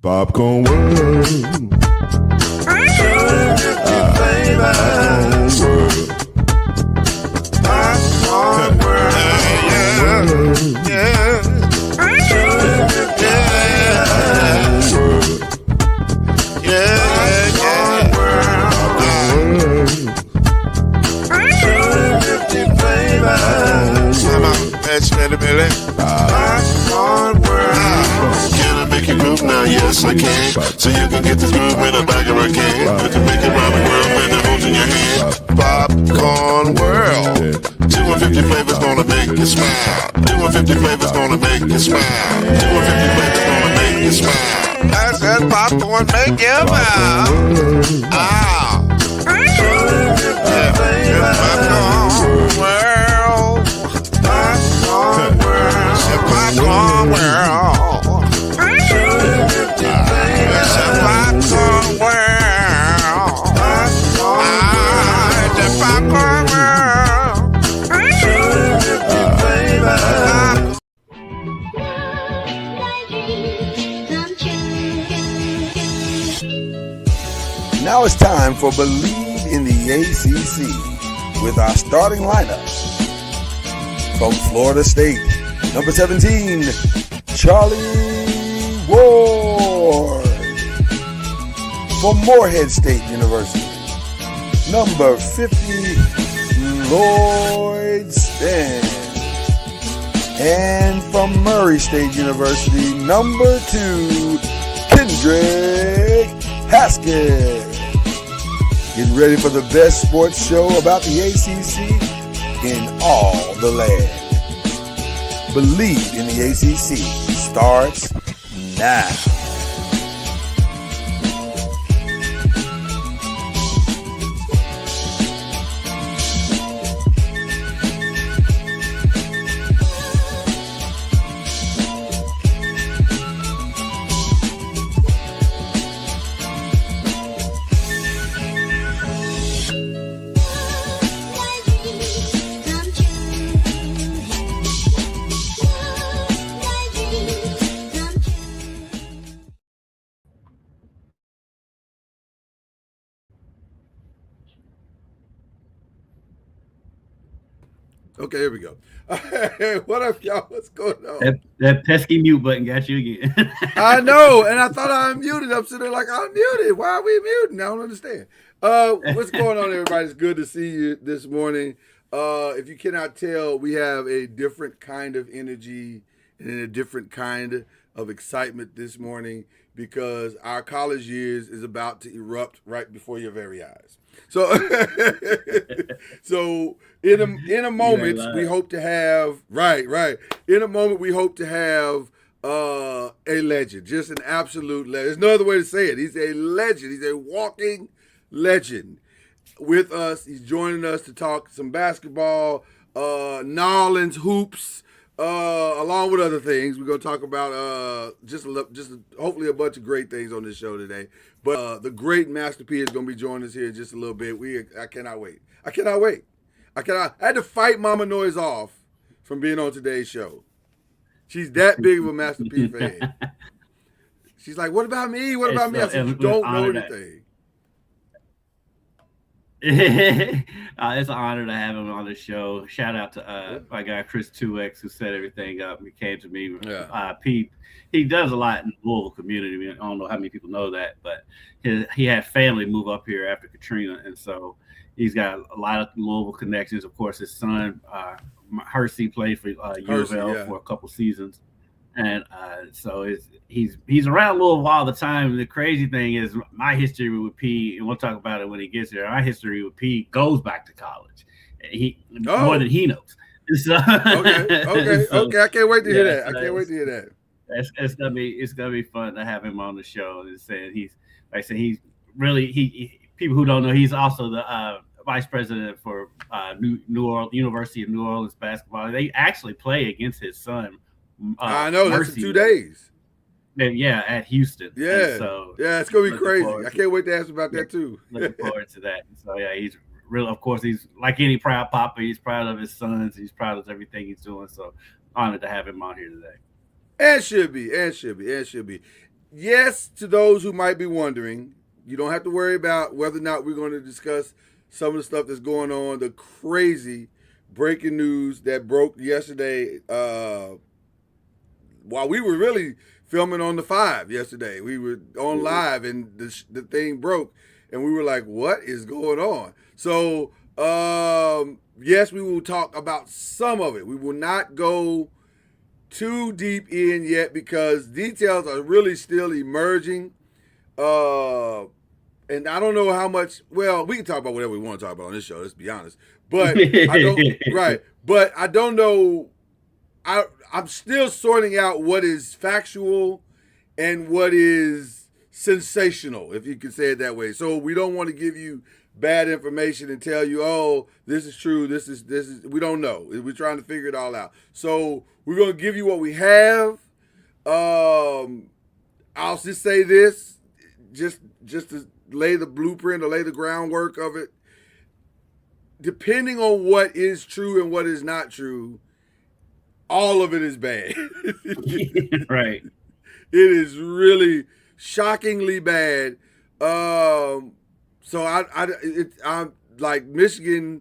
Popcorn World. Popcorn World. Yeah. Can I make you groove now? Yes, I can. So you can get this groove in the back of a can. You can make it round the world when it holds in your hand. Popcorn World. 250 flavors gonna make you smile. 250 flavors gonna make you smile. 250 flavors gonna make you smile. I said popcorn make you smile. Ah. 250 flavors. Popcorn World. Popcorn World. Popcorn World. Now it's time for Believe in the ACC with our starting lineup. From Florida State, number 17, Charlie Ward. From Morehead State University, number 50, Lloyd Stan. And from Murray State University, number 2, Kendrick Haskett. Get ready for the best sports show about the ACC in all the land. Believe in the ACC starts now. Okay, here we go. What up, y'all? What's going on? That pesky mute button got you again. I know, and I thought I unmuted. I'm sitting there like, I'm muted. Why are we muting? I don't understand. What's going on, everybody? It's good to see you this morning. If you cannot tell, we have a different kind of energy and a different kind of excitement this morning because our college years is about to erupt right before your very eyes. So, in a moment, we hope to have In a moment, we hope to have a legend, just an absolute legend. There's no other way to say it. He's a legend. He's a walking legend with us. He's joining us to talk some basketball, Nolans hoops, along with other things. We're gonna talk about just hopefully a bunch of great things on this show today. But the great Master P is gonna be joining us here in just a little bit. I cannot wait. I had to fight Mama Noise off from being on today's show. She's that big of a Master P fan. She's like, "What about me? What about me?" I said, "You don't know anything." It's an honor to have him on the show. Shout out to my guy Chris 2X who set everything up. He came to me. Pete, he does a lot in the Louisville community. I don't know how many people know that, but he had family move up here after Katrina, and so he's got a lot of Louisville connections. Of course, his son Hersey played for U of L for a couple seasons, and so he's around Louisville all the time. And the crazy thing is, my history with P, and we'll talk about it when he gets here. My history with P goes back to college. More than he knows. So, okay. I can't wait to hear that. I can't wait to hear that. It's gonna be fun to have him on the show. And saying he's really people who don't know, he's also the vice president for New Orleans University of New Orleans basketball. They actually play against his son. I know that's in 2 days. Yeah, at Houston. Yeah, so it's gonna be crazy. I can't wait to ask about that too. Looking forward to that. So yeah, he's real. Of course, he's like any proud papa. He's proud of his sons. He's proud of everything he's doing. So honored to have him on here today. And should be. yes, to those who might be wondering, you don't have to worry about whether or not we're going to discuss some of the stuff that's going on, the crazy breaking news that broke yesterday while we were really filming on the 5 yesterday. We were on live and the thing broke and we were like, what is going on? So, yes, we will talk about some of it. We will not go too deep in yet because details are really still emerging. And I don't know how much, well, we can talk about whatever we want to talk about on this show, let's be honest. But I don't, but I don't know. I'm still sorting out what is factual and what is sensational, if you can say it that way. So we don't want to give you bad information and tell you, oh, this is true, this is, we don't know. We're trying to figure it all out. So we're going to give you what we have. I'll just say this, just to lay the blueprint or lay the groundwork of it. Depending on what is true and what is not true, all of it is bad. Right. It is really shockingly bad. So I'm like Michigan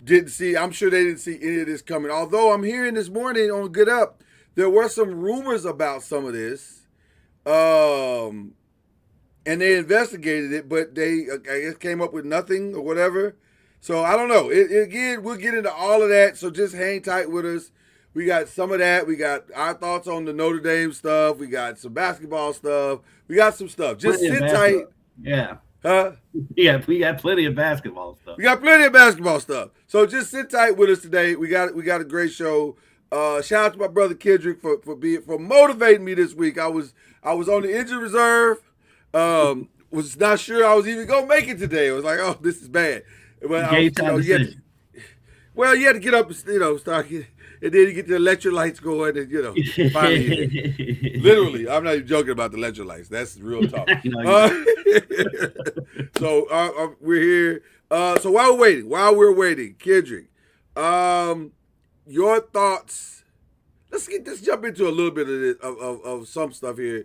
didn't see. I'm sure they didn't see any of this coming. Although I'm hearing this morning on Good Up, there were some rumors about some of this, and they investigated it, but they I guess came up with nothing or whatever. So I don't know. Again, we'll get into all of that. So just hang tight with us. We got some of that. We got our thoughts on the Notre Dame stuff. We got some basketball stuff. We got some stuff. Just sit tight. Yeah. Huh? Yeah, we got plenty of basketball stuff. We got plenty of basketball stuff. So just sit tight with us today. We got a great show. Shout out to my brother Kendrick for motivating me this week. I was on the injured reserve. Was not sure I was even gonna make it today. I was like, oh, this is bad. But you had to get up and start getting, and then you get the electrolytes going, and finally, literally, I'm not even joking about the electrolytes. That's real talk. So we're here. So while we're waiting, Kendrick, your thoughts. Let's jump into a little bit of this, of some stuff here.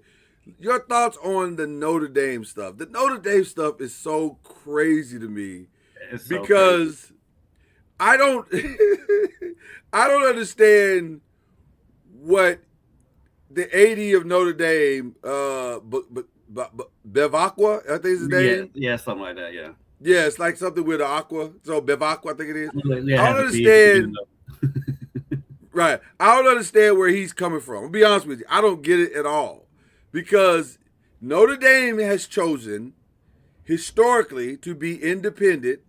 Your thoughts on the Notre Dame stuff. The Notre Dame stuff is so crazy to me because I don't understand what the AD of Notre Dame, Bevacqua, I think is his name. Yeah, something like that. Yeah. Yeah, it's like something with an aqua. So Bevacqua, I think it is. Yeah, I don't understand. Right. I don't understand where he's coming from. I'll be honest with you. I don't get it at all. Because Notre Dame has chosen historically to be independent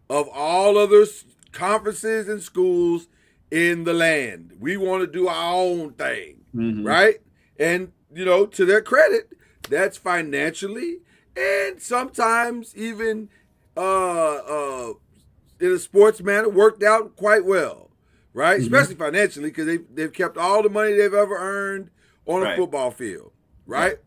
of all other conferences and schools in the land. We want to do our own thing, right? And, to their credit, that's financially and sometimes even in a sports manner worked out quite well, right? Especially financially because they've kept all the money they've ever earned on a football field. Right?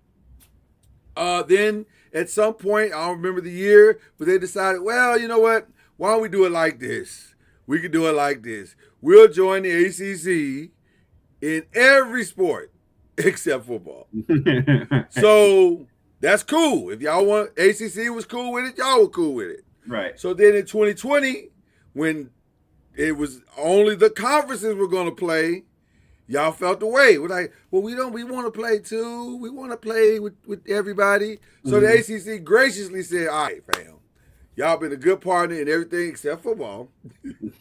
Then at some point, I don't remember the year, but they decided, well, you know what? Why don't we do it like this? We can do it like this. We'll join the ACC in every sport except football. So that's cool. If y'all want, ACC was cool with it, y'all were cool with it. Right. So then in 2020, when it was only the conferences were going to play, y'all felt the way. We're like, well, we want to play too. We want to play with everybody. So the ACC graciously said, all right, fam, y'all been a good partner in everything except football.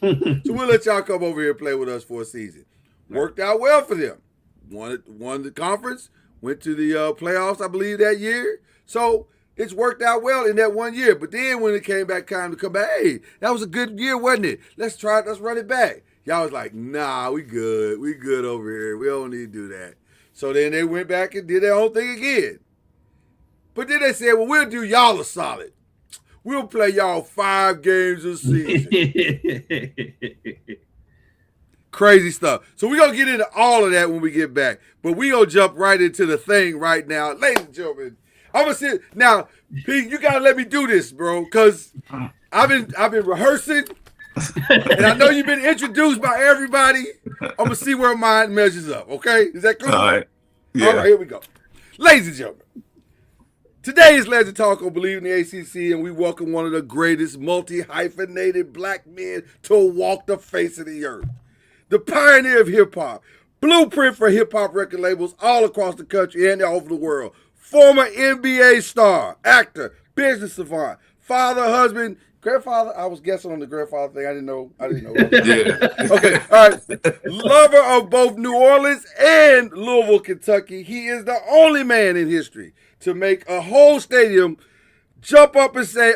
So we'll let y'all come over here and play with us for a season. Worked out well for them. Won the conference, went to the playoffs, I believe, that year. So it's worked out well in that 1 year. But then when it came back time to come back, hey, that was a good year, wasn't it? Let's try it. Let's run it back. Y'all was like, nah, we good. We good over here. We don't need to do that. So then they went back and did their own thing again. But then they said, well, we'll do y'all a solid. We'll play y'all 5 games a season. Crazy stuff. So we're going to get into all of that when we get back. But we're going to jump right into the thing right now. Ladies and gentlemen, I'm going to sit. Now, Pete, you got to let me do this, bro, because I've been rehearsing. And I know you've been introduced by everybody. I'm going to see where mine measures up, okay? Is that cool? All right. Yeah. All right, here we go. Ladies and gentlemen, today is Legend Talk on BLEAV in the ACC, and we welcome one of the greatest multi-hyphenated black men to walk the face of the earth. The pioneer of hip-hop, blueprint for hip-hop record labels all across the country and all over the world. Former NBA star, actor, business savant, father, husband, grandfather. I was guessing on the grandfather thing. I didn't know. Yeah. Okay, all right. Lover of both New Orleans and Louisville, Kentucky. He is the only man in history to make a whole stadium jump up and say,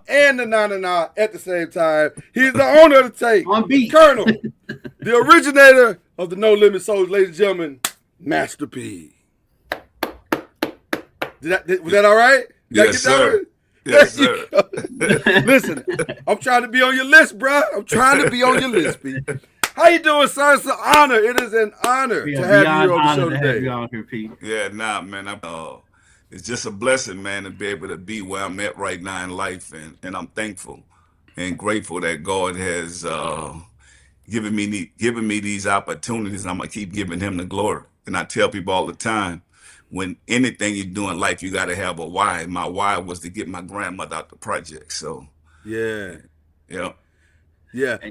and the na-na-na at the same time. He's the owner of the tape. On beat. Colonel, the originator of the No Limit Soldiers, ladies and gentlemen, Master P. Was that all right? Yes, sir. Yes, sir. Listen, I'm trying to be on your list, bro. I'm trying to be on your list, P. How you doing, son? It's an honor. It is an honor to have you here on the show today. You on here, Pete. Yeah, man. It's just a blessing, man, to be able to be where I'm at right now in life, and I'm thankful and grateful that God has given me these opportunities. And I'm gonna keep giving Him the glory. And I tell people all the time, when anything you do in life, you got to have a why. My why was to get my grandmother out the project. So yeah. And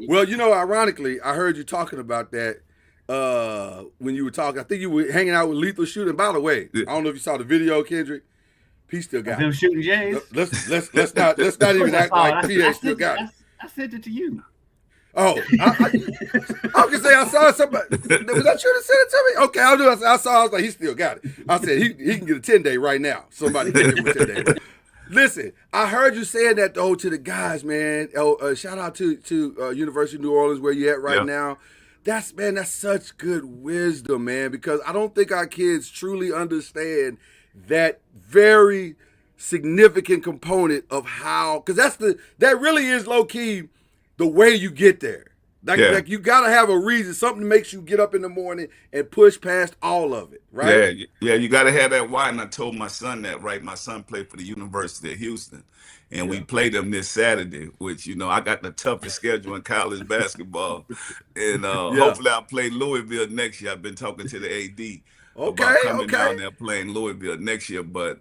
Well, ironically, I heard you talking about that when you were talking. I think you were hanging out with Lethal Shooter. And by the way, I don't know if you saw the video, Kendrick. P still got him shooting Jays. Let's not even act like PA still got it. I sent it to you. Oh, I can say I saw somebody. Was that you that sent it to me? Okay, I'll do it. I was like, he still got it. I said he can get a 10-day right now. Somebody can give him a 10-day. Listen, I heard you saying that though to the guys, man. Shout out to University of New Orleans where you at right now. That's such good wisdom, man. Because I don't think our kids truly understand that very significant component of how. Because that really is low key. The way you get there. Like you got to have a reason, something that makes you get up in the morning and push past all of it, right? Yeah, you got to have that why. And I told my son that, right? My son played for the University of Houston, and we played them this Saturday, which, I got the toughest schedule in college basketball. And hopefully I'll play Louisville next year. I've been talking to the AD about coming down there playing Louisville next year. But,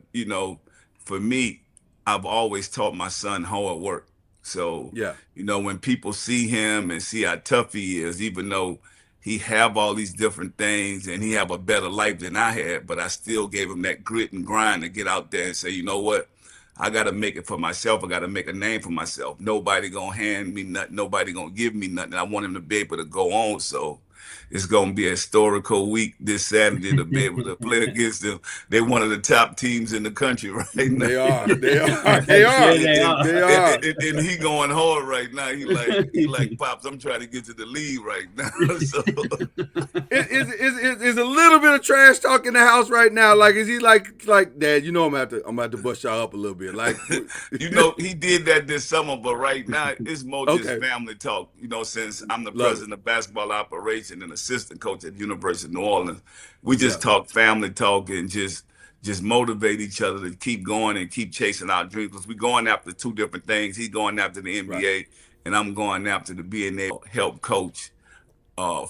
for me, I've always taught my son hard work. So, when people see him and see how tough he is, even though he have all these different things and he have a better life than I had, but I still gave him that grit and grind to get out there and say, you know what? I got to make it for myself. I got to make a name for myself. Nobody going to hand me nothing. Nobody going to give me nothing. I want him to be able to go on. So it's going to be a historical week this Saturday to be able to play against them. They're one of the top teams in the country right now. They are. And he going hard right now. He like, Pops, I'm trying to get to the league right now. So is a little bit of trash talk in the house right now. Like, is he like, Dad, I'm gonna have to bust y'all up a little bit. Like, he did that this summer, but right now it's more just family talk. Since I'm the president of basketball operation and assistant coach at the University of New Orleans, we just talk family talk and just motivate each other to keep going and keep chasing our dreams. Because we're going after two different things. He's going after the NBA, and I'm going after the being able to help coach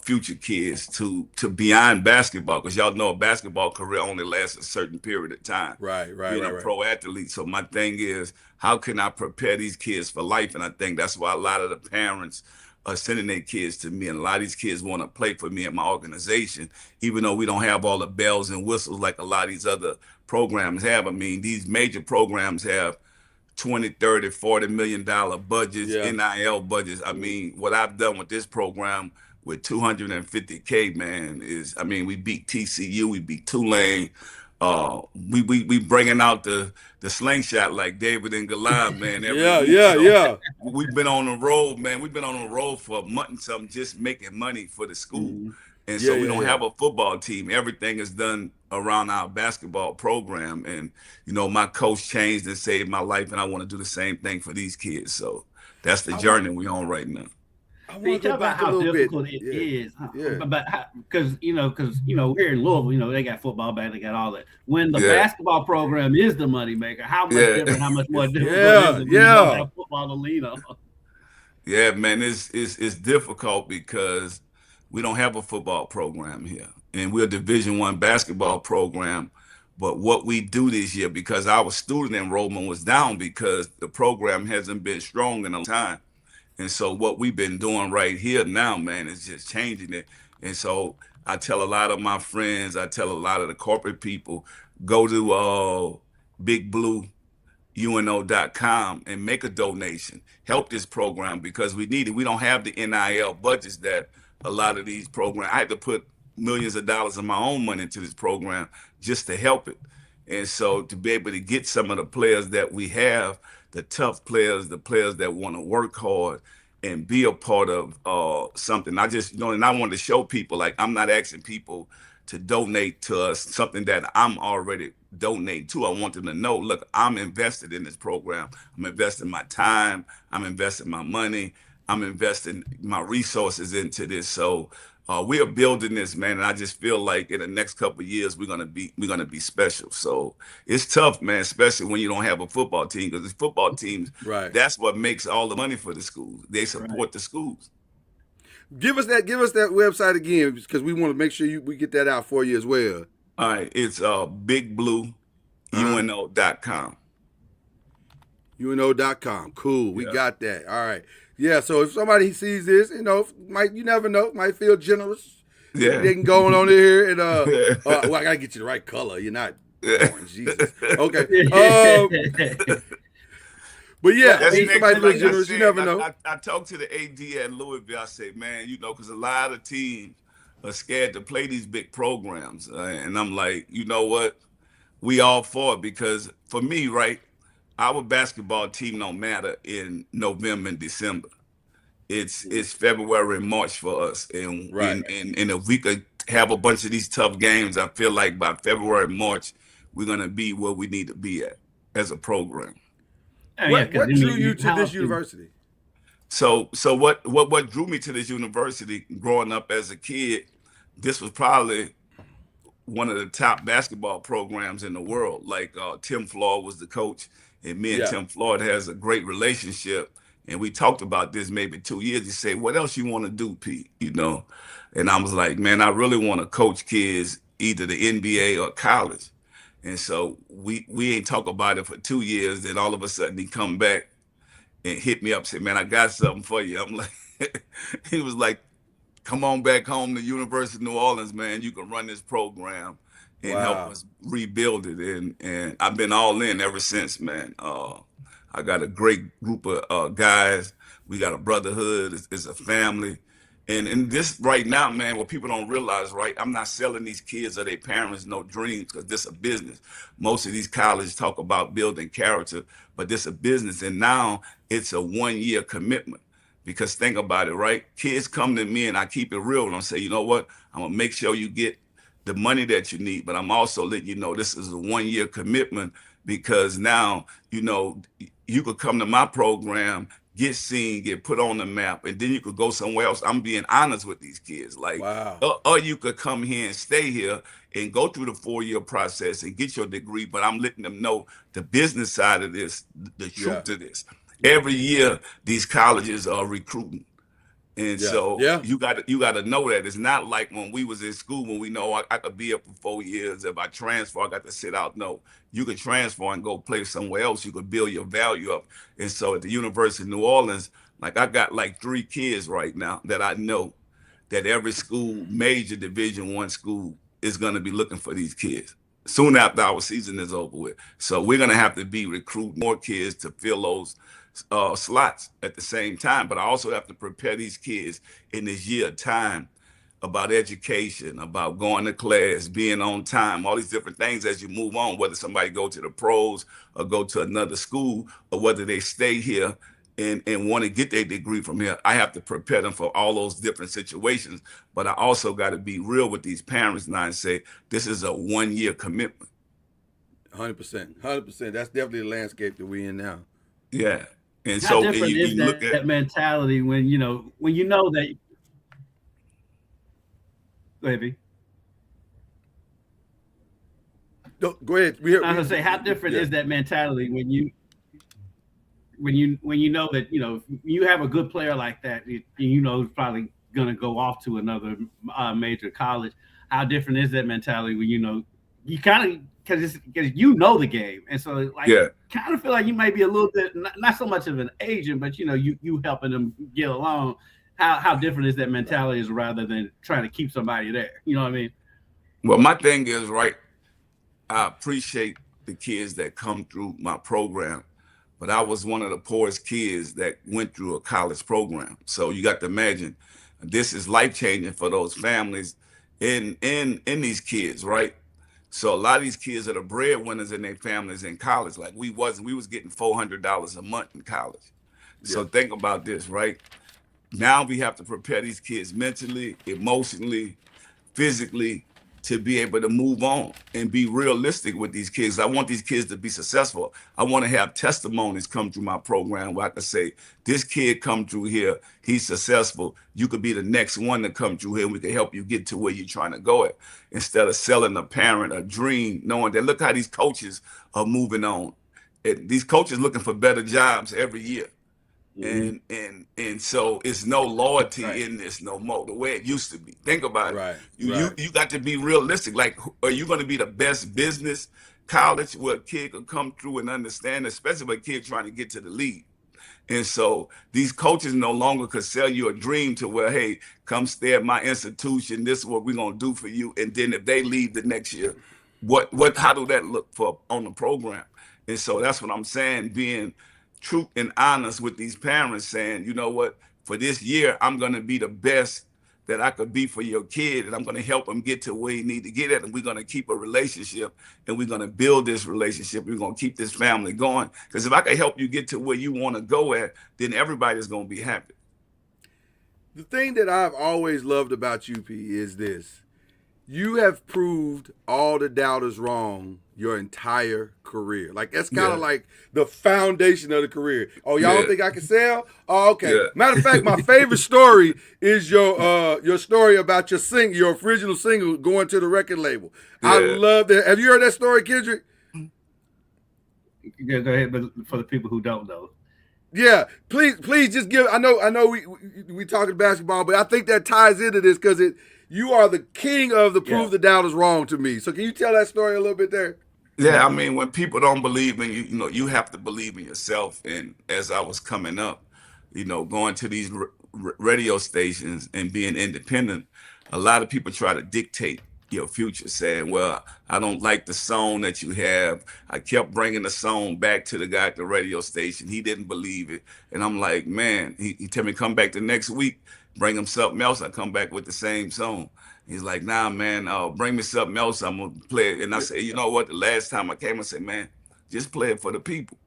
future kids to beyond basketball. Because y'all know a basketball career only lasts a certain period of time. Right. Being a pro athlete. So my thing is, how can I prepare these kids for life? And I think that's why a lot of the parents are sending their kids to me, and a lot of these kids want to play for me and my organization, even though we don't have all the bells and whistles like a lot of these other programs have. I mean, these major programs have 20, 30, $40 million budgets, NIL budgets. I mean, what I've done with this program with $250K, man, is, we beat TCU, we beat Tulane. We bringing out the slingshot like David and Goliath, man. We've been on the road, man. We've been on the road for a month and something, just making money for the school. And so we don't have a football team. Everything is done around our basketball program. And, my coach changed and saved my life, and I want to do the same thing for these kids. So that's the journey we're on right now. I want to go back a little bit. It is, but because here in Louisville, they got football back, they got all that. When the basketball program is the moneymaker, how much different? How much more difficult is it when you don't have football to lean on? Yeah, man, it's difficult because we don't have a football program here, and we're a Division I basketball program, But what we do this year, because our student enrollment was down because the program hasn't been strong in a long time. And so what we've been doing right here now, man, is just changing it. And so I tell a lot of my friends, I tell a lot of the corporate people, go to Big Blue UNO.com and make a donation. Help this program because we need it. We don't have the NIL budgets that a lot of these programs. I had to put millions of dollars of my own money into this program just to help it. And so to be able to get some of the players that we have, the tough players, the players that want to work hard and be a part of something. I just, and I wanted to show people, like, I'm not asking people to donate to us something that I'm already donating to. I want them to know, look, I'm invested in this program. I'm investing my time. I'm investing my money. I'm investing my resources into this. So we are building this, man. And I just feel like in the next couple of years, we're gonna be special. So it's tough, man, especially when you don't have a football team, because the football teams, right, that's what makes all the money for the schools. They support the schools. Give us that website again, because we want to make sure we get that out for you as well. All right, it's bigblueuno.com. UNO.com. Cool. We got that. All right. Yeah, so if somebody sees this, you never know, might feel generous. Yeah. They can go on here and well, I gotta get you the right color. You're not orange, Jesus. Okay. But yeah, somebody feels generous, you never know. I talked to the AD at Louisville. I say, man, because a lot of teams are scared to play these big programs. And I'm like, you know what? We all for it, because for me, right, our basketball team don't matter in November and December. It's February and March for us. And, right. and if we could have a bunch of these tough games, I feel like by February and March, we're going to be where we need to be at as a program. What drew you to this university? So what drew me to this university growing up as a kid, this was probably one of the top basketball programs in the world. Like Tim Floyd was the coach, and me and Tim Floyd has a great relationship. And we talked about this maybe 2 years. He said, what else you want to do, Pete? And I was like, man, I really want to coach kids, either the NBA or college. And so we ain't talk about it for 2 years. Then all of a sudden he come back and hit me up, said, man, I got something for you. I'm like, he was like, come on back home to University of New Orleans, man. You can run this program and help us rebuild it. And I've been all in ever since, man. I got a great group of guys. We got a brotherhood. It's a family. And this right now, man, what people don't realize, right, I'm not selling these kids or their parents no dreams, because this is a business. Most of these colleges talk about building character, but this is a business. And now it's a 1 year commitment. Because think about it, right? Kids come to me and I keep it real and I say, you know what? I'm going to make sure you get the money that you need, but I'm also letting you know this is a 1 year commitment, because now, you could come to my program, get seen, get put on the map, and then you could go somewhere else. I'm being honest with these kids. Like, or you could come here and stay here and go through the 4 year process and get your degree, but I'm letting them know the business side of this, the truth of this. Every year, these colleges are recruiting. And so you got to know that. It's not like when we was in school, when we know I could be up for 4 years. If I transfer, I got to sit out. No, you could transfer and go play somewhere else. You could build your value up. And so at the University of New Orleans, like, I got like 3 kids right now that I know that every school, major Division I school, is going to be looking for these kids soon after our season is over with. So we're going to have to be recruiting more kids to fill those slots at the same time. But I also have to prepare these kids in this year of time about education, about going to class, being on time, all these different things as you move on, whether somebody go to the pros or go to another school, or whether they stay here and want to get their degree from here. I have to prepare them for all those different situations. But I also got to be real with these parents now and say, this is a 1 year commitment. 100%. That's definitely the landscape that we're in now. Yeah. And how so different is that mentality when you know that. Go ahead, B. No, go ahead. I was gonna say, how different is that mentality when you know that if you have a good player like that, he's probably gonna go off to another major college. How different is that mentality when you kind of because you know the game, and so like kind of feel like you might be a little bit not so much of an agent, but you helping them get along. How different is that mentality is rather than trying to keep somebody there? You know what I mean? Well, my thing is, right, I appreciate the kids that come through my program, but I was one of the poorest kids that went through a college program. So you got to imagine, this is life changing for those families in these kids, right? So a lot of these kids are the breadwinners in their families in college. Like we was getting $400 a month in college. So think about this, right? Now we have to prepare these kids mentally, emotionally, physically, to be able to move on and be realistic with these kids. I want these kids to be successful. I want to have testimonies come through my program where I can say, this kid come through here, he's successful. You could be the next one to come through here, and we can help you get to where you're trying to go at. Instead of selling a parent a dream, knowing that look how these coaches are moving on. These coaches looking for better jobs every year. And so it's no loyalty in this no more, the way it used to be. Think about it. You got to be realistic. Like, are you going to be the best business college where a kid can come through and understand, especially a kid trying to get to the league? And so these coaches no longer could sell you a dream to where, hey, come stay at my institution. This is what we're going to do for you. And then if they leave the next year, how do that look for on the program? And so that's what I'm saying, being truth and honest with these parents, saying, you know what, for this year, I'm going to be the best that I could be for your kid, and I'm going to help him get to where he need to get at, and we're going to keep a relationship, and we're going to build this relationship. We're going to keep this family going, because if I can help you get to where you want to go at, then everybody's going to be happy. The thing that I've always loved about you, P, is this. You have proved all the doubters wrong your entire career. Like, that's kind of like the foundation of the career. Oh, y'all don't think I can sell? Oh, okay. Matter of fact, my favorite story is your story about your original single going to the record label. I love that. Have you heard that story, Kendrick? Yeah, go ahead, but for the people who don't know. Yeah, please just give. I know we talking basketball, but I think that ties into this because you are the king of the prove the doubters wrong to me. So can you tell that story a little bit there? Yeah, I mean, when people don't believe in you, you have to believe in yourself. And as I was coming up, going to these radio stations and being independent, a lot of people try to dictate your future, saying, well, I don't like the song that you have. I kept bringing the song back to the guy at the radio station. He didn't believe it. And I'm like, man, he tell me come back the next week, bring him something else. I come back with the same song. He's like, nah, man, bring me something else. I'm going to play it. And I say, you know what? The last time I came, I said, man, just play it for the people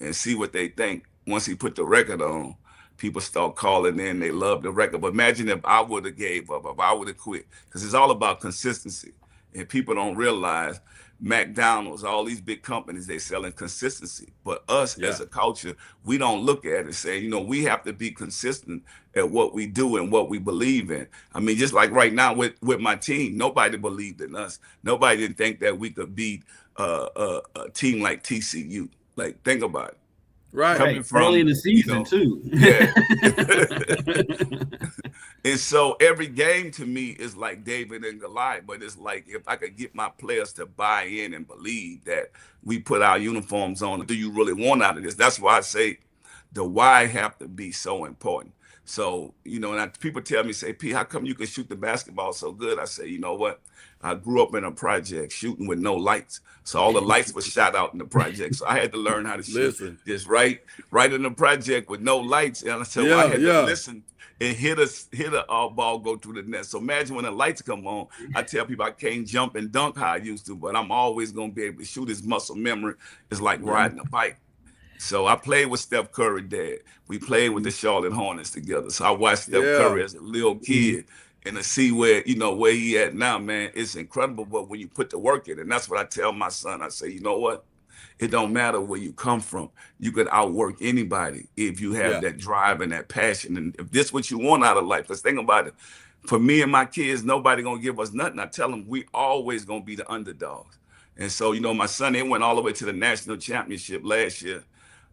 and see what they think. Once he put the record on, people start calling in. They love the record. But imagine if I would have gave up, if I would have quit. Because it's all about consistency. And people don't realize McDonald's, all these big companies, they selling consistency. But us as a culture, we don't look at it and say, we have to be consistent at what we do and what we believe in. I mean, just like right now with my team, nobody believed in us. Nobody didn't think that we could beat a team like TCU. Like, think about it. Right. Coming from, early in the season, too. Yeah. And so every game to me is like David and Goliath, but it's like if I could get my players to buy in and believe that we put our uniforms on, do you really want out of this? That's why I say the why have to be so important. So, and people tell me, say, P, how come you can shoot the basketball so good? I say, you know what? I grew up in a project shooting with no lights. So all the lights were shot out in the project. So I had to learn how to shoot just right in the project with no lights. And so I had to listen and hit a ball go through the net. So imagine when the lights come on, I tell people I can't jump and dunk how I used to, but I'm always going to be able to shoot. His muscle memory is like riding a bike. So I played with Steph Curry, Dad. We played with the Charlotte Hornets together. So I watched Steph Curry as a little kid. And to see where he at now, man, it's incredible. But when you put the work in, and that's what I tell my son, I say, you know what? It don't matter where you come from. You could outwork anybody if you have that drive and that passion. And if this is what you want out of life, let's think about it. For me and my kids, nobody gonna give us nothing. I tell them we always gonna be the underdogs. And so, my son, they went all the way to the national championship last year.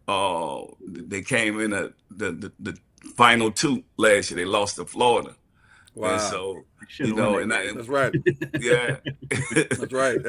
They came in the final two last year. They lost to Florida. Wow. And so, that's right. Yeah. That's right.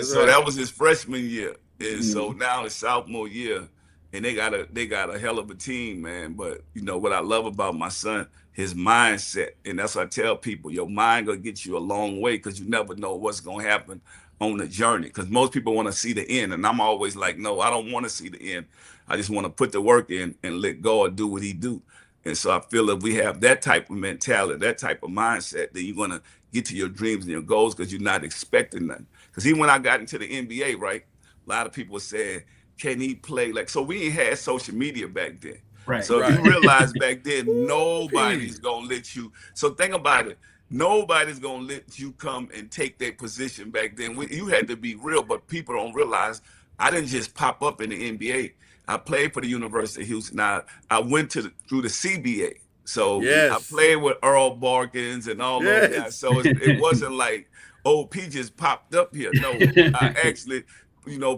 So that was his freshman year. And so now it's sophomore year, and they got a hell of a team, man. But what I love about my son, his mindset, and that's what I tell people, your mind gonna get you a long way, because you never know what's gonna happen on the journey. Because most people want to see the end, and I'm always like, no, I don't want to see the end. I just want to put the work in and let God do what he do. And so I feel if we have that type of mentality, that type of mindset, then you're going to get to your dreams and your goals, because you're not expecting nothing. Because even when I got into the NBA, right, a lot of people said, can he play? So we ain't had social media back then. Right. So if you realize back then, nobody's going to let you. So think about it. Nobody's going to let you come and take their position back then. You had to be real, but people don't realize I didn't just pop up in the NBA. I played for the University of Houston. I went through the CBA. So I played with Earl Barkins and all those guys. So it wasn't like, P just popped up here. No, I actually,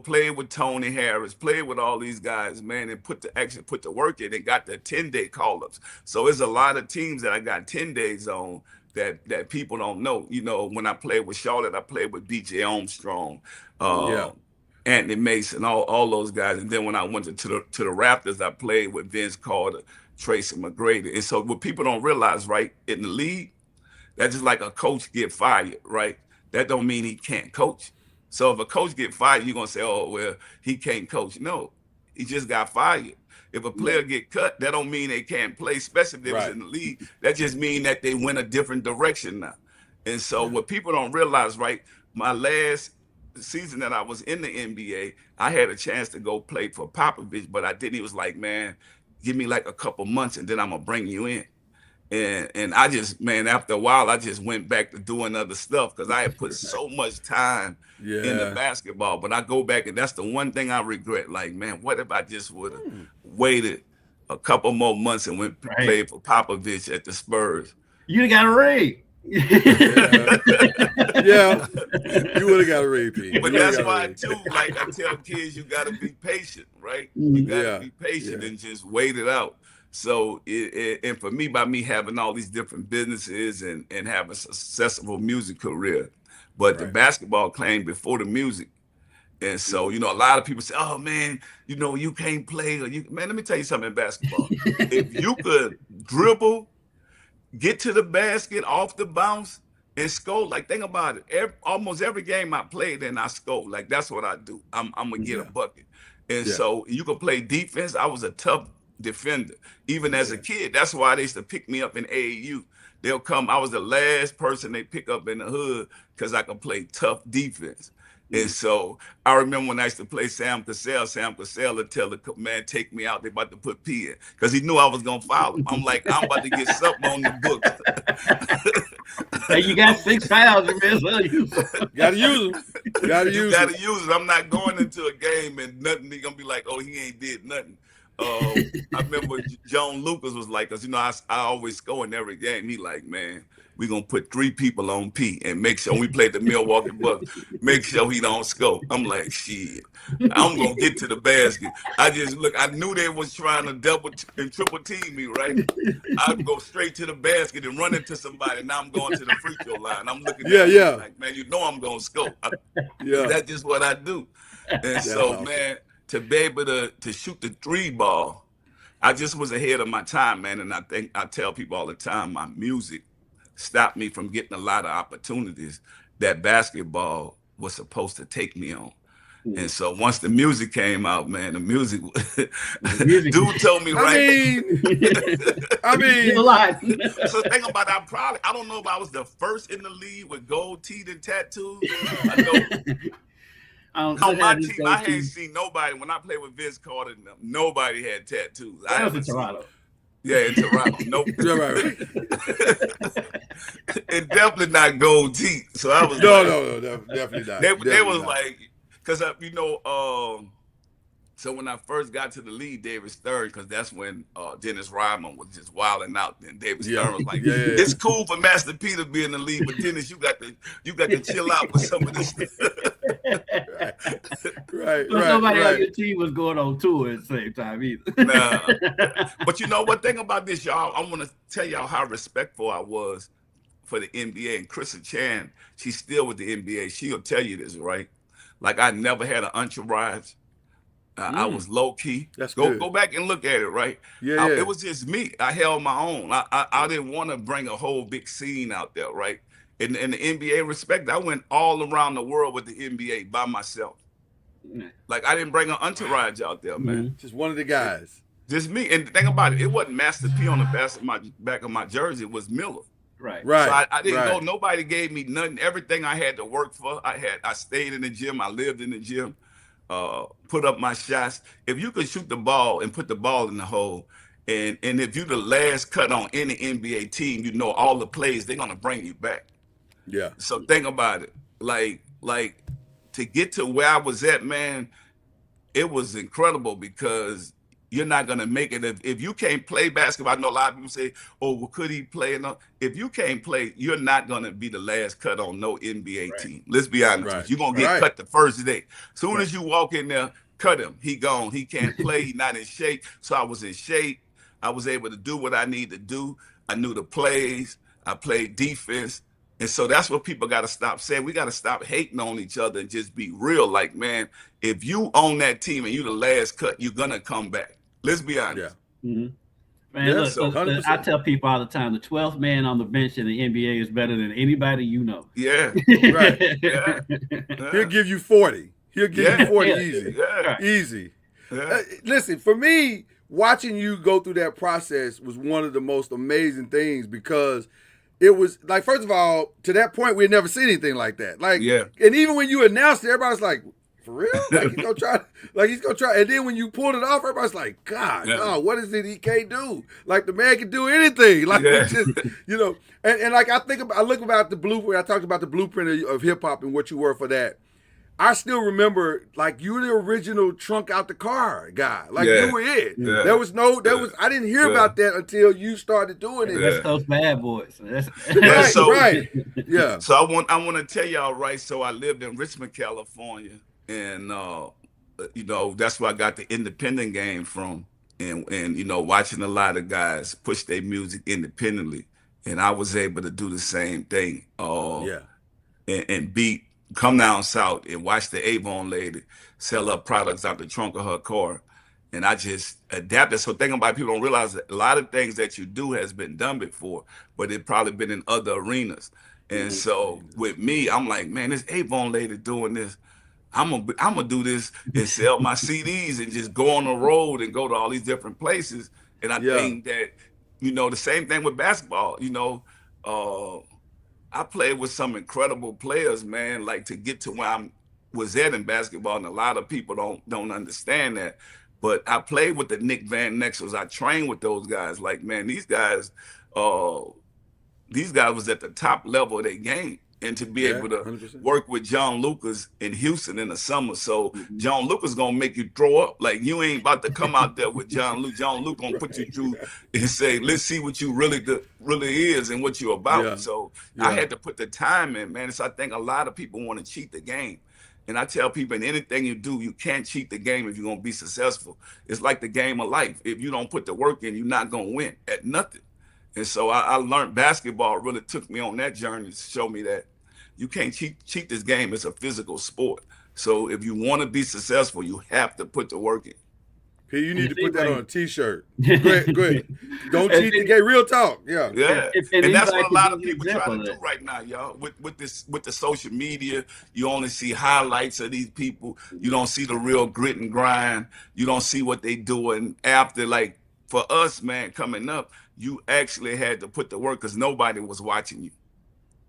played with Tony Harris, played with all these guys, man, and put the work in and got the 10-day call-ups. So it's a lot of teams that I got 10 days on that people don't know. When I played with Charlotte, I played with BJ Armstrong, Anthony Mason, all those guys. And then when I went to the Raptors, I played with Vince Carter, Tracy McGrady. And so what people don't realize, right, in the league, that's just like a coach get fired, right? That don't mean he can't coach. So if a coach get fired, you're going to say, oh, well, he can't coach. No, he just got fired. If a player get cut, that don't mean they can't play, especially if they was in the league. That just mean that they went a different direction now. And so what people don't realize, right, my last season that I was in the NBA, I had a chance to go play for Popovich, but I didn't. He was like, man, give me like a couple months and then I'm going to bring you in. And I just, man, after a while, I just went back to doing other stuff because I had put so much time in the basketball. But I go back, and that's the one thing I regret. Like, man, what if I just would have waited a couple more months and went played for Popovich at the Spurs? You got a ring. You would have got a ring, Pete. But that's why, too, like I tell kids, you got to be patient, right? You got to be patient and just wait it out. So, and for me, by me having all these different businesses and having a successful music career, but the basketball came before the music. And so, a lot of people say, oh, man, you can't play. Man, let me tell you something in basketball. If you could dribble, get to the basket off the bounce, and score, like, think about it. Almost every game I played in, I scored. Like, that's what I do. I'm going to get a bucket. And so you can play defense. I was a tough defender, even as a kid. That's why they used to pick me up in AAU. They'll come. I was the last person they pick up in the hood because I could play tough defense. And so I remember when I used to play Sam Cassell would tell the man, take me out. They about to put P in because he knew I was going to foul him. I'm like, I'm about to get something on the book. Hey, you got 6 fouls. You may as well use them. Got to use them. Got to use it. I'm not going into a game and nothing. They're going to be like, oh, he ain't did nothing. I remember John Lucas was like, because, I always score in every game. He like, man, we're going to put 3 people on P and make sure we play the Milwaukee Bucks, make sure he don't score. I'm like, shit, I'm going to get to the basket. I knew they was trying to double and triple team me, right? I'd go straight to the basket and run into somebody. Now I'm going to the free throw line. I'm looking at him like, man, I'm going to score. That's just what I do. And so, man, to be able to shoot the 3 ball, I just was ahead of my time, man. And I tell people all the time, my music stopped me from getting a lot of opportunities that basketball was supposed to take me on. And so once the music came out, man, the music dude told me I mean, a lot. So think about it, I don't know if I was the first in the league with gold teeth and tattoos. I know. On my team, I hadn't seen nobody. When I played with Vince Carter, nobody had tattoos. I was in Toronto. Yeah, in Toronto. Nope. Right. And definitely not gold teeth. So I was no, definitely not. They was like, because so when I first got to the league, David Stern, because that's when Dennis Rodman was just wilding out. And David Stern was like, it's cool for Master P to be in the league, but Dennis, you got to chill out with some of this. Right. Nobody on your team was going on tour at the same time either. Nah. But you know what? Thing about this, y'all, I want to tell y'all how respectful I was for the NBA, and Krista Chan, she's still with the NBA. She'll tell you this, right? Like, I never had an entourage. I was low key. That's good. Go back and look at it, right? Yeah, It was just me. I held my own. I didn't want to bring a whole big scene out there, right? In the NBA respect, I went all around the world with the NBA by myself. Like, I didn't bring an entourage out there, man. Just one of the guys. Just me. And the thing about it, it wasn't Master P on the back of my jersey. It was Miller. Right. So I didn't go. Nobody gave me nothing. Everything I had to work for. I stayed in the gym. I lived in the gym. Put up my shots. If you could shoot the ball and put the ball in the hole, and if you're the last cut on any NBA team, you know all the plays, they're gonna bring you back. Yeah. So think about it. Like to get to where I was at, man, it was incredible because you're not gonna make it if you can't play basketball. I know a lot of people say, "Oh, well, could he play?" No, if you can't play, you're not gonna be the last cut on no NBA team. Let's be honest. You're gonna get cut the first day. Soon as you walk in there, cut him. He gone. He can't play. He's not in shape. So I was in shape. I was able to do what I need to do. I knew the plays. I played defense. And so that's what people got to stop saying. We got to stop hating on each other and just be real. Like, man, if you own that team and you the last cut, you're gonna come back. Let's be honest. Man, look, I tell people all the time, the 12th man on the bench in the NBA is better than anybody you know. Yeah. He'll give you 40. He'll give you 40 easy. Easy. Listen, for me, watching you go through that process was one of the most amazing things because it was like, first of all, to that point, we had never seen anything like that. Like, and even when you announced it, everybody's like, for real? Like he's gonna try. And then when you pulled it off, everybody's like, God, no, what is it he can't do? Like the man can do anything. Like just, you know, and like I look about the blueprint. I talked about the blueprint of hip hop and what you were for that. I still remember, like, you were the original trunk out the car guy. Like, you were it. There was I didn't hear about that until you started doing it. That's those bad boys. Right. Yeah. So I want to tell y'all, right, so I lived in Richmond, California, and, you know, that's where I got the independent game from. And you know, watching a lot of guys push their music independently. And I was able to do the same thing. And come down south and watch the Avon lady sell her products out the trunk of her car. And I just adapted. So thinking about it, people don't realize that a lot of things that you do has been done before, but it probably been in other arenas. And so with me, I'm like, man, this Avon lady doing this. I'm gonna do this and sell my CDs and just go on the road and go to all these different places. And I think that, you know, the same thing with basketball, you know, I played with some incredible players, man, like to get to where I was at in basketball. And a lot of people don't understand that. But I played with the Nick Van Exels. I trained with those guys. Like, man, these guys was at the top level of their game. And to be able to 100%. Work with John Lucas in Houston in the summer. So John Lucas gonna make you throw up. Like, you ain't about to come out there with John Luke. John Luke gonna put you through and say, let's see what you really is and what you're about. So I had to put the time in, man. So I think a lot of people want to cheat the game. And I tell people, in anything you do, you can't cheat the game if you're gonna be successful. It's like the game of life. If you don't put the work in, you're not gonna win at nothing. And so I learned basketball really took me on that journey to show me that you can't cheat this game. It's a physical sport. So if you want to be successful, you have to put the work in. P, you need to put that on a T-shirt. Go ahead. Don't cheat the game. Real talk. Yeah. And that's what a lot of people try to do right now, y'all. With the social media, you only see highlights of these people. You don't see the real grit and grind. You don't see what they doing after. Like, for us, man, coming up, you actually had to put the work because nobody was watching you.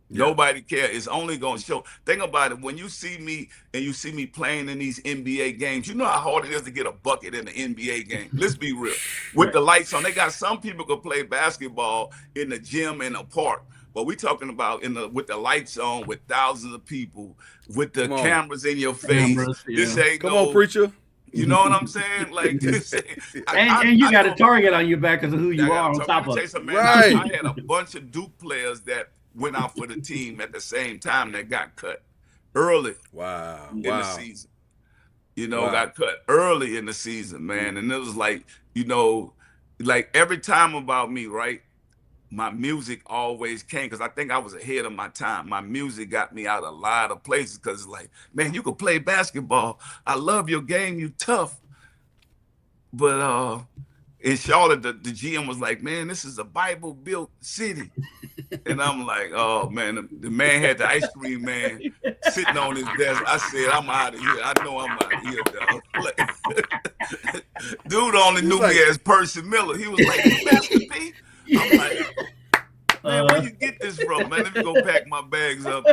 Nobody cares. It's only going to show. Think about it. When you see me and you see me playing in these NBA games, you know how hard it is to get a bucket in the NBA game. Let's be real. With the lights on, they got some people can play basketball in the gym in a park. But we talking about with the lights on, with thousands of people, with the cameras in your face. This ain't Come on, preacher. You know what I'm saying? Like this. And you got a target on your back because of who you are on top of it. I had a bunch of Duke players that went out for the team at the same time that got cut early in the season. You know, got cut early in the season, man. And it was like, you know, like every time about me, right? my music always came, because I think I was ahead of my time. My music got me out a lot of places, because it's like, man, you can play basketball. I love your game. You tough. But in Charlotte, the GM was like, man, this is a Bible-built city. And I'm like, oh, man, the man had the ice cream man sitting on his desk. I said, I'm out of here. I know I'm out of here, dog. Like, dude only knew me as Percy Miller. He was like, Master P? I'm like, man, where you get this from, man? Let me go pack my bags up.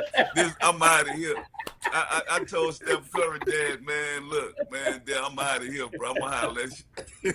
I'm out of here. I told Steph Curry, Dad, man, look, man, Dad, I'm out of here, bro. I'm going to holler at you.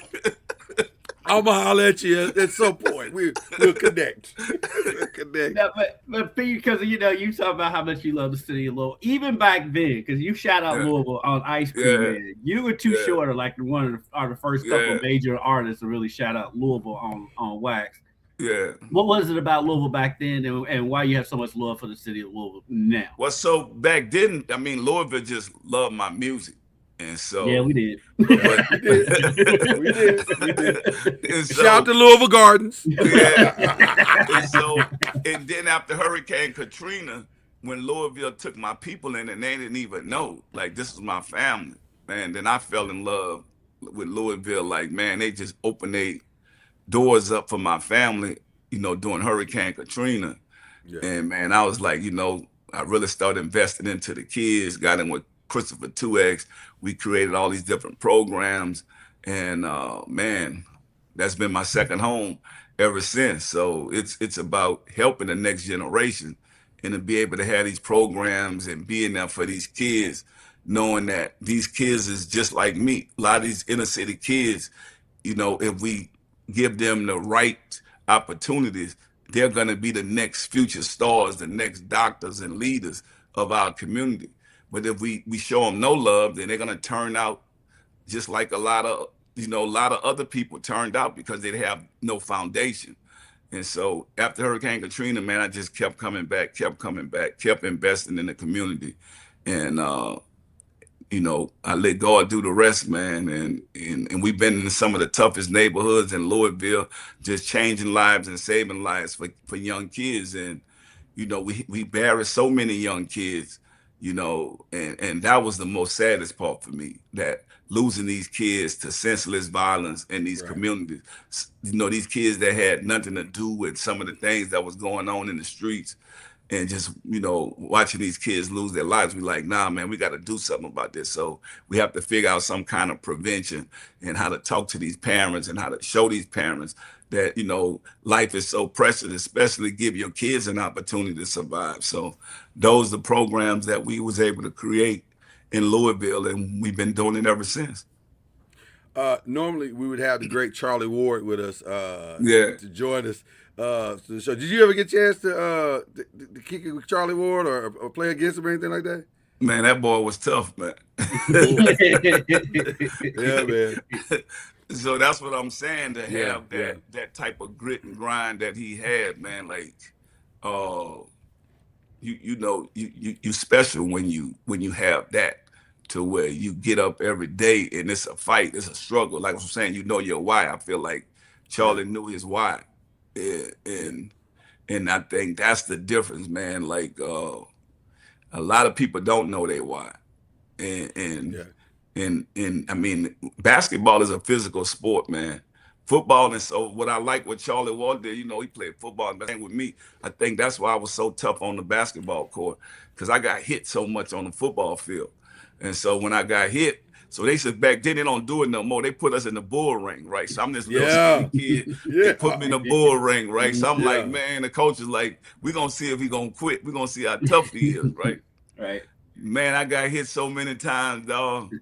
I'm going to holler at you at some point. We'll connect. We'll connect. No, but because, you know, you talk about how much you love the city of Louisville. Even back then, because you shout out Louisville on Ice Cream Man. You were too short of like one of the first couple of major artists to really shout out Louisville on wax. Yeah. What was it about Louisville back then, and why you have so much love for the city of Louisville now? Well, so back then, I mean, Louisville just loved my music. And so yeah, we did. We did. So, shout out to Louisville Gardens. Yeah. And then after Hurricane Katrina, when Louisville took my people in and they didn't even know, like, this is my family, man. Then I fell in love with Louisville. Like, man, they just opened their doors up for my family, you know, during Hurricane Katrina. Yeah. And man, I was like, you know, I really started investing into the kids, got in with Christopher 2X. We created all these different programs, and man, that's been my second home ever since. So it's about helping the next generation and to be able to have these programs and being there for these kids, knowing that these kids is just like me. A lot of these inner city kids, you know, if we give them the right opportunities, they're going to be the next future stars, the next doctors and leaders of our community. But if we show them no love, then they're going to turn out just like a lot of other people turned out, because they have no foundation. And so after Hurricane Katrina, man, I just kept coming back, kept investing in the community. And, you know, I let God do the rest, man. And we've been in some of the toughest neighborhoods in Louisville, just changing lives and saving lives for young kids. And, you know, we buried so many young kids, you know, and that was the most saddest part for me, that losing these kids to senseless violence in these communities. You know, these kids that had nothing to do with some of the things that was going on in the streets. And just, you know, watching these kids lose their lives, we're like, nah, man, we got to do something about this. So we have to figure out some kind of prevention and how to talk to these parents and how to show these parents that, you know, life is so precious, especially give your kids an opportunity to survive. So those are the programs that we was able to create in Louisville, and we've been doing it ever since. Normally we would have the great Charlie Ward with us to join us. To the show. Did you ever get a chance to kick it with Charlie Ward or play against him or anything like that? Man, that boy was tough, man. Yeah, man. So that's what I'm saying, to have that type of grit and grind that he had, man. Like, you know, you special when you have that, to where you get up every day and it's a fight, it's a struggle. Like I'm saying, you know your why. I feel like Charlie knew his why. And I think that's the difference, man. Like, a lot of people don't know their why. And I mean, basketball is a physical sport, man. Football, and so what I like what Charlie Ward did, you know, he played football and with me. I think that's why I was so tough on the basketball court, because I got hit so much on the football field. And so when I got hit, so they said back then they don't do it no more. They put us in the bull ring, right? So I'm this little skinny kid. They put me in the bull ring, right? So I'm like, man, the coach is like, we're going to see if he's going to quit. We're going to see how tough he is, right? Right. Man, I got hit so many times, dog.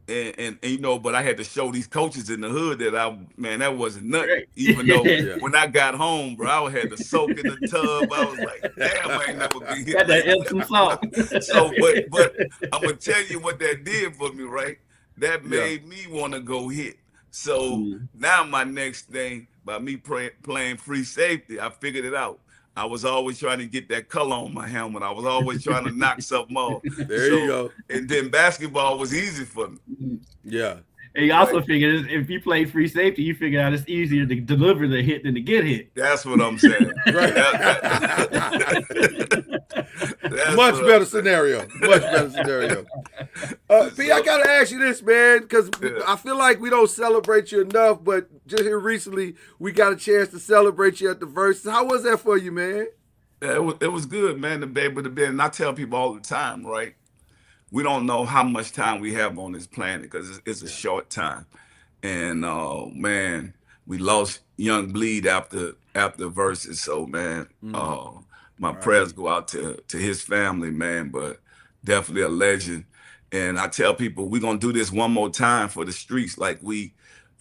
And you know, but I had to show these coaches in the hood that that wasn't nothing. Right. Even though when I got home, bro, I had to soak in the tub. I was like, damn, I ain't never been hit. Got that Epsom salt. So, but I'm gonna tell you what that did for me, right? That made me want to go hit. So now my next thing, by me playing free safety, I figured it out. I was always trying to get that color on my helmet. I was always trying to knock something off. There you go. And then basketball was easy for me. Yeah. And you also figure if you play free safety, you figure out it's easier to deliver the hit than to get hit. That's what I'm saying. Right. That's Much what better I'm saying. scenario. Much better scenario. P, I gotta ask you this, man, because I feel like we don't celebrate you enough. But just here recently, we got a chance to celebrate you at the Versus. How was that for you, man? Yeah, it was good, man, to be able to be. And I tell people all the time, right? We don't know how much time we have on this planet because it's a short time. And man, we lost young BLEAV after Versus. So man, my prayers go out to his family, man. But definitely a legend. And I tell people we're gonna do this one more time for the streets. Like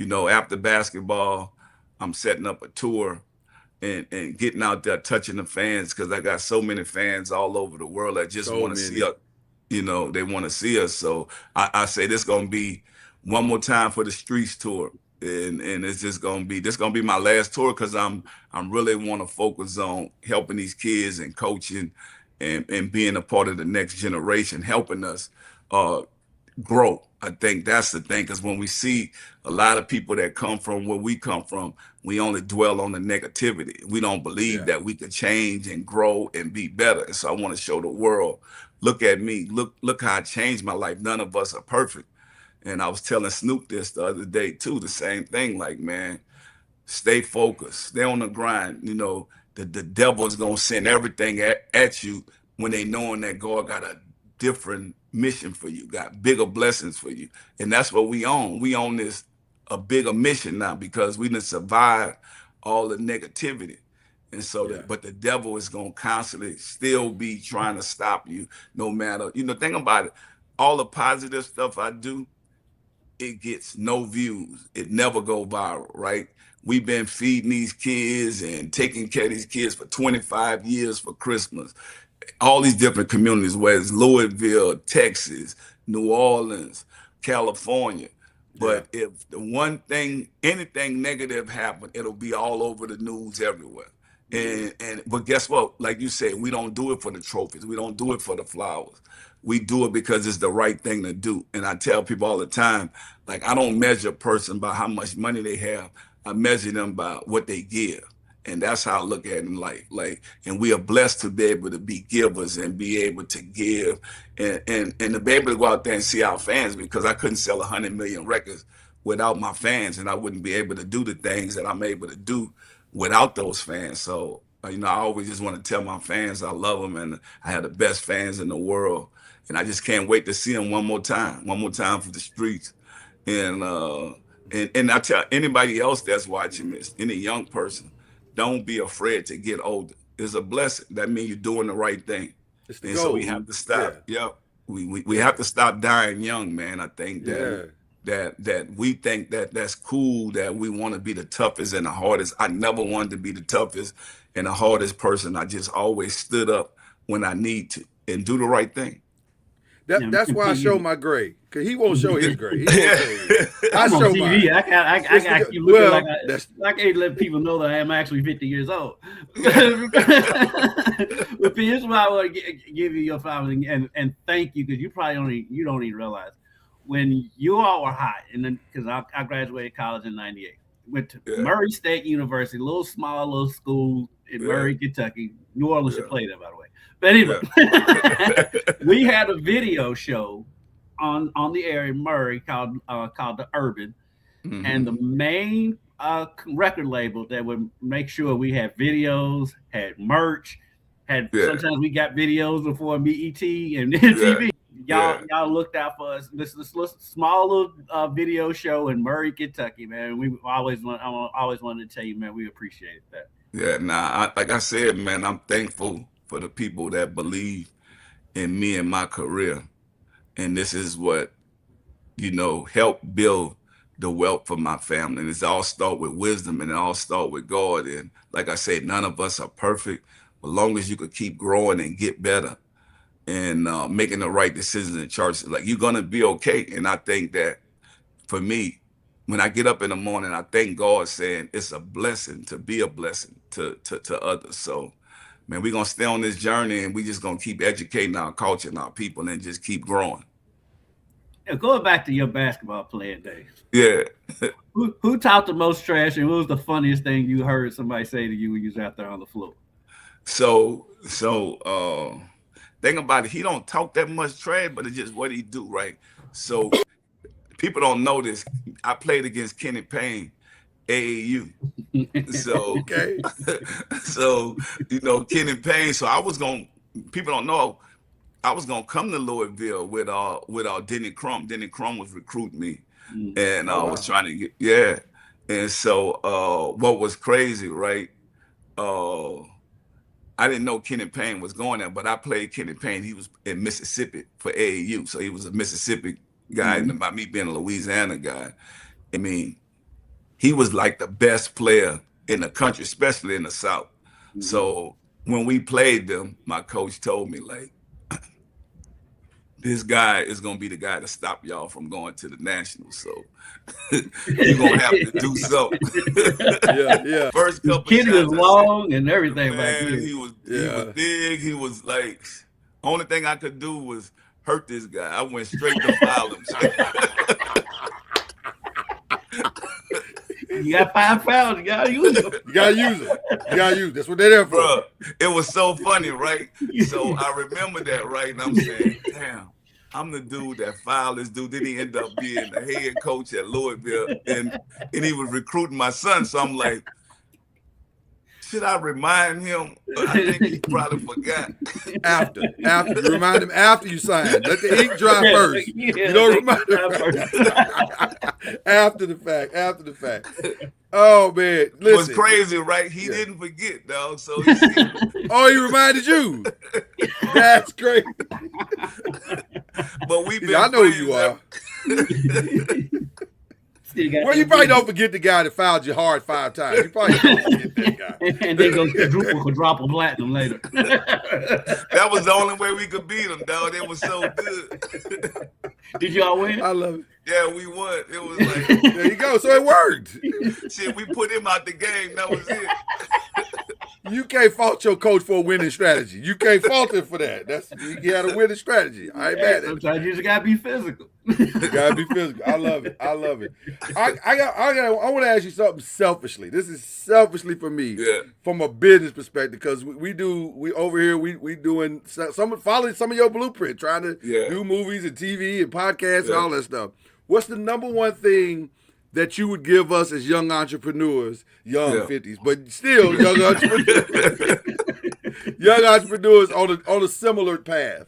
after basketball, I'm setting up a tour and getting out there touching the fans because I got so many fans all over the world that just want to see us. They want to see us. So I say this gonna be one more time for the streets tour. And it's just gonna be my last tour because I'm really want to focus on helping these kids and coaching and being a part of the next generation, helping us grow. I think that's the thing, because when we see a lot of people that come from where we come from, we only dwell on the negativity. We don't believe that we can change and grow and be better. And so I want to show the world, look at me, look how I changed my life. None of us are perfect. And I was telling Snoop this the other day too, the same thing, like, man, stay focused, stay on the grind. The devil is going to send everything at you when they knowing that God got a different mission for you, got bigger blessings for you. And that's what we own. We own a bigger mission now because we done survived all the negativity. And so, but the devil is going to constantly still be trying to stop you no matter, think about it. All the positive stuff I do, it gets no views. It never go viral, right? We've been feeding these kids and taking care of these kids for 25 years for Christmas. All these different communities, whether it's Louisville, Texas, New Orleans, California. But if the one thing, anything negative happen, it'll be all over the news everywhere. But guess what? Like you said, we don't do it for the trophies. We don't do it for the flowers. We do it because it's the right thing to do. And I tell people all the time, like, I don't measure a person by how much money they have. I measure them by what they give. And that's how I look at it in life. Like, and we are blessed to be able to be givers and be able to give and to be able to go out there and see our fans, because I couldn't sell 100 million records without my fans, and I wouldn't be able to do the things that I'm able to do without those fans. So, I always just want to tell my fans I love them, and I have the best fans in the world. And I just can't wait to see them one more time for the streets. And I tell anybody else that's watching this, any young person, don't be afraid to get older. It's a blessing. That means you're doing the right thing. And so we have to stop. We have to stop dying young, man. I think that we think that that's cool, that we want to be the toughest and the hardest. I never wanted to be the toughest and the hardest person. I just always stood up when I need to and do the right thing. That's why I show my grade, because he won't show his grade. He won't show his. I show mine. I keep looking I can't let people know that I am actually 50 years old. But here's why I want to give you your flowers and thank you, because you probably don't even realize when you all were hot, and then because I graduated college in '98, went to Murray State University, little school in Murray, Kentucky. New Orleans should play there, by the way. But anyway, we had a video show on the air in Murray called The Urban, and the main record label that would make sure we had videos, had merch, sometimes we got videos before BET and MTV. Y'all looked out for us. This small little video show in Murray, Kentucky, man. I always wanted to tell you, man, we appreciate that. Yeah, like I said, man, I'm thankful for the people that believe in me and my career. And this is what, helped build the wealth for my family. And it's all start with wisdom, and it all start with God. And like I said, none of us are perfect. But as long as you could keep growing and get better and making the right decisions in church, like, you're going to be okay. And I think that for me, when I get up in the morning, I thank God, saying it's a blessing to be a blessing to others. So, man, we're going to stay on this journey, and we just going to keep educating our culture and our people and just keep growing. Going back to your basketball playing days. Yeah. Who talked the most trash, and what was the funniest thing you heard somebody say to you when you was out there on the floor? So think about it. He don't talk that much trash, but it's just what he do, right? So people don't know this. I played against Kenny Payne, AAU. So Okay. so Kenny Payne. So people don't know, I was gonna come to Louisville with Denny Crum. Denny Crum was recruiting me, and I was trying to get And so what was crazy, right? I didn't know Kenny Payne was going there, but I played Kenny Payne. He was in Mississippi for AAU, so he was a Mississippi guy. And by me being a Louisiana guy, I mean, he was like the best player in the country, especially in the South. So when we played them, my coach told me, like, this guy is going to be the guy to stop y'all from going to the Nationals. So you're going to have to do something. Yeah. First couple Kid was long and everything. Man, he was big. He was like, only thing I could do was hurt this guy. I went straight to foul him. You got 5 fouls. You got to use them. You got to use them. You got to use them. That's what they're there for. Bruh, it was so funny, right? So I remember that, right? And I'm saying, damn, I'm the dude that fouled this dude. Then he ended up being the head coach at Louisville. And he was recruiting my son. So I'm like, should I remind him? I think he probably forgot. After. You remind him after you sign. Let the ink dry first. You don't remind him. After the fact. Oh, man. Listen. It was crazy, right? He didn't forget, dog. So he reminded you. That's great. But we've been I know who you are. Well, you probably don't forget the guy that fouled you hard 5 times. You probably don't forget that guy. And then go quadruple platinum later. That was the only way we could beat them, dog. It was so good. Did y'all win? I love it. Yeah, we won. It was like, there you go. So it worked. Shit, we put him out the game. That was it. You can't fault your coach for a winning strategy. You can't fault him for that. You had a winning strategy. I ain't mad at it. Sometimes you just gotta be physical. Gotta be physical. I love it. I want to ask you something selfishly. This is selfishly for me, from a business perspective, because we over here we doing following some of your blueprint, trying to do movies and TV and podcasts and all that stuff. What's the number one thing that you would give us as young entrepreneurs, 50s, but still young entrepreneurs on a similar path?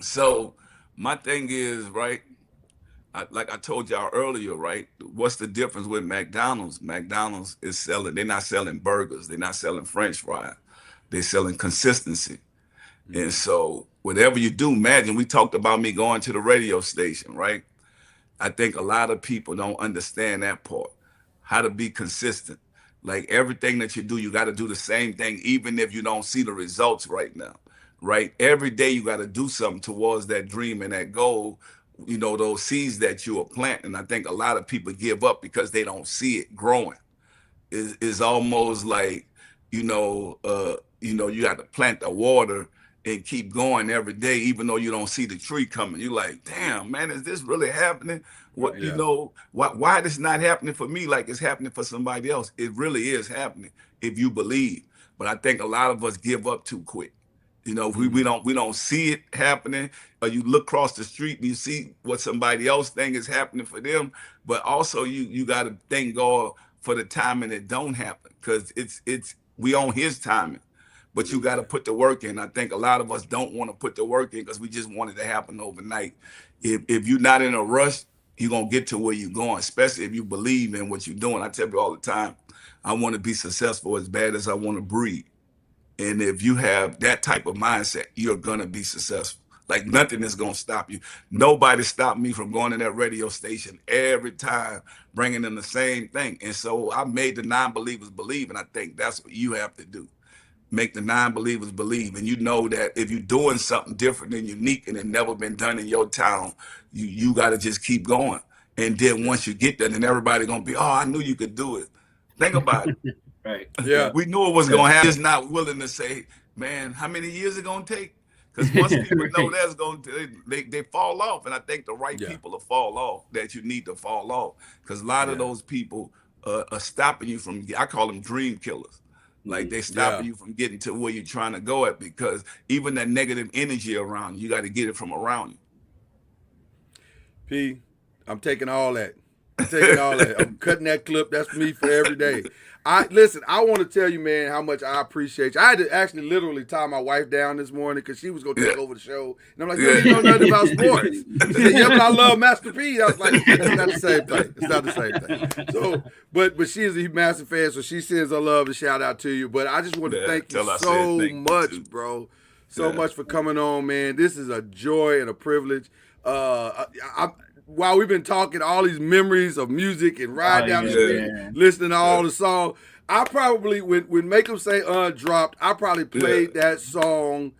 So my thing is, right, like I told y'all earlier, right, what's the difference with McDonald's? McDonald's is they're not selling burgers. They're not selling French fries. They're selling consistency. And so whatever you do, imagine, we talked about me going to the radio station, right? I think a lot of people don't understand that part, how to be consistent. Like everything that you do, you got to do the same thing, even if you don't see the results right now, right? Every day you got to do something towards that dream and that goal, those seeds that you are planting. I think a lot of people give up because they don't see it growing. It's almost like, you got to plant the water and keep going every day, even though you don't see the tree coming. You're like, damn, man, is this really happening? What why this not happening for me like it's happening for somebody else? It really is happening if you believe. But I think a lot of us give up too quick. We don't see it happening. Or you look across the street and you see what somebody else think is happening for them. But also you got to thank God for the timing it don't happen, because we on His timing. But you got to put the work in. I think a lot of us don't want to put the work in because we just want it to happen overnight. If you're not in a rush, you're going to get to where you're going, especially if you believe in what you're doing. I tell you all the time, I want to be successful as bad as I want to breathe. And if you have that type of mindset, you're going to be successful. Like nothing is going to stop you. Nobody stopped me from going to that radio station every time, bringing in the same thing. And so I made the non-believers believe. And I think that's what you have to do. Make the non-believers believe. And you know that if you're doing something different and unique and it never been done in your town, you got to just keep going. And then once you get there, then everybody going to be, oh, I knew you could do it. Think about it. Right. Yeah. We knew it was going to happen. Just not willing to say, man, how many years it going to take? Because once people know that's going to, they fall off. And I think the right people will fall off that you need to fall off. Because a lot of those people are stopping you from, I call them dream killers. Like they stopping you from getting to where you're trying to go at, because even that negative energy around you got to get it from around you. P, I'm taking all that. I'm cutting that clip. That's me for every day. Listen, I want to tell you, man, how much I appreciate you. I had to actually literally tie my wife down this morning because she was going to take over the show. And I'm like, you don't know nothing about sports. She said, yeah, but I love Master P. I was like, it's not the same thing. It's not the same thing. So, but she is a massive fan, so she sends her love and shout out to you. But I just want to thank you so much, bro. So much for coming on, man. This is a joy and a privilege. While we've been talking, all these memories of music and ride down the street, listening to all the songs, I probably, when Make 'Em Say dropped, I probably played that song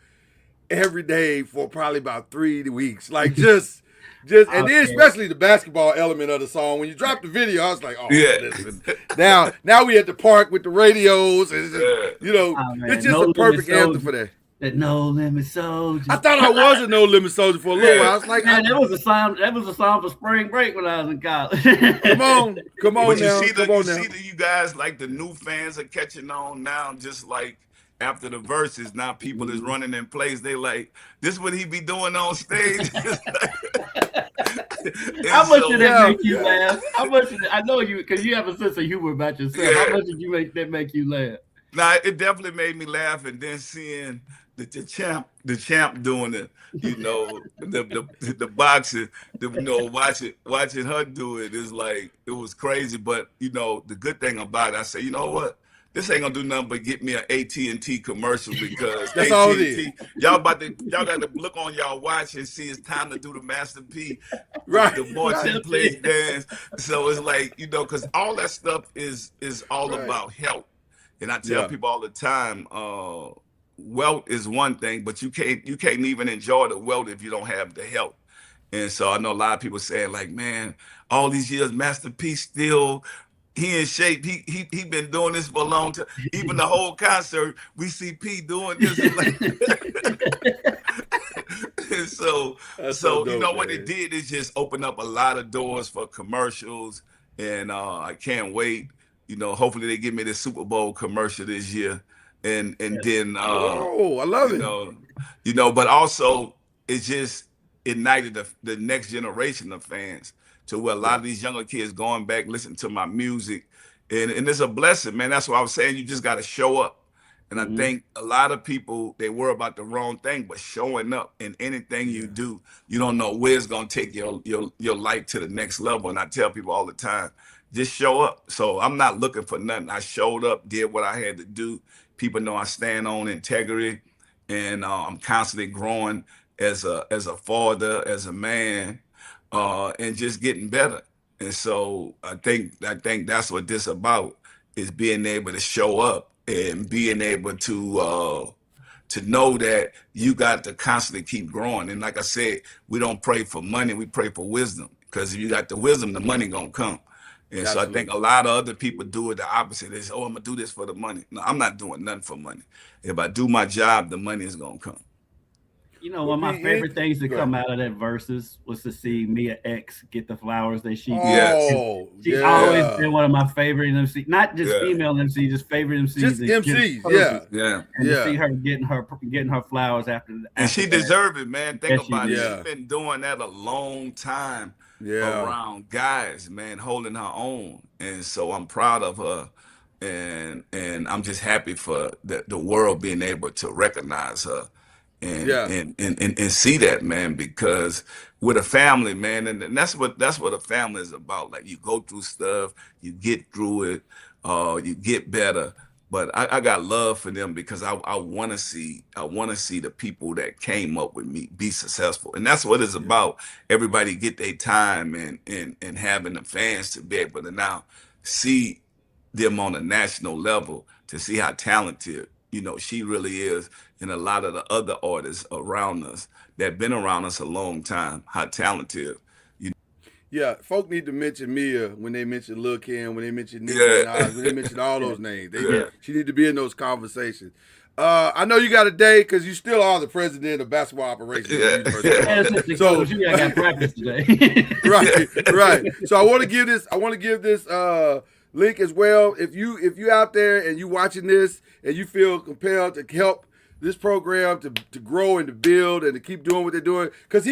every day for probably about 3 weeks. Like just, and then especially the basketball element of the song. When you dropped the video, I was like, oh, listen. Now we at the park with the radios, and it's just a perfect anthem for that. That No Limit Soldier. I thought I was a No Limit Soldier for a little while. I was like, man, that was a song for spring break when I was in college. Come on now. You guys, like the new fans are catching on now, just like after the verses. Now people is running in place. They like, this what he be doing on stage. How much did that make you laugh? How much? I know you, because you have a sense of humor about yourself. How much did you make you laugh? Nah, it definitely made me laugh, and then seeing the champ doing it, the boxing, watching her do it is like, it was crazy. But the good thing about it, I say, you know what? This ain't gonna do nothing but get me an AT&T commercial, because that's all it is. Y'all got to look on y'all watch and see it's time to do the Master P, right? The Boys Plays Dance. So it's like, because all that stuff is all about health. And I tell people all the time, wealth is one thing, but you can't even enjoy the wealth if you don't have the health. And so I know a lot of people saying, like, man, all these years, Master P still, he in shape. He been doing this for a long time. Even the whole concert, we see P doing this. And so dope, what it did is just open up a lot of doors for commercials, and I can't wait. Hopefully they give me the Super Bowl commercial this year, and then I love it. But also it just ignited the next generation of fans, to where a lot of these younger kids going back listening to my music, and it's a blessing, man. That's why I was saying you just got to show up. And I think a lot of people, they worry about the wrong thing, but showing up in anything you do, you don't know where it's gonna take your life to the next level. And I tell people all the time, just show up. So I'm not looking for nothing. I showed up, did what I had to do. People know I stand on integrity, and I'm constantly growing as a father, as a man, and just getting better. And so I think that's what this about, is being able to show up and being able to know that you got to constantly keep growing. And like I said, we don't pray for money, we pray for wisdom, because if you got the wisdom, the money gonna come. And so I think a lot of other people do it the opposite. They say, oh, I'm gonna do this for the money. No, I'm not doing nothing for money. If I do my job, the money is gonna come. One of my favorite things to come out of that verses was to see Mia X get the flowers that she she's always been one of my favorite MCs, not just female MCs, just favorite MCs. Just MCs, And to see her getting her flowers after and she deserved it, man. Think about it. She's been doing that a long time around guys, man, holding her own. And so I'm proud of her, and I'm just happy for the world being able to recognize her. And see that, man, because with a family, man, and that's what a family is about. Like, you go through stuff, you get through it, you get better. But I got love for them, because I want to see the people that came up with me be successful, and that's what it's about. Everybody get their time, and having the fans to be able to now see them on a national level, to see how talented she really is, and a lot of the other artists around us that been around us a long time, how talented. Yeah, folk need to mention Mia when they mention Lil Kim, when they mention Nicki Minaj, when they mention all those names. She need to be in those conversations. I know you got a day because you still are the president of basketball operations. So I got practice today. right. So I want to give this link as well. If you out there and you watching this and you feel compelled to help this program to grow and to build and to keep doing what they're doing, because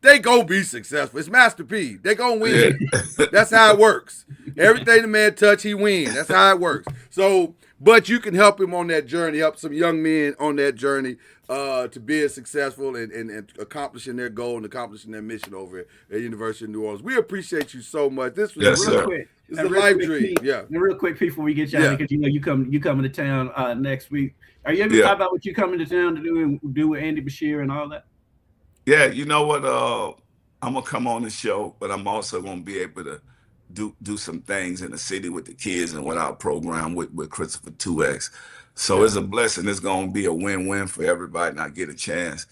they gonna be successful. It's Master P. They gonna win. That's how it works. Everything the man touch, he wins. That's how it works. So, but you can help him on that journey, help some young men on that journey to be as successful and accomplishing their goal and accomplishing their mission over at University of New Orleans. We appreciate you so much. This was real quick. It's a life dream. Yeah. And real quick, before we get you out, because you coming to town next week. Are you able to talk about what you coming to town to do with Andy Bashir and all that? Yeah, you know what? I'm gonna come on the show, but I'm also gonna be able to do some things in the city with the kids and with our program with Christopher 2X. So it's a blessing. It's gonna be a win-win for everybody, and I get a chance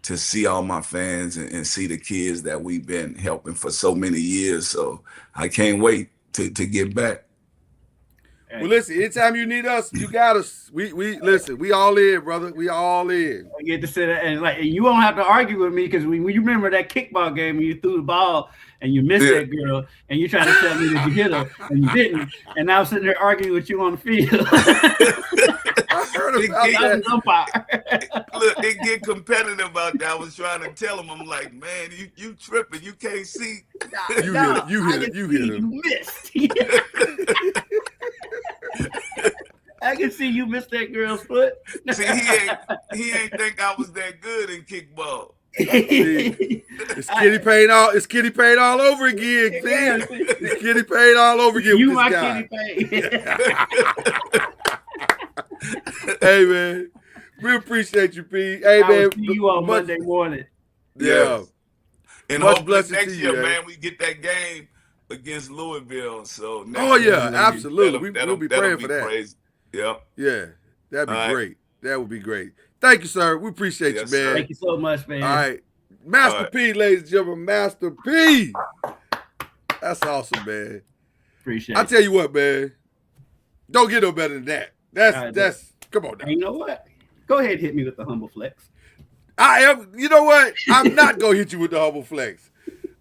to see all my fans and see the kids that we've been helping for so many years. So I can't wait to get back. Well, listen, anytime you need us, you got us. We listen, we all in, brother. We all in. I get to sit there and you won't have to argue with me, because when you remember that kickball game and you threw the ball and you missed that girl and you trying to tell me that you hit her and you didn't, and now I'm sitting there arguing with you on the field. I heard about that. Look, it get competitive out there. I was trying to tell him, I'm like, man, you tripping. You can't see. You hit it. You missed. I can see you missed that girl's foot. See, he ain't think I was that good in kickball. It's kitty paint all over again, man. It's kitty paint all over again. You with my this guy. kitty paint. Hey man, we appreciate you, P. Hey man, will see you on Monday morning. Yeah. And hopefully next year, man, we get that game against Louisville. So absolutely. We'll be praying for that. Crazy. Yep. Yeah, that'd be great. That would be great. Thank you, sir. We appreciate you, man. Sir. Thank you so much, man. All right. Master P, ladies and gentlemen. Master P. That's awesome, man. Appreciate it. I tell you what, man. Don't get no better than that. That's come on now. You know what? Go ahead and hit me with the humble flex. You know what? I'm not gonna hit you with the humble flex.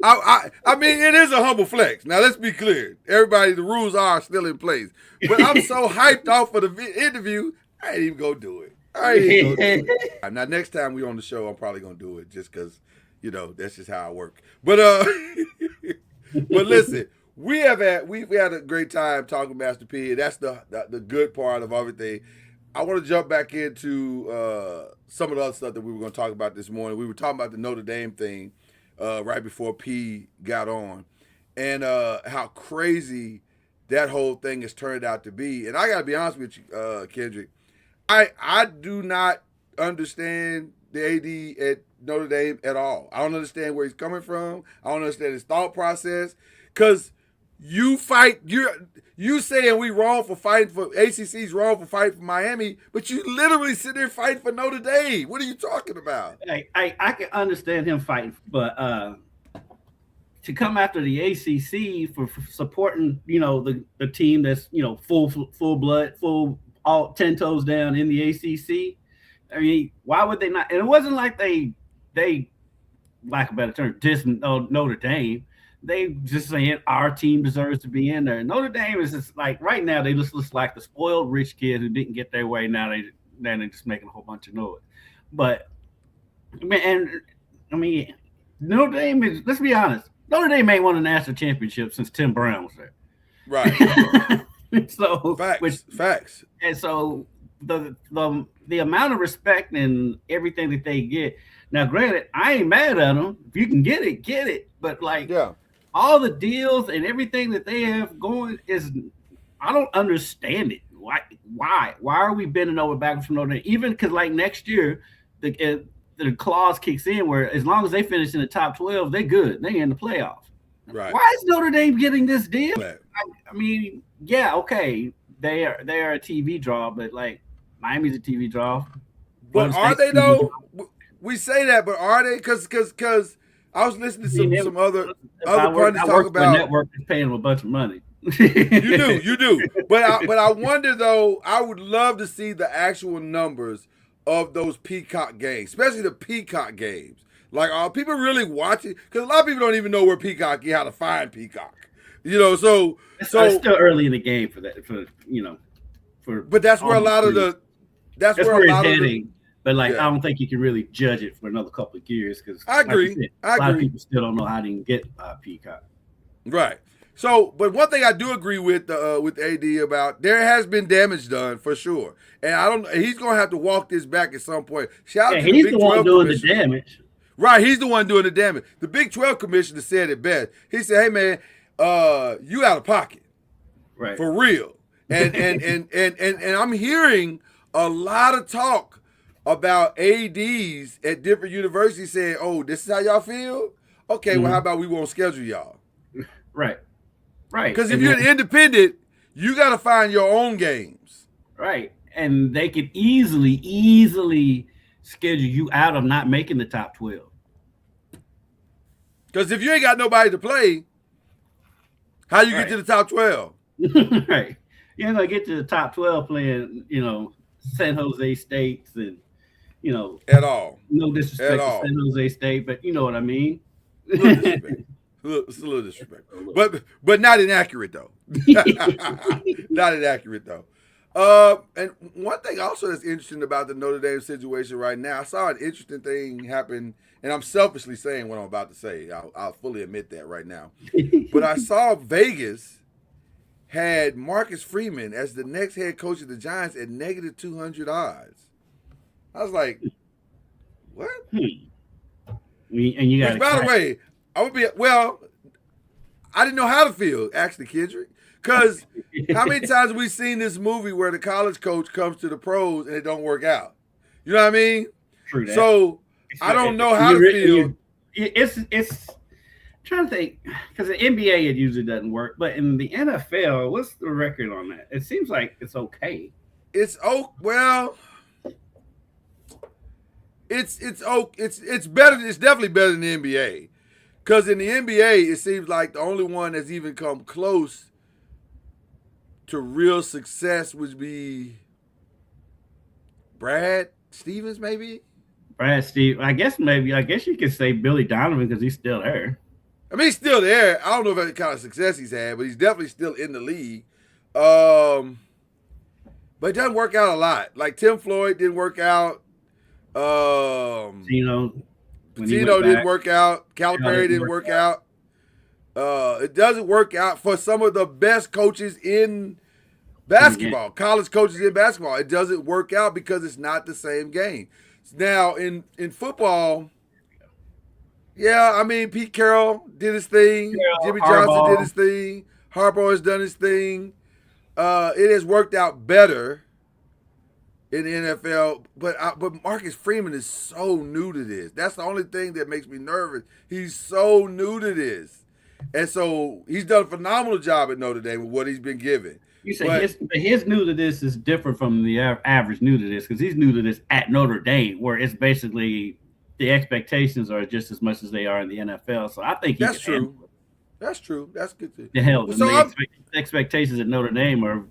I mean, it is a humble flex. Now, let's be clear. Everybody, the rules are still in place. But I'm so hyped off for the interview, I ain't even going to do it. Now, next time we on the show, I'm probably going to do it just because, that's just how I work. But but listen, we've had a great time talking Master P. And that's the good part of everything. I want to jump back into some of the other stuff that we were going to talk about this morning. We were talking about the Notre Dame thing. Right before P got on, and how crazy that whole thing has turned out to be. And I got to be honest with you, Kendrick, I do not understand the AD at Notre Dame at all. I don't understand where he's coming from. I don't understand his thought process. Because you saying we wrong for fighting for ACC's wrong for fighting for Miami, but you literally sit there fighting for Notre Dame. What are you talking about? I can understand him fighting, but to come after the ACC for supporting, the team that's full blood, all 10 toes down in the ACC. I mean, why would they not? And it wasn't like they lack a better term, dissed Notre Dame. They just saying our team deserves to be in there. Notre Dame is just like right now they just look like the spoiled rich kid who didn't get their way. Now they're just making a whole bunch of noise. But Notre Dame is. Let's be honest. Notre Dame ain't won a national championship since Tim Brown was there. Right. So facts. And so the amount of respect and everything that they get. Now, granted, I ain't mad at them. If you can get it, get it. But all the deals and everything that they have going I don't understand it. Why are we bending over backwards from Notre Dame? Even because next year, the clause kicks in where as long as they finish in the top 12, they're good. They in the playoffs. Right. Why is Notre Dame getting this deal? I mean, yeah, okay, they are a TV draw, but Miami's a TV draw. But are they though? We say that, but are they? Because I was listening to some other pundits talk about network is paying them a bunch of money. You do. But I wonder though. I would love to see the actual numbers of those Peacock games, especially the Peacock games. Like, are people really watching? Because a lot of people don't even know where Peacock is, how to find Peacock. So it's still early in the game for that. But that's where a lot of the. That's where a lot of the. But I don't think you can really judge it for another couple of years because I agree. A lot of people still don't know how to even get Peacock. Right. So, but one thing I do agree with AD about, there has been damage done for sure, and he's gonna have to walk this back at some point. Shout out to he's the Big the one 12 doing the damage. Right, he's the one doing the damage. The Big 12 commissioner said it best. He said, "Hey man, you out of pocket, right? For real." And I'm hearing a lot of talk about ADs at different universities saying, "Oh, this is how y'all feel? Okay, well, how about we won't schedule y'all?" Right. Because if you're an independent, you got to find your own games. Right, and they could easily schedule you out of not making the top 12. Because if you ain't got nobody to play, how you get to the top 12? Right, you ain't gonna get to the top 12 playing, San Jose States and at all. No disrespect to San Jose State, but you know what I mean. It's a little disrespectful, but not inaccurate though. Not inaccurate though. And one thing also that's interesting about the Notre Dame situation right now, I saw an interesting thing happen, and I'm selfishly saying what I'm about to say. I'll fully admit that right now. But I saw Vegas had Marcus Freeman as the next head coach of the Giants at negative 200 odds. I was like, what? And you got. Which, by the way, I didn't know how to feel, actually, Kendrick. Because how many times have we seen this movie where the college coach comes to the pros and it don't work out? You know what I mean? True that. So I don't know how to feel. It's trying to think, because the NBA it usually doesn't work, but in the NFL, what's the record on that? It seems like it's okay. It's better. It's definitely better than the NBA. Because in the NBA, it seems like the only one that's even come close to real success would be Brad Stevens, maybe? Brad Stevens. I guess you could say Billy Donovan because he's still there. I mean, he's still there. I don't know if that kind of success he's had, but he's definitely still in the league. But it doesn't work out a lot. Like Tim Floyd didn't work out. Patino didn't work out. Calipari didn't work out. It doesn't work out for some of the best coaches in basketball, college coaches in basketball. It doesn't work out because it's not the same game. Now, in football, yeah, I mean, Pete Carroll did his thing. Jimmy Johnson did his thing. Harbaugh has done his thing. It has worked out better in the NFL, but Marcus Freeman is so new to this. That's the only thing that makes me nervous. He's so new to this. And so he's done a phenomenal job at Notre Dame with what he's been given. You say his new to this is different from the average new to this because he's new to this at Notre Dame, where it's basically the expectations are just as much as they are in the NFL. So I think that's true. That's true. That's good too. The hell, so expectations at Notre Dame are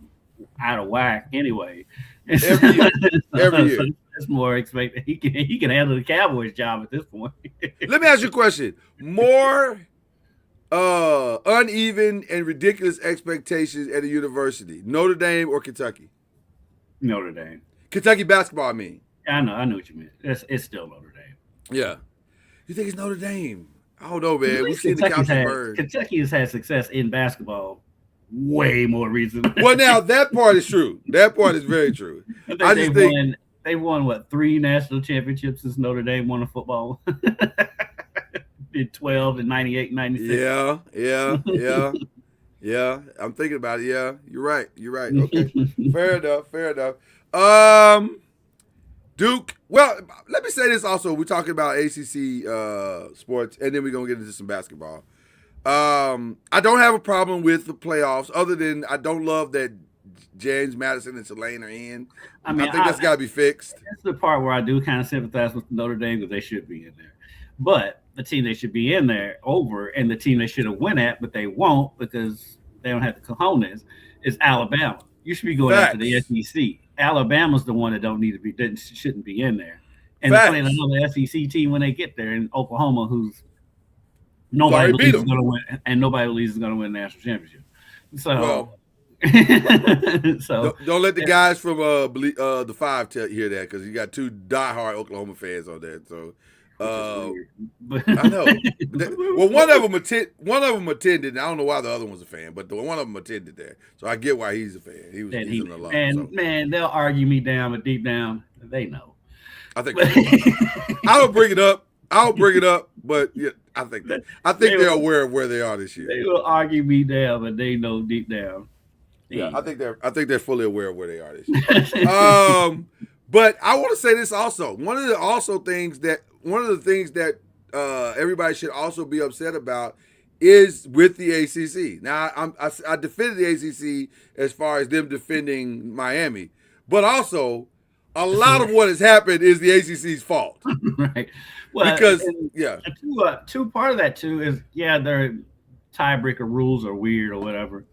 out of whack anyway. Every year. So that's more expected. He can handle the Cowboys job at this point. Let me ask you a question. More uneven and ridiculous expectations at a university, Notre Dame or Kentucky? Notre Dame. Kentucky basketball, I mean. I know what you mean. It's still Notre Dame. Yeah. You think it's Notre Dame? I don't know, man. We've seen the Couches burn. Kentucky has had success in basketball way more recently. Well, now that part is true. That part is very true. I just think they won what 3 national championships since Notre Dame won a football. In 12 and 98 and 96. Yeah. I'm thinking about it. Yeah, you're right. Okay. Fair enough. Duke. Well, let me say this also. We're talking about ACC sports, and then we're going to get into some basketball. I don't have a problem with the playoffs, other than I don't love that James Madison and Tulane are in. I think that's got to be fixed. That's the part where I do kind of sympathize with Notre Dame because they should be in there. But the team they should be in there over, and the team they should have won at, but they won't because they don't have the cojones, is Alabama. You should be going after the SEC. Alabama's the one that shouldn't be in there. And they're playing another SEC team when they get there in Oklahoma, who's nobody believes is going to win, and nobody believes is going to win the national championship. So, don't let the guys from the 5 hear that, because you got 2 diehard Oklahoma fans on there. So, I know. Well, one of them attended. I don't know why the other one's a fan, but one of them attended there, so I get why he's a fan. He's an alum. And man, they'll argue me down, but deep down, they know. I think I don't bring it up. But yeah, I think they're aware of where they are this year. They will argue me down, but they know deep down. Yeah, I think they're fully aware of where they are this year. But I want to say this also. One of the things that everybody should also be upset about is with the ACC. Now, I defended the ACC as far as them defending Miami, but also a lot of what has happened is the ACC's fault. Right. Well, because two part of that too is their tiebreaker rules are weird or whatever.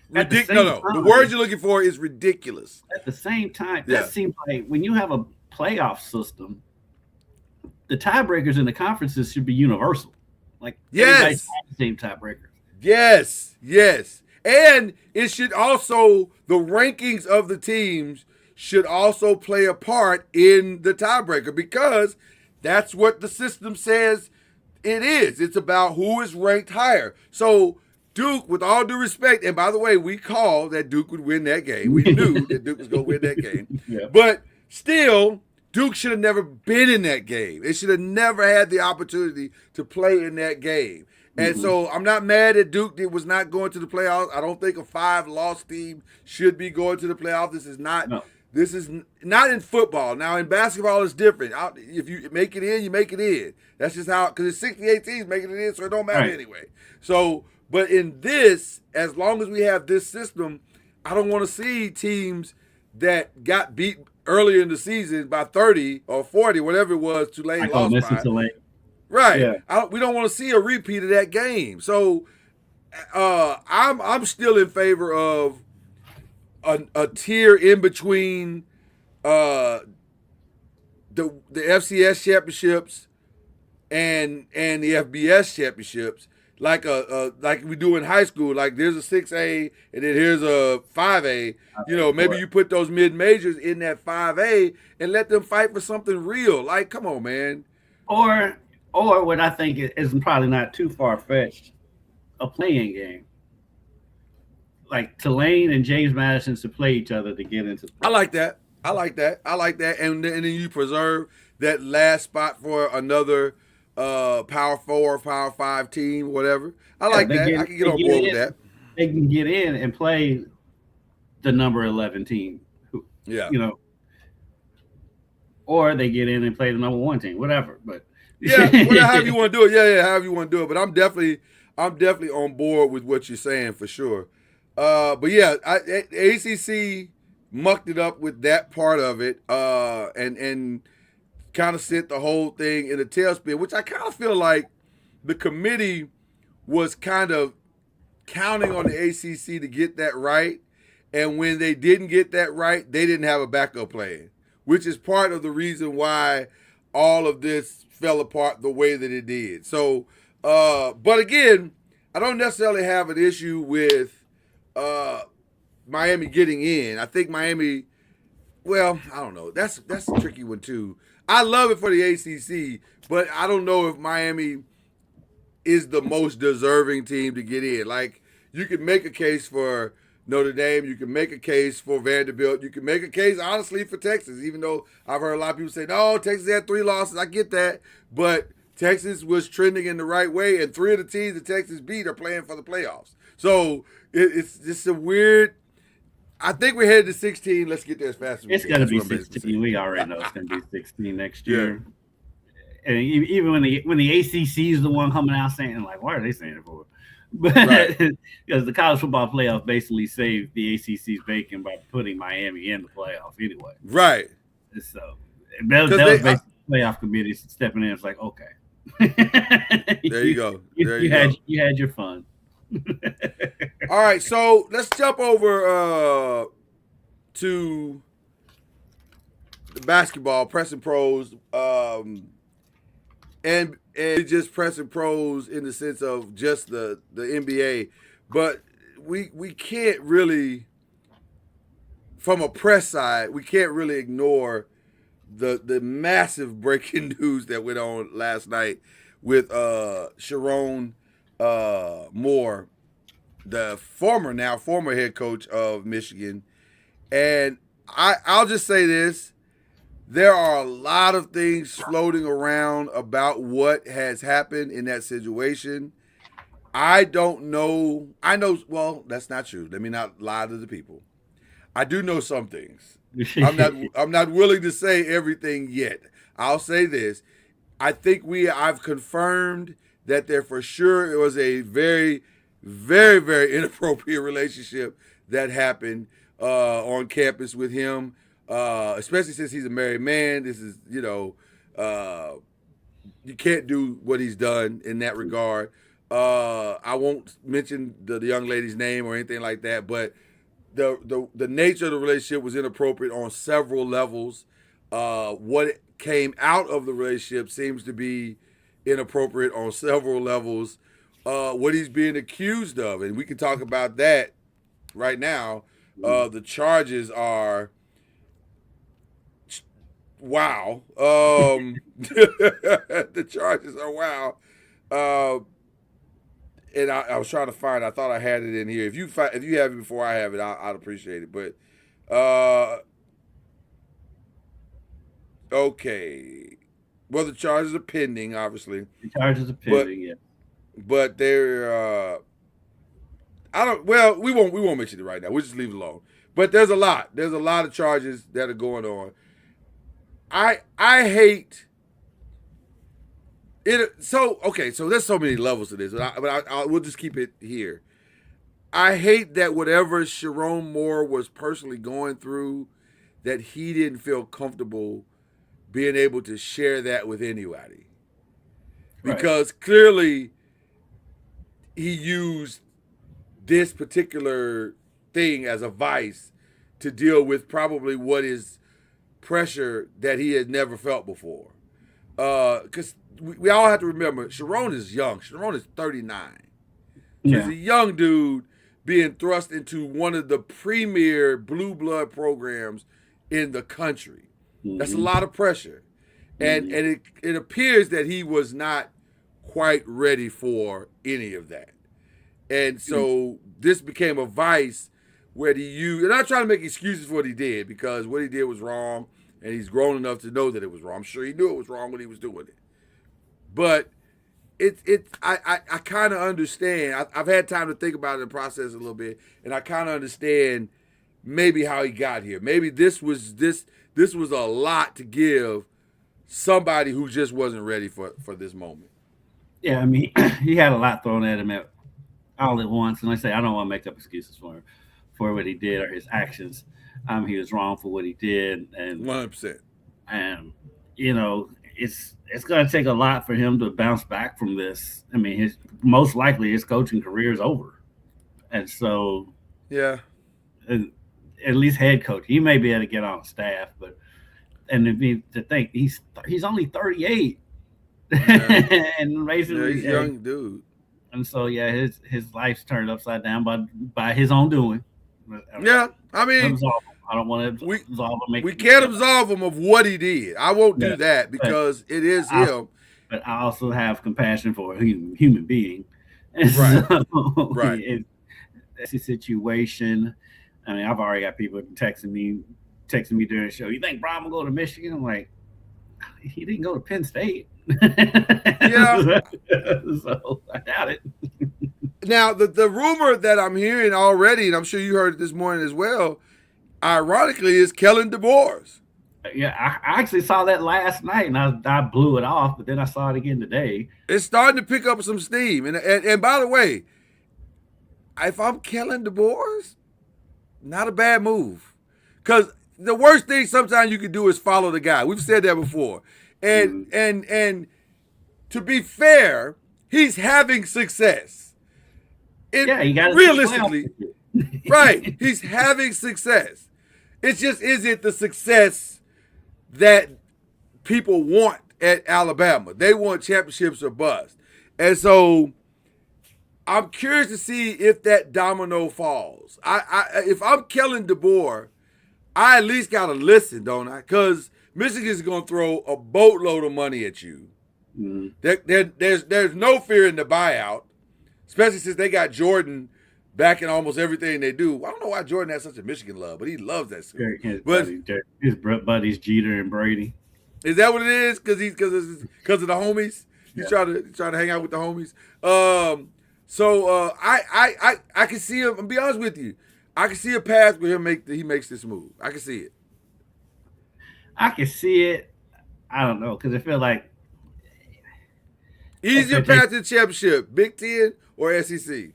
The word you're looking for is ridiculous. At the same time, that seems like when you have a playoff system, the tiebreakers in the conferences should be universal. Like everybody's the same tiebreakers. Yes. And it should also, the rankings of the teams should also play a part in the tiebreaker, because that's what the system says it is. It's about who is ranked higher. So Duke, with all due respect, and by the way, we called that Duke would win that game. We knew that Duke was going to win that game. Yeah. But still, Duke should have never been in that game. It should have never had the opportunity to play in that game. And so I'm not mad at Duke that was not going to the playoffs. I don't think a 5-loss team should be going to the playoffs. This is not in football. Now, in basketball, it's different. If you make it in, you make it in. That's just how, because it's 68 teams making it in, so it don't matter anyway. So, but in this, as long as we have this system, I don't want to see teams that got beat earlier in the season by 30 or 40, whatever it was, Tulane lost by. Tulane. Right. Yeah. We don't want to see a repeat of that game. So I'm still in favor of a tier in between the FCS championships and the FBS championships, like we do in high school. Like there's a 6A and then here's a 5A. Maybe you put those mid majors in that 5A and let them fight for something real. Like, come on, man. Or what I think is probably not too far fetched, a playing game. Like Tulane and James Madison to play each other to get into. I like that. And then you preserve that last spot for another Power 4, Power 5 team, whatever. I like that. I can get on board with that. They can get in and play the number 11 team. Or they get in and play the number 1 team, whatever. But however you want to do it. However you want to do it. But I'm definitely on board with what you're saying for sure. But ACC mucked it up with that part of it, and kind of sent the whole thing in a tailspin, which I kind of feel like the committee was kind of counting on the ACC to get that right, and when they didn't get that right, they didn't have a backup plan, which is part of the reason why all of this fell apart the way that it did. So, but again, I don't necessarily have an issue with Miami getting in. I think Miami, well, I don't know. That's a tricky one too. I love it for the ACC, but I don't know if Miami is the most deserving team to get in. Like, you can make a case for Notre Dame. You can make a case for Vanderbilt. You can make a case, honestly, for Texas, even though I've heard a lot of people say, no, Texas had 3 losses. I get that. But Texas was trending in the right way, and 3 of the teams that Texas beat are playing for the playoffs. So it's just a weird – I think we're headed to 16. Let's get there as fast as we can. It's going to be 16. We already know it's going to be 16 next year. Yeah. And even when the ACC is the one coming out saying, like, what are they saying it for? But because the college football playoff basically saved the ACC's bacon by putting Miami in the playoff anyway. Right. So that was basically the playoff committee stepping in. It's like, okay. There you go. You had your fun. All right, so let's jump over to the basketball pressing pros, and just pressing pros in the sense of just the NBA, but we can't really, from a press side, we can't really ignore the massive breaking news that went on last night with Sharon Moore, the former head coach of Michigan. And I'll just say this. There are a lot of things floating around about what has happened in that situation. I don't know. Well, that's not true. Let me not lie to the people. I do know some things. I'm not willing to say everything yet. I'll say this. I think I've confirmed that there for sure it was a very, very, very inappropriate relationship that happened on campus with him, especially since he's a married man. This is, you can't do what he's done in that regard. I won't mention the young lady's name or anything like that, but the nature of the relationship was inappropriate on several levels. What came out of the relationship seems to be inappropriate on several levels. What he's being accused of, and we can talk about that right now. The charges are wow. The charges are wow. And I was trying to find. I thought I had it in here. If you have it before I have it, I'd appreciate it. But okay. Well, the charges are pending, obviously. The charges are pending, yeah. But they're I don't. Well, we won't mention it right now. We'll just leave it alone. But there's a lot. There's a lot of charges that are going on. I hate it. So okay. So there's so many levels to this, but we'll just keep it here. I hate that whatever Sharon Moore was personally going through, that he didn't feel comfortable being able to share that with anybody, because clearly he used this particular thing as a vice to deal with probably what is pressure that he had never felt before. Because we all have to remember, Sharon is young. Sharon is 39. Yeah. He's a young dude being thrust into one of the premier blue blood programs in the country. Mm-hmm. That's a lot of pressure. And it appears that he was not quite ready for any of that. And so this became a vice where he used, and I'm not trying to make excuses for what he did, because what he did was wrong, and he's grown enough to know that it was wrong. I'm sure he knew it was wrong when he was doing it. But I kind of understand. I've had time to think about it and process it a little bit, and I kind of understand maybe how he got here. Maybe this was a lot to give somebody who just wasn't ready for this moment. Yeah, I mean, he had a lot thrown at him all at once, and like I say, I don't want to make up excuses for him for what he did or his actions. He was wrong for what he did, and 100%. And it's going to take a lot for him to bounce back from this. I mean, most likely his coaching career is over, and so yeah, at least head coach, he may be able to get on staff, but to think he's only 38, yeah. And basically he's a young dude. And so, yeah, his life's turned upside down by his own doing. Yeah, I mean, I don't want to absolve him. We can't absolve him of what he did. I won't do that, because it is him. But I also have compassion for a human being. Right. So, right. That's the situation. I mean, I've already got people texting me during the show. You think Brian will go to Michigan? I'm like, he didn't go to Penn State. Yeah. So I doubt it. Now, the rumor that I'm hearing already, and I'm sure you heard it this morning as well, ironically, is Kellen DeBoer. Yeah, I actually saw that last night, and I blew it off, but then I saw it again today. It's starting to pick up some steam. And by the way, if I'm Kellen DeBoer, not a bad move. Because the worst thing sometimes you can do is follow the guy. We've said that before. And to be fair, he's having success. he got realistically, right? He's having success. It just isn't the success that people want at Alabama. They want championships or bust. And so I'm curious to see if that domino falls. If I'm Kellen DeBoer, I at least got to listen, don't I? Because Michigan's going to throw a boatload of money at you. Mm-hmm. There's no fear in the buyout, especially since they got Jordan back in almost everything they do. I don't know why Jordan has such a Michigan love, but he loves that school. His buddies Jeter and Brady. Is that what it is? Because of the homies. He's trying to hang out with the homies. So I can see him. I'll be honest with you. I can see a path where he makes this move. I can see it. I can see it. I don't know, because I feel like easier path to the championship, Big Ten or SEC?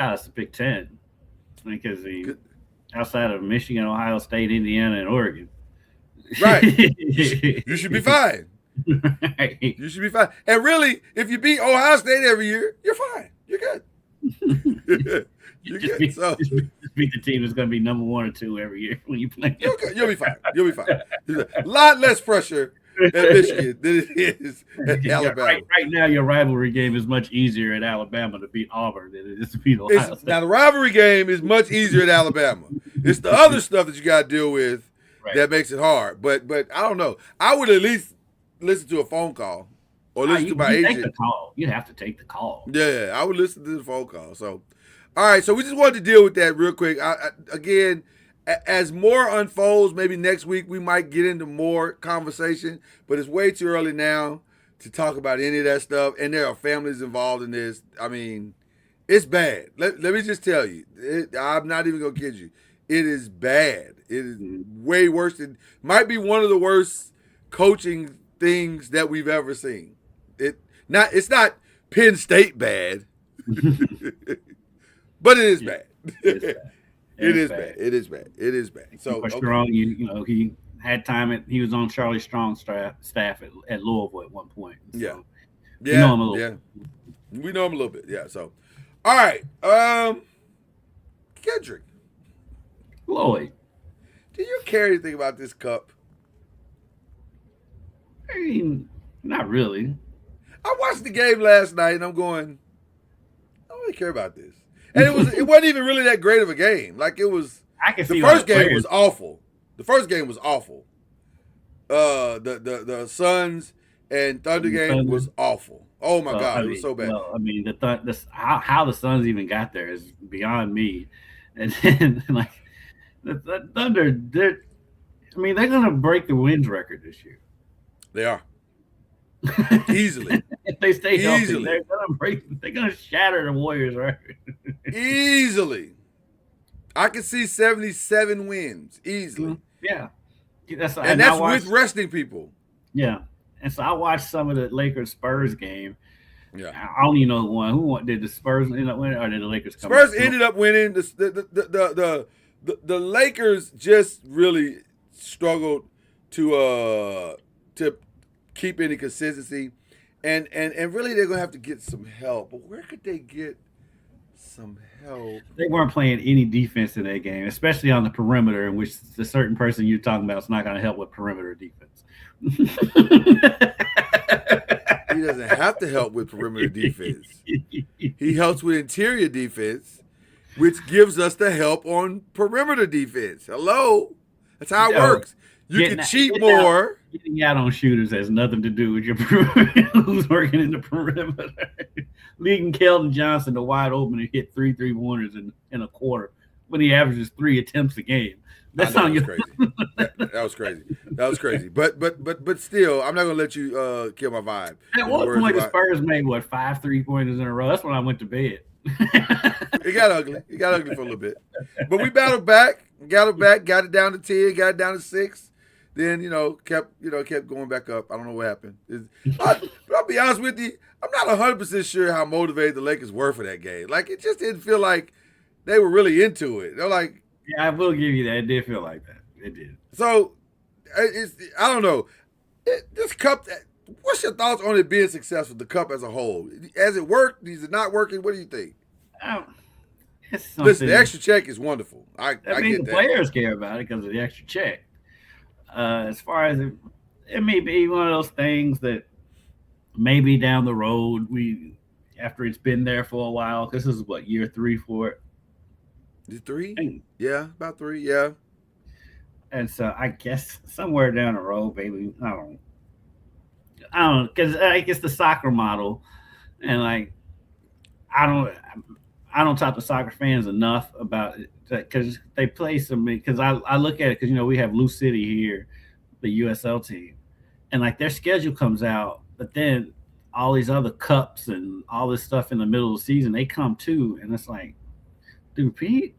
It's the Big Ten, because outside of Michigan, Ohio State, Indiana, and Oregon, right? You should be fine. Right. You should be fine. And really, if you beat Ohio State every year, you're fine. You're good. Just beat the team that's going to be number 1 or 2 every year when you play. You'll be fine. You'll be fine. There's a lot less pressure at Michigan than it is at Alabama. Right now, your rivalry game is much easier at Alabama to beat Auburn than it is to beat Ohio State. Now, the rivalry game is much easier at Alabama. It's the other stuff that you got to deal with that makes it hard. But I don't know. I would at least listen to a phone call or listen to my agent. Take the call. You have to take the call. Yeah, I would listen to the phone call. So, all right. So we just wanted to deal with that real quick. Again, as more unfolds, maybe next week we might get into more conversation, but it's way too early now to talk about any of that stuff. And there are families involved in this. I mean, it's bad. Let me just tell you, I'm not even going to kid you. It is bad. It is way worse than, might be one of the worst coaching things that we've ever seen. It's not Penn State bad, but it is bad. It is bad. It is bad. It is bad. So Strong, he had time he was on Charlie Strong's staff at Louisville at one point. So we know him a little bit. We know him a little bit. Yeah. So, all right. Kendrick Lloyd, do you care anything about this cup? I mean, not really. I watched the game last night, and I'm going, I don't really care about this. And it wasn't even really that great of a game. Like, it was. I can see the first game was awful. The first game was awful. The Suns and Thunder game was awful. Oh my God, it was so bad. Well, I mean, how the Suns even got there is beyond me. And then, like, the Thunder, they're gonna break the wins record this year. They are. Easily. If they stay healthy, they're gonna shatter the Warriors record. Easily. I can see 77 wins easily. Yeah. That's with resting people. Yeah. And so I watched some of the Lakers Spurs game. Yeah. I don't even know who did the Spurs end up winning, or did the Lakers come Spurs ended up winning. The Lakers just really struggled to keep any consistency. And really they're gonna have to get some help. But where could they get some help? They weren't playing any defense in that game, especially on the perimeter, in which the certain person you're talking about is not going to help with perimeter defense. He doesn't have to help with perimeter defense. He helps with interior defense, which gives us the help on perimeter defense. Hello? That's how it works. You can cheat more. Getting out on shooters has nothing to do with your who's working in the perimeter. Leading Keldon Johnson to wide open and hit 3 3-pointers in a quarter when he averages 3 attempts a game. That's on you. Crazy. That was crazy. That was crazy. But still, I'm not gonna let you kill my vibe. At one point, the Spurs made 5 3-pointers in a row. That's when I went to bed. It got ugly. It got ugly for a little bit. But we battled back, got it down to 10, got it down to 6. Then kept going back up. I don't know what happened. But I'll be honest with you, I'm not 100% sure how motivated the Lakers were for that game. Like, it just didn't feel like they were really into it. They're like, yeah, I will give you that. It did feel like that. It did. So I don't know. This cup, What's your thoughts on it being successful, the Cup as a whole? Has it worked? Is it not working? What do you think? Listen, the extra check is wonderful. I mean, get the that. players care about it because of the extra check. As far as it may be one of those things that maybe down the road, after it's been there for a while, this is what, year 3 for it? Is it 3? Yeah, about 3, yeah. And so I guess somewhere down the road, maybe, I don't, because I guess the soccer model, and like, I don't talk to soccer fans enough about it because they play some. Because I look at it because we have Lou City here, the USL team, and like their schedule comes out, but then all these other cups and all this stuff in the middle of the season they come too, and it's like, dude, Pete,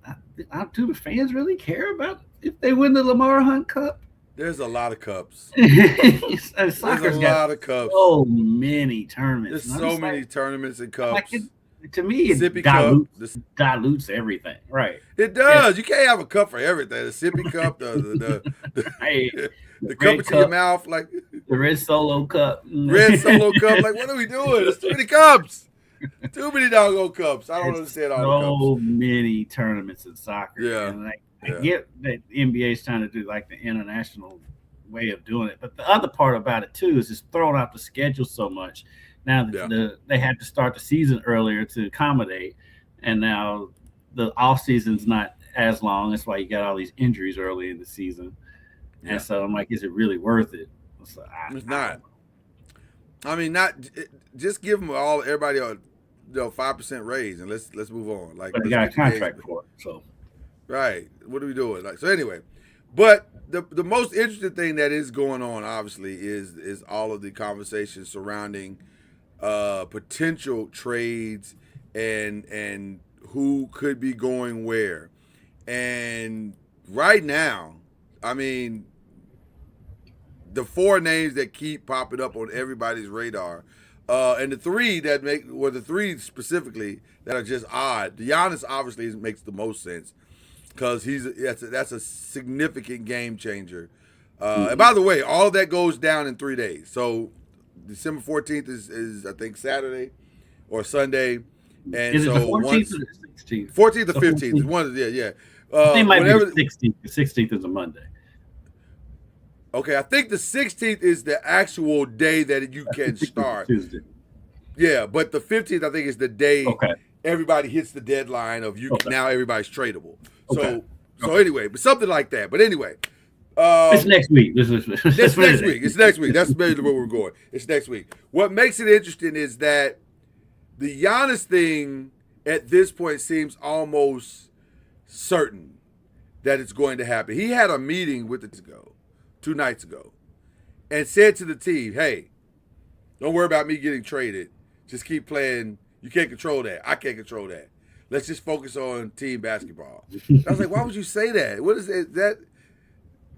do the fans really care about if they win the Lamar Hunt Cup? There's a lot of cups. There's a lot of cups. So many tournaments. There's so many tournaments and cups. To me, it dilutes everything. Right. It does. You can't have a cup for everything. The sippy cup, the cup into your mouth, like the red solo cup. Red solo cup. Like, what are we doing? There's too many cups. Too many doggone cups. I don't understand all the cups. So many tournaments in soccer. Yeah. And I get that NBA is trying to do like the international way of doing it. But the other part about it too is just throwing out the schedule so much. Now they had to start the season earlier to accommodate, and now the off season's not as long. That's why you got all these injuries early in the season. Yeah. And so I'm like, is it really worth it? So it's not. I mean, just give them everybody a 5% raise and let's move on. Like, but they got a contract for it, so right. What are we doing? Like, so anyway, but the most interesting thing that is going on, obviously, is all of the conversations surrounding potential trades and who could be going where. And right now, I mean, the 4 names that keep popping up on everybody's radar, and the 3 specifically that are just odd. Giannis obviously makes the most sense because that's a significant game changer. And by the way, all of that goes down in 3 days. So December 14th is I think Saturday or Sunday, and is it so the 14th or the 16th? 14th or 15th is one. Yeah. It might be the 16th. The 16th is a Monday. Okay, I think the 16th is the actual day that you can start. Tuesday. Yeah, but the 15th I think is the day okay. Everybody hits the deadline of now everybody's tradable. Okay. So anyway, but something like that. But anyway. It's next week. It's next week. It's next week. That's basically where we're going. It's next week. What makes it interesting is that the Giannis thing at this point seems almost certain that it's going to happen. He had a meeting with 2 nights ago, and said to the team, hey, don't worry about me getting traded. Just keep playing. You can't control that. I can't control that. Let's just focus on team basketball. I was like, why would you say that? What is it?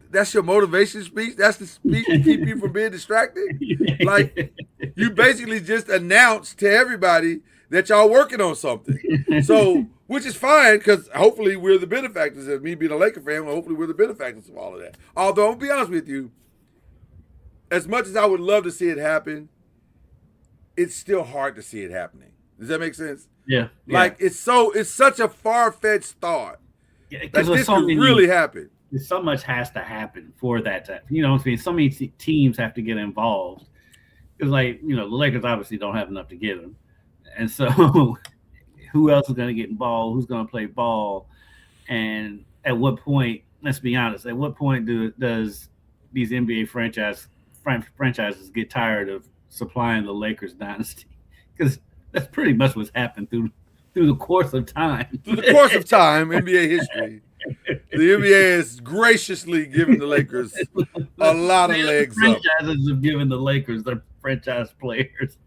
That's your motivation speech? That's the speech to keep you from being distracted? Like, you basically just announced to everybody that y'all working on something. So, which is fine, because hopefully we're the benefactors. Of me being a Laker fan, hopefully we're the benefactors of all of that. Although, I'll be honest with you, as much as I would love to see it happen, it's still hard to see it happening. Does that make sense? Yeah. Like, it's such a far-fetched thought that this could really happen. So much has to happen for that to, so many teams have to get involved. Because, the Lakers obviously don't have enough to give them. And so who else is going to get involved? Who's going to play ball? And at what point, let's be honest, at what point does these NBA franchises get tired of supplying the Lakers dynasty? Because that's pretty much what's happened through the course of time. Through the course of time, NBA history. The NBA has graciously given the Lakers a lot of legs up. Franchises have given the Lakers their franchise players.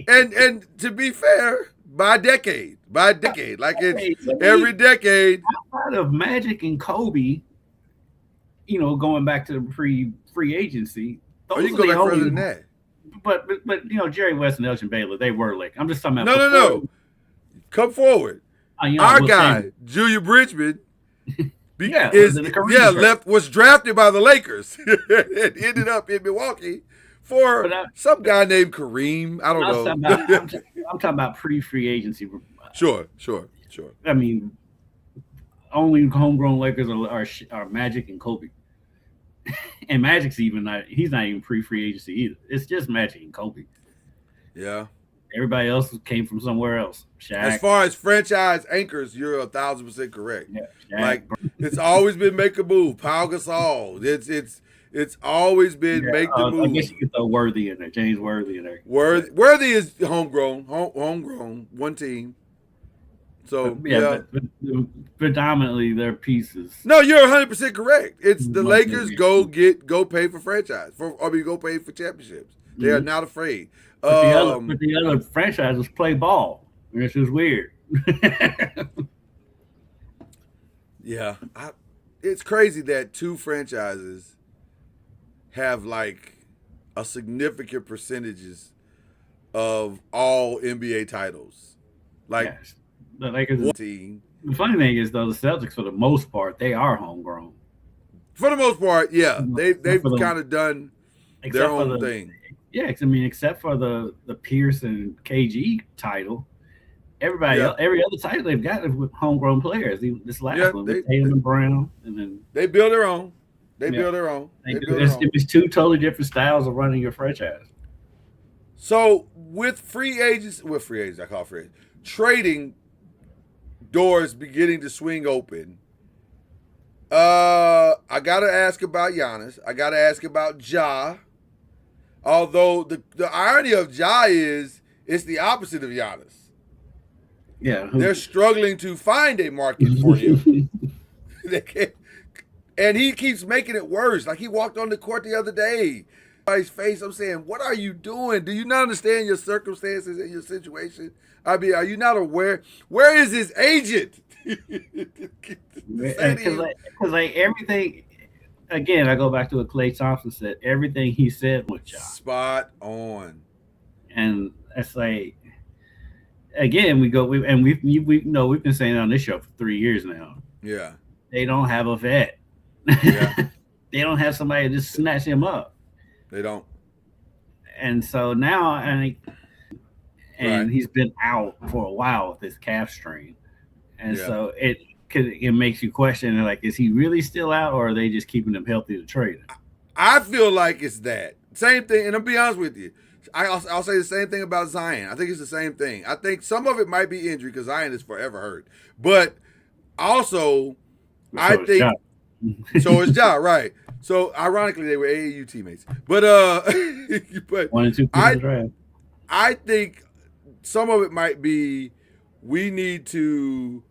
and to be fair, by decade. Like, it's every decade. Outside of Magic and Kobe, going back to the free agency. You can go back further than that. But Jerry West and Elgin Baylor, they were like, I'm just talking about. No. Come forward. Our guy, Julia Bridgman, was drafted by the Lakers. It ended up in Milwaukee, for some guy named Kareem. I don't know. I'm talking about pre-free agency. Sure. I mean, only homegrown Lakers are Magic and Kobe. And Magic's he's not even pre-free agency either. It's just Magic and Kobe. Yeah. Everybody else came from somewhere else. Shaq. As far as franchise anchors, you're 1,000% correct. Yeah, like it's always been make a move. Pau Gasol. It's always been make the move. I guess you could throw Worthy in there. James Worthy in there. Worthy is homegrown, one team. So but predominantly they're pieces. No, you're 100% correct. It's the Lakers go pay for franchise go pay for championships. They are not afraid. But the other franchises play ball. This is weird. Yeah, it's crazy that two franchises have like a significant percentages of all NBA titles. Like. Yes. The Lakers team. The funny thing is, though, the Celtics, for the most part, they are homegrown. For the most part, yeah, they've kind of done their own thing. Yeah, I mean, except for the Pierce and KG title, every other title they've got is with homegrown players. This last one, Tatum and Brown, and then they build their own. Build their own. It's two totally different styles of running your franchise. So with free agents, I call free agents, trading doors beginning to swing open. I gotta ask about Giannis. I gotta ask about Ja. Although the irony of Ja is it's the opposite of Giannis. Yeah, they're struggling to find a market for him. They can't, and he keeps making it worse. Like he walked on the court the other day. By his face, I'm saying, what are you doing? Do you not understand your circumstances and your situation? I mean, are you not aware? Where is his agent? Because everything, again, I go back to what Klay Thompson said. Everything he said was spot on. And it's like, again, we've been saying it on this show for 3 years now. Yeah. They don't have a vet. Yeah. They don't have somebody to just snatch him up. They don't. And so now, he's been out for a while with this calf strain. And so it makes you question, like, is he really still out, or are they just keeping him healthy to trade him? I feel like it's that. Same thing, and I'll be honest with you. I'll say the same thing about Zion. I think it's the same thing. I think some of it might be injury because Zion is forever hurt. But also, I think so is Ja, right. So ironically, they were AAU teammates. But 1 and 2 draft. I think some of it might be we need to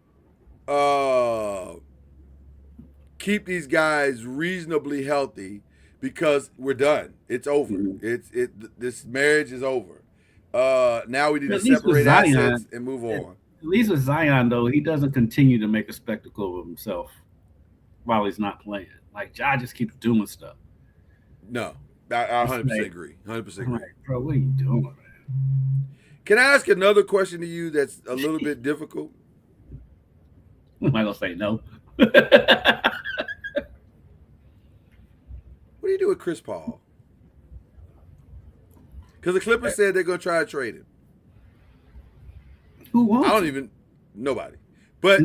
keep these guys reasonably healthy because we're done. It's over. Mm-hmm. This marriage is over. Now we need to separate assets and move on. At least with Zion, though, he doesn't continue to make a spectacle of himself while he's not playing. Like, Ja just keeps doing stuff. No, I 100% agree. 100% agree. Like, bro, what are you doing, man? Can I ask another question to you that's a little bit difficult? Am I going to say no? What do you do with Chris Paul? Because the Clippers said they're going to try to trade him. Who wants? I don't even. Nobody. But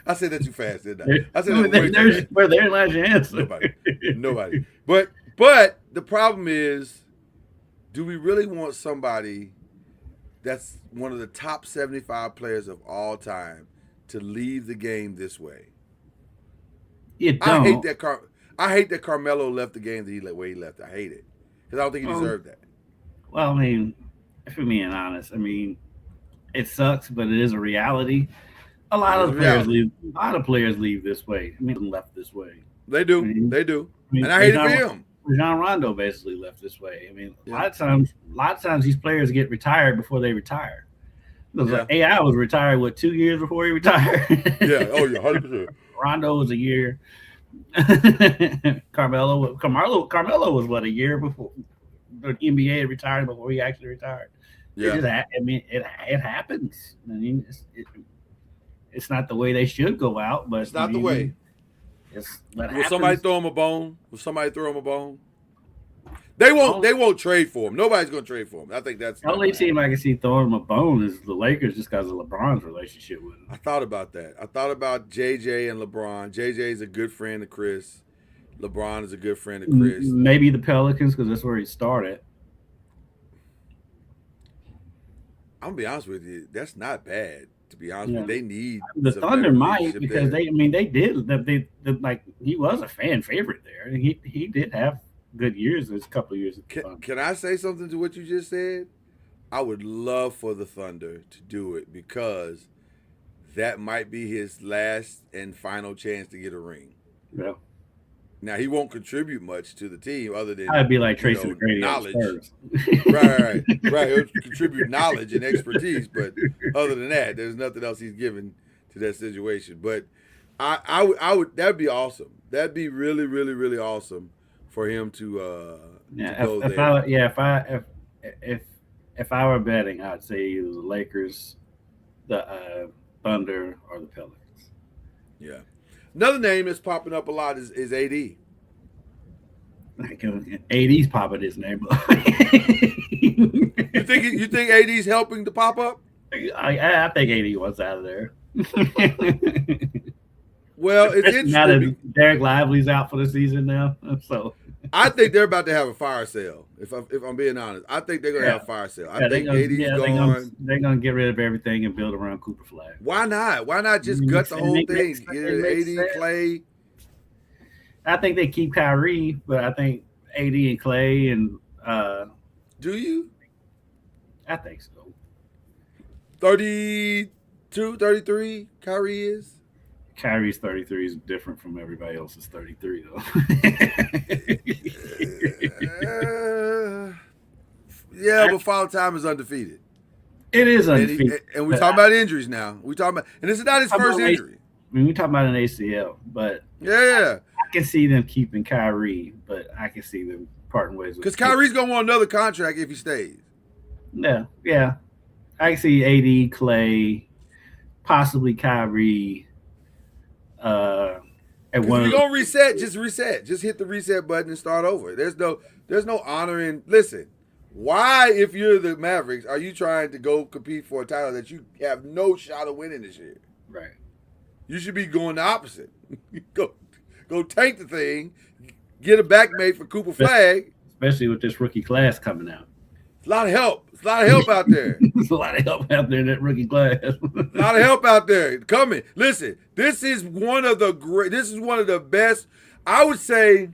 I said that too fast, didn't I? I said that way too fast. Where there lies your answer. Nobody. But the problem is, do we really want somebody that's one of the top 75 players of all time to leave the game this way? You don't. I hate that Carmelo left the game the way he left. I hate it because I don't think he deserved that. Well, I mean, if we're being honest, I mean, it sucks, but it is a reality. A lot of players leave this way. I mean, left this way. They do. And I hate it for him. Rajon Rondo basically left this way. I mean, a lot of times these players get retired before they retire. Like AI was retired 2 years before he retired. Yeah. Oh yeah, 100%. Rondo was a year. Carmelo was a year before the NBA retired before he actually retired. Yeah. It happens. I mean, it's not the way they should go out, but it's not the way. Will somebody throw him a bone? Will somebody throw him a bone? They won't. They won't trade for him. Nobody's going to trade for him. I think that's the only team I can see throwing him a bone is the Lakers, just because of LeBron's relationship with him. I thought about that. I thought about JJ and LeBron. JJ is a good friend of Chris. LeBron is a good friend of Chris. Maybe the Pelicans, because that's where he started. I'm gonna be honest with you. That's not bad. To be honest with you, they need the Thunder might, because they like he was a fan favorite there. He did have good years. There's a couple of years. Can I say something to what you just said? I would love for the Thunder to do it, because that might be his last and final chance to get a ring. Yeah. Now, he won't contribute much to the team other than I'd be like Tracy McGrady, knowledge. right. He'll contribute knowledge and expertise, but other than that, there's nothing else he's given to that situation. But I would that'd be awesome. That'd be really, really, really awesome for him to go there. If I were betting, I'd say either the Lakers, the Thunder, or the Pelicans. Yeah. Another name that's popping up a lot is AD. AD's popping his name up. You think AD's helping to pop up? I think AD wants out of there. Well, it's interesting. Now that Derek Lively's out for the season now, so I think they're about to have a fire sale. If I'm being honest, I think they're going to have a fire sale. I think AD's gone. They're going to get rid of everything and build around Cooper Flag. Why not? Why not just gut the whole thing? AD, Clay. I think they keep Kyrie, but I think AD and Clay and. Do you? I think so. 32, 33, Kyrie is. Kyrie's 33 is different from everybody else's 33, though. But Father Time is undefeated. It is undefeated. And we're talking about injuries now. And this is not his first injury. We're talking about an ACL, but yeah, I can see them keeping Kyrie, but I can see them parting ways. Because Kyrie's going to want another contract if he stays. Yeah. I can see AD, Clay, possibly Kyrie. If you're gonna reset, just reset. Just hit the reset button and start over. There's no honoring. Listen, why, if you're the Mavericks, are you trying to go compete for a title that you have no shot of winning this year? Right. You should be going the opposite. go tank the thing, get a backmate for Cooper Flag. Especially with this rookie class coming out. It's a lot of help. It's a lot of help out there. There's a lot of help out there in that rookie class. A lot of help out there coming. Listen, this is one of the best. I would say,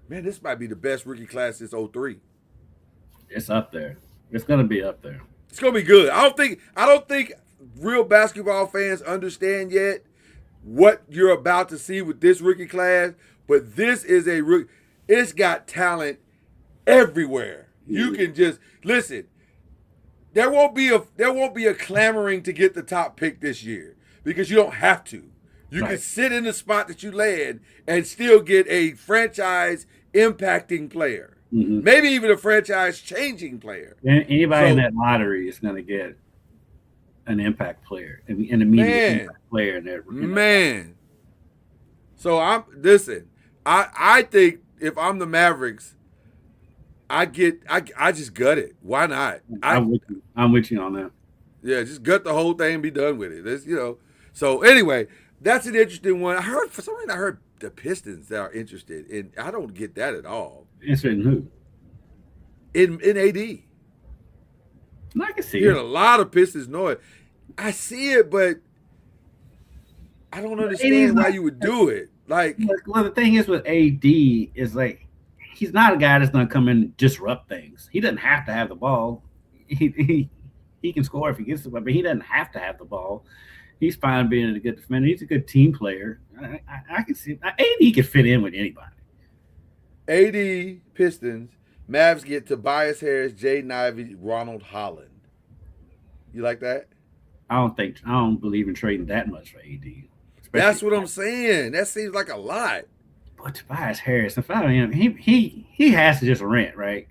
man, this might be the best rookie class since 03. It's up there. It's gonna be up there. It's gonna be good. I don't think real basketball fans understand yet what you're about to see with this rookie class. But this is a rookie. It's got talent everywhere. You can just listen. There won't be a clamoring to get the top pick this year, because you don't have to. You can sit in the spot that you land and still get a franchise impacting player. Mm-hmm. Maybe even a franchise changing player. Anybody in that lottery is going to get an impact player, an immediate impact player in there. Man. So I think if I'm the Mavericks, I just gut it. Why not? I'm with you on that. Yeah, just gut the whole thing and be done with it. It's, So anyway, that's an interesting one. For some reason I heard the Pistons that are interested, and I don't get that at all. Interested in who? In AD. I can see Hearing a lot of Pistons know it. I see it, but I don't understand why you would do it. Well, the thing is with AD is he's not a guy that's going to come in and disrupt things. He doesn't have to have the ball. He can score if he gets the ball, but he doesn't have to have the ball. He's fine being a good defender. He's a good team player. I can see AD can fit in with anybody. AD Pistons, Mavs get Tobias Harris, Jaden Ivey, Ronald Holland. You like that? I don't believe in trading that much for AD. That's what I'm saying. That seems like a lot. But Tobias Harris, if I don't, he has to just rent, right?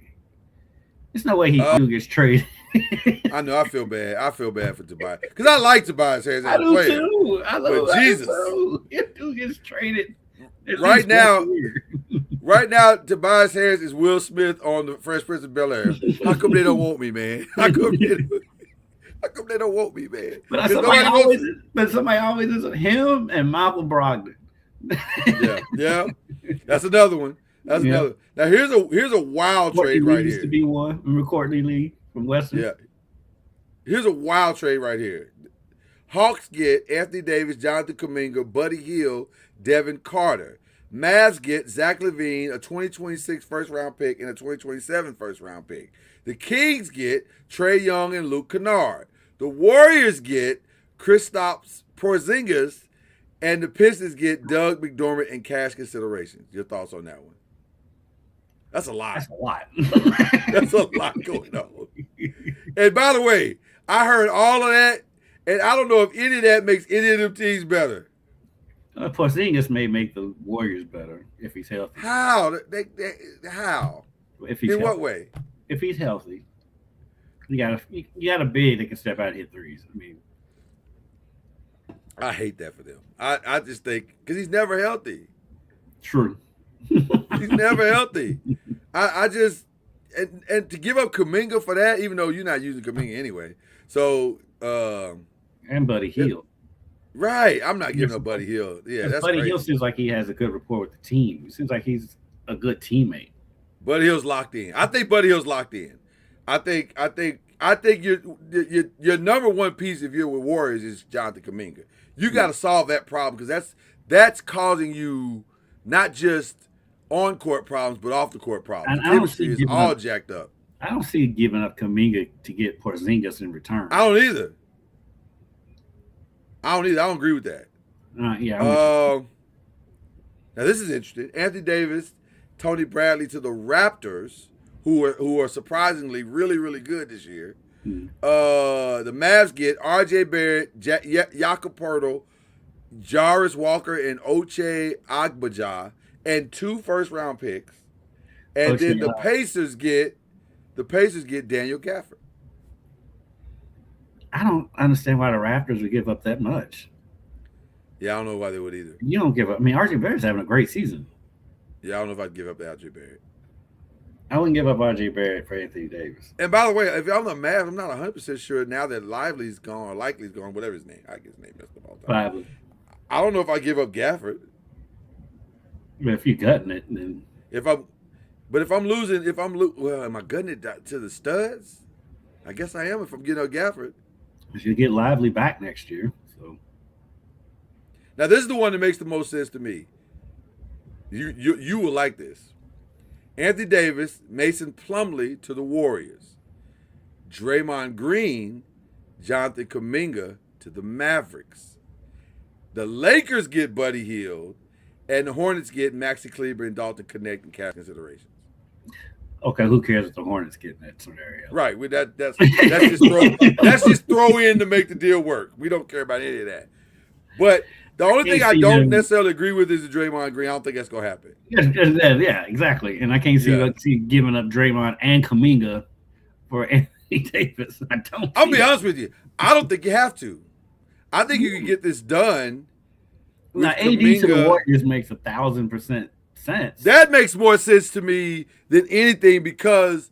There's no way he gets traded. I know. I feel bad. I feel bad for Tobias because I like Tobias Harris as a player. Too. But Jesus, if dude gets traded right now, Tobias Harris is Will Smith on the Fresh Prince of Bel-Air. How come they don't want me, man? How come they don't want me, man? But somebody always is him and Michael Brogdon. yeah. That's another one. That's another. Now here's a wild trade right here. Used to be one from Courtney Lee from Western. Yeah. Here's a wild trade right here. Hawks get Anthony Davis, Jonathan Kuminga, Buddy Hield, Devin Carter. Mavs get Zach LaVine, a 2026 first-round pick, and a 2027 first-round pick. The Kings get Trae Young and Luke Kennard. The Warriors get Kristaps Porzingis, and the Pistons get Doug McDermott and cash considerations. Your thoughts on that one? That's a lot. That's a lot going on. And by the way, I heard all of that, and I don't know if any of that makes any of them teams better. Porzingis may make the Warriors better if he's healthy. How? How? If he's in healthy. What way? If he's healthy, you got a big that can step out and hit threes. I mean, I hate that for them. I just think because he's never healthy. True. He's never healthy. I just and to give up Kuminga for that, even though you're not using Kuminga anyway. So and Buddy Hield. Right. I'm not giving up Buddy Hield. Yeah, that's Buddy crazy. Hield seems like he has a good rapport with the team. It seems like he's a good teammate. Buddy Hield's locked in. I think Buddy Hield's locked in. I think your number one piece if you're with Warriors is Jonathan Kuminga. You got to solve that problem because that's causing you not just on court problems but off the court problems. The chemistry is all jacked up. I don't see giving up Kuminga to get Porzingis in return. I don't either. I don't agree with that. Now this is interesting. Anthony Davis, Tony Bradley to the Raptors, who are surprisingly really, really good this year. The Mavs get R.J. Barrett, Jakob Poeltl, Jarvis Walker, and Ochai Agbaja, and 2 first-round picks. And then the Pacers get Daniel Gafford. I don't understand why the Raptors would give up that much. Yeah, I don't know why they would either. You don't give up. I mean, R.J. Barrett's having a great season. Yeah, I don't know if I'd give up R.J. Barrett. I wouldn't give up R.J. Barrett for Anthony Davis. And by the way, if I'm the Mavs, I'm not 100% sure now that Lively's gone or Likely's gone, whatever his name. I get his name messed up all the time. Lively. I don't know if I give up Gafford. But if you're gutting it, then if I'm losing, am I gutting it to the studs? I guess I am if I'm getting up Gafford. You'll get Lively back next year. So now this is the one that makes the most sense to me. You will like this. Anthony Davis, Mason Plumlee to the Warriors. Draymond Green, Jonathan Kuminga to the Mavericks. The Lakers get Buddy Hield, and the Hornets get Maxi Kleber and Dalton Connect and cash considerations. Okay, who cares if the Hornets get in that scenario? Right, with that's just throw in to make the deal work. We don't care about any of that. But the only thing I don't necessarily agree with is the Draymond Green. I don't think that's gonna happen. Yeah, exactly. And I can't see giving up Draymond and Kuminga for Anthony Davis. I'll be honest with you. I don't think you have to. I think you can get this done. Now, AD to the Warriors makes 1,000% sense. That makes more sense to me than anything because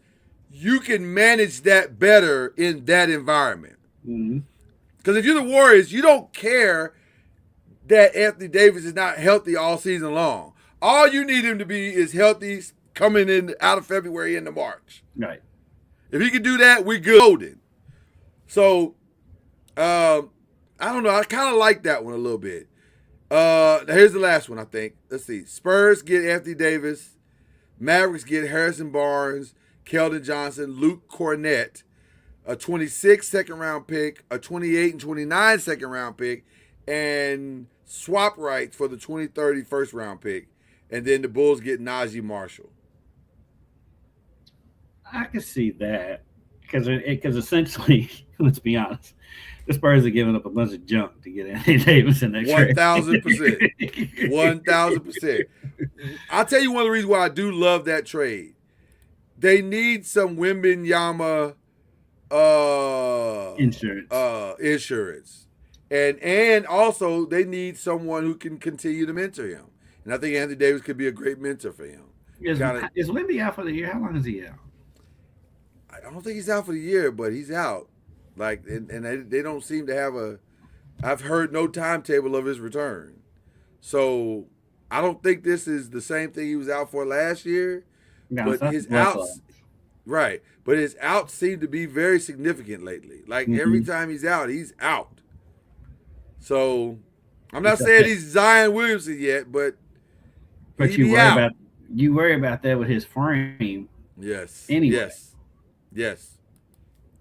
you can manage that better in that environment. Because if you're the Warriors, you don't care that Anthony Davis is not healthy all season long. All you need him to be is healthy coming in out of February into March. Right. If he can do that, we're good. So, I don't know. I kind of like that one a little bit. Here's the last one, I think. Let's see. Spurs get Anthony Davis. Mavericks get Harrison Barnes, Keldon Johnson, Luke Cornett, a 26 second-round pick, a 28 and 29 second-round pick, and swap rights for the 2030 first-round pick. And then the Bulls get Najee Marshall. I can see that because essentially, let's be honest, the Spurs are giving up a bunch of junk to get Anthony Davis in that trade. 1,000%. 1,000%. I'll tell you one of the reasons why I do love that trade. they need some Wembanyama insurance. And also they need someone who can continue to mentor him. And I think Anthony Davis could be a great mentor for him. Is Wemby out for the year? How long is he out? I don't think he's out for the year, but he's out. Like, and they don't seem to have I've heard no timetable of his return. So I don't think this is the same thing he was out for last year. No, but his outs, right? But his outs seem to be very significant lately. Like every time he's out. So I'm not saying he's Zion Williamson yet, but you worry about that with his frame. Yes. Anyway. Yes.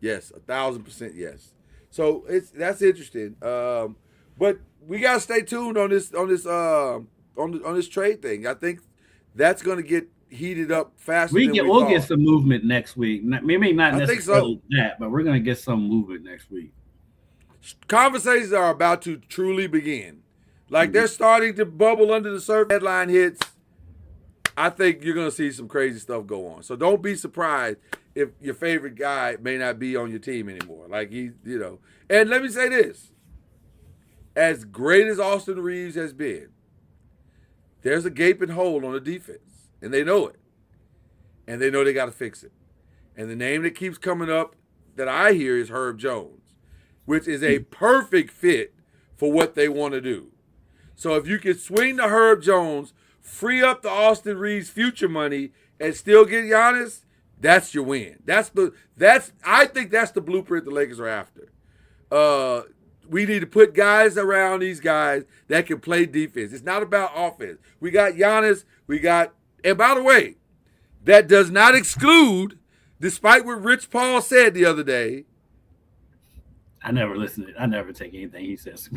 1,000% yes. So that's interesting. But we gotta stay tuned on this trade thing. I think that's gonna get heated up faster. We'll get some movement next week. Maybe not necessarily that, but we're gonna get some movement next week. Conversations are about to truly begin. Like they're starting to bubble under the surface. Headline hits. I think you're gonna see some crazy stuff go on. So don't be surprised if your favorite guy may not be on your team anymore. Like And let me say this. As great as Austin Reeves has been, there's a gaping hole on the defense. And they know it. And they know they got to fix it. And the name that keeps coming up that I hear is Herb Jones, which is a perfect fit for what they want to do. So if you can swing the Herb Jones, free up the Austin Reeves future money, and still get Giannis, that's your win. I think that's the blueprint the Lakers are after. We need to put guys around these guys that can play defense. It's not about offense. We got Giannis. And by the way, that does not exclude, despite what Rich Paul said the other day. I never listen. I never take anything he says.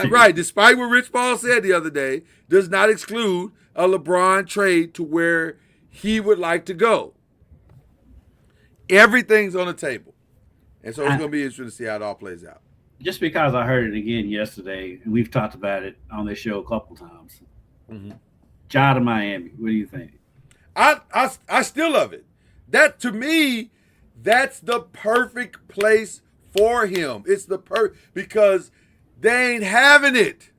Right. Despite what Rich Paul said the other day, does not exclude a LeBron trade to where he would like to go. Everything's on the table. And so it's going to be interesting to see how it all plays out. Just because I heard it again yesterday, and we've talked about it on this show a couple times. Ja to Miami. What do you think? I still love it. That, to me, that's the perfect place for him. It's because they ain't having it.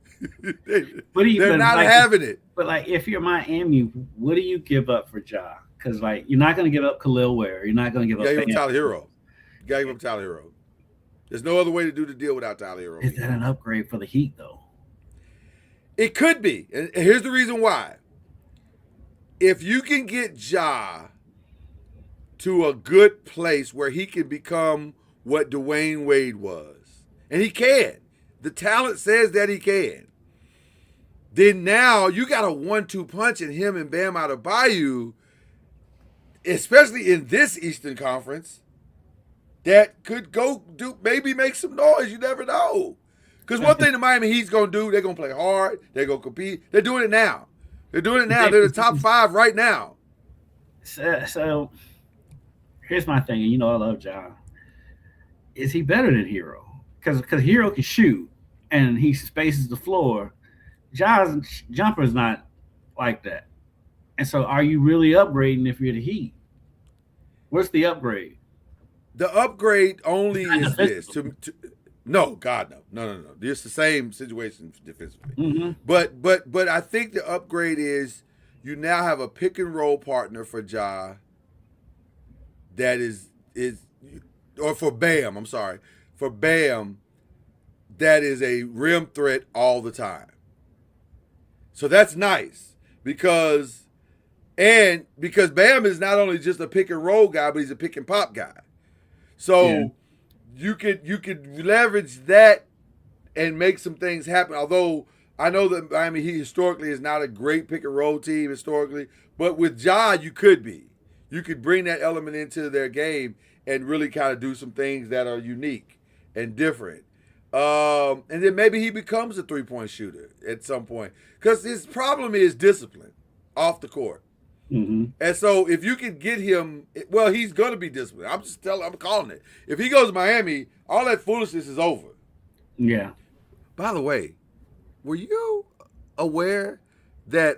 They're not having it. But like, if you're Miami, what do you give up for Ja? Because like, you're not going to give up Khalil Ware. You're not going to give up. You got to give up Tyler Hero. You got to give up Tyler Hero. There's no other way to do the deal without Tyler Hero. Is that an upgrade for the Heat, though? It could be. And here's the reason why. If you can get Ja to a good place where he can become what Dwayne Wade was, and he can. The talent says that he can. Then now you got a 1-2 punch in him and Bam Adebayo, especially in this Eastern Conference, that could maybe make some noise. You never know. Because one thing the Miami Heat's going to do, they're going to play hard. They're going to compete. They're doing it now. They're the top 5 right now. So here's my thing. And I love Ja. Is he better than Hero? Because Hero can shoot and he spaces the floor. Ja's jumper is not like that. And so are you really upgrading if you're the Heat? What's the upgrade? The upgrade only is this. No, God, no. It's the same situation defensively. But I think the upgrade is you now have a pick and roll partner for Ja that is or for Bam, I'm sorry. For Bam, that is a rim threat all the time. So that's nice because Bam is not only just a pick and roll guy, but he's a pick and pop guy. So you could leverage that and make some things happen. Although I know that Miami Heat historically is not a great pick and roll team historically, but with Ja you could be. You could bring that element into their game and really kind of do some things that are unique and different. And then maybe he becomes a 3-point shooter at some point. Because his problem is discipline off the court. And so if you can get him, well, he's going to be disciplined. I'm calling it. If he goes to Miami, all that foolishness is over. Yeah. By the way, were you aware that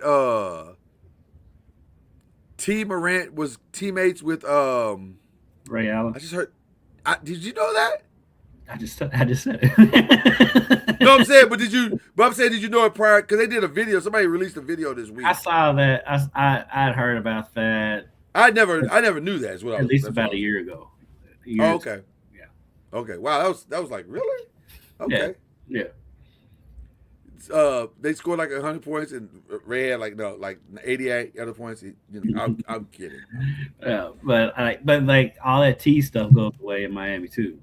T. Morant was teammates with Ray Allen. I just heard. Did you know that? I just said it. No, I'm saying, but did you? But I'm saying, did you know it prior? Because they did a video. Somebody released a video this week. I saw that. I'd heard about that. I never knew that. Is what at least about a year ago. Oh, okay. Yeah. Okay. Wow. That was like really. Okay. Yeah. They scored like 100 points, and Ray had like 88 other points. I'm kidding. Yeah, but like all that T stuff goes away in Miami too.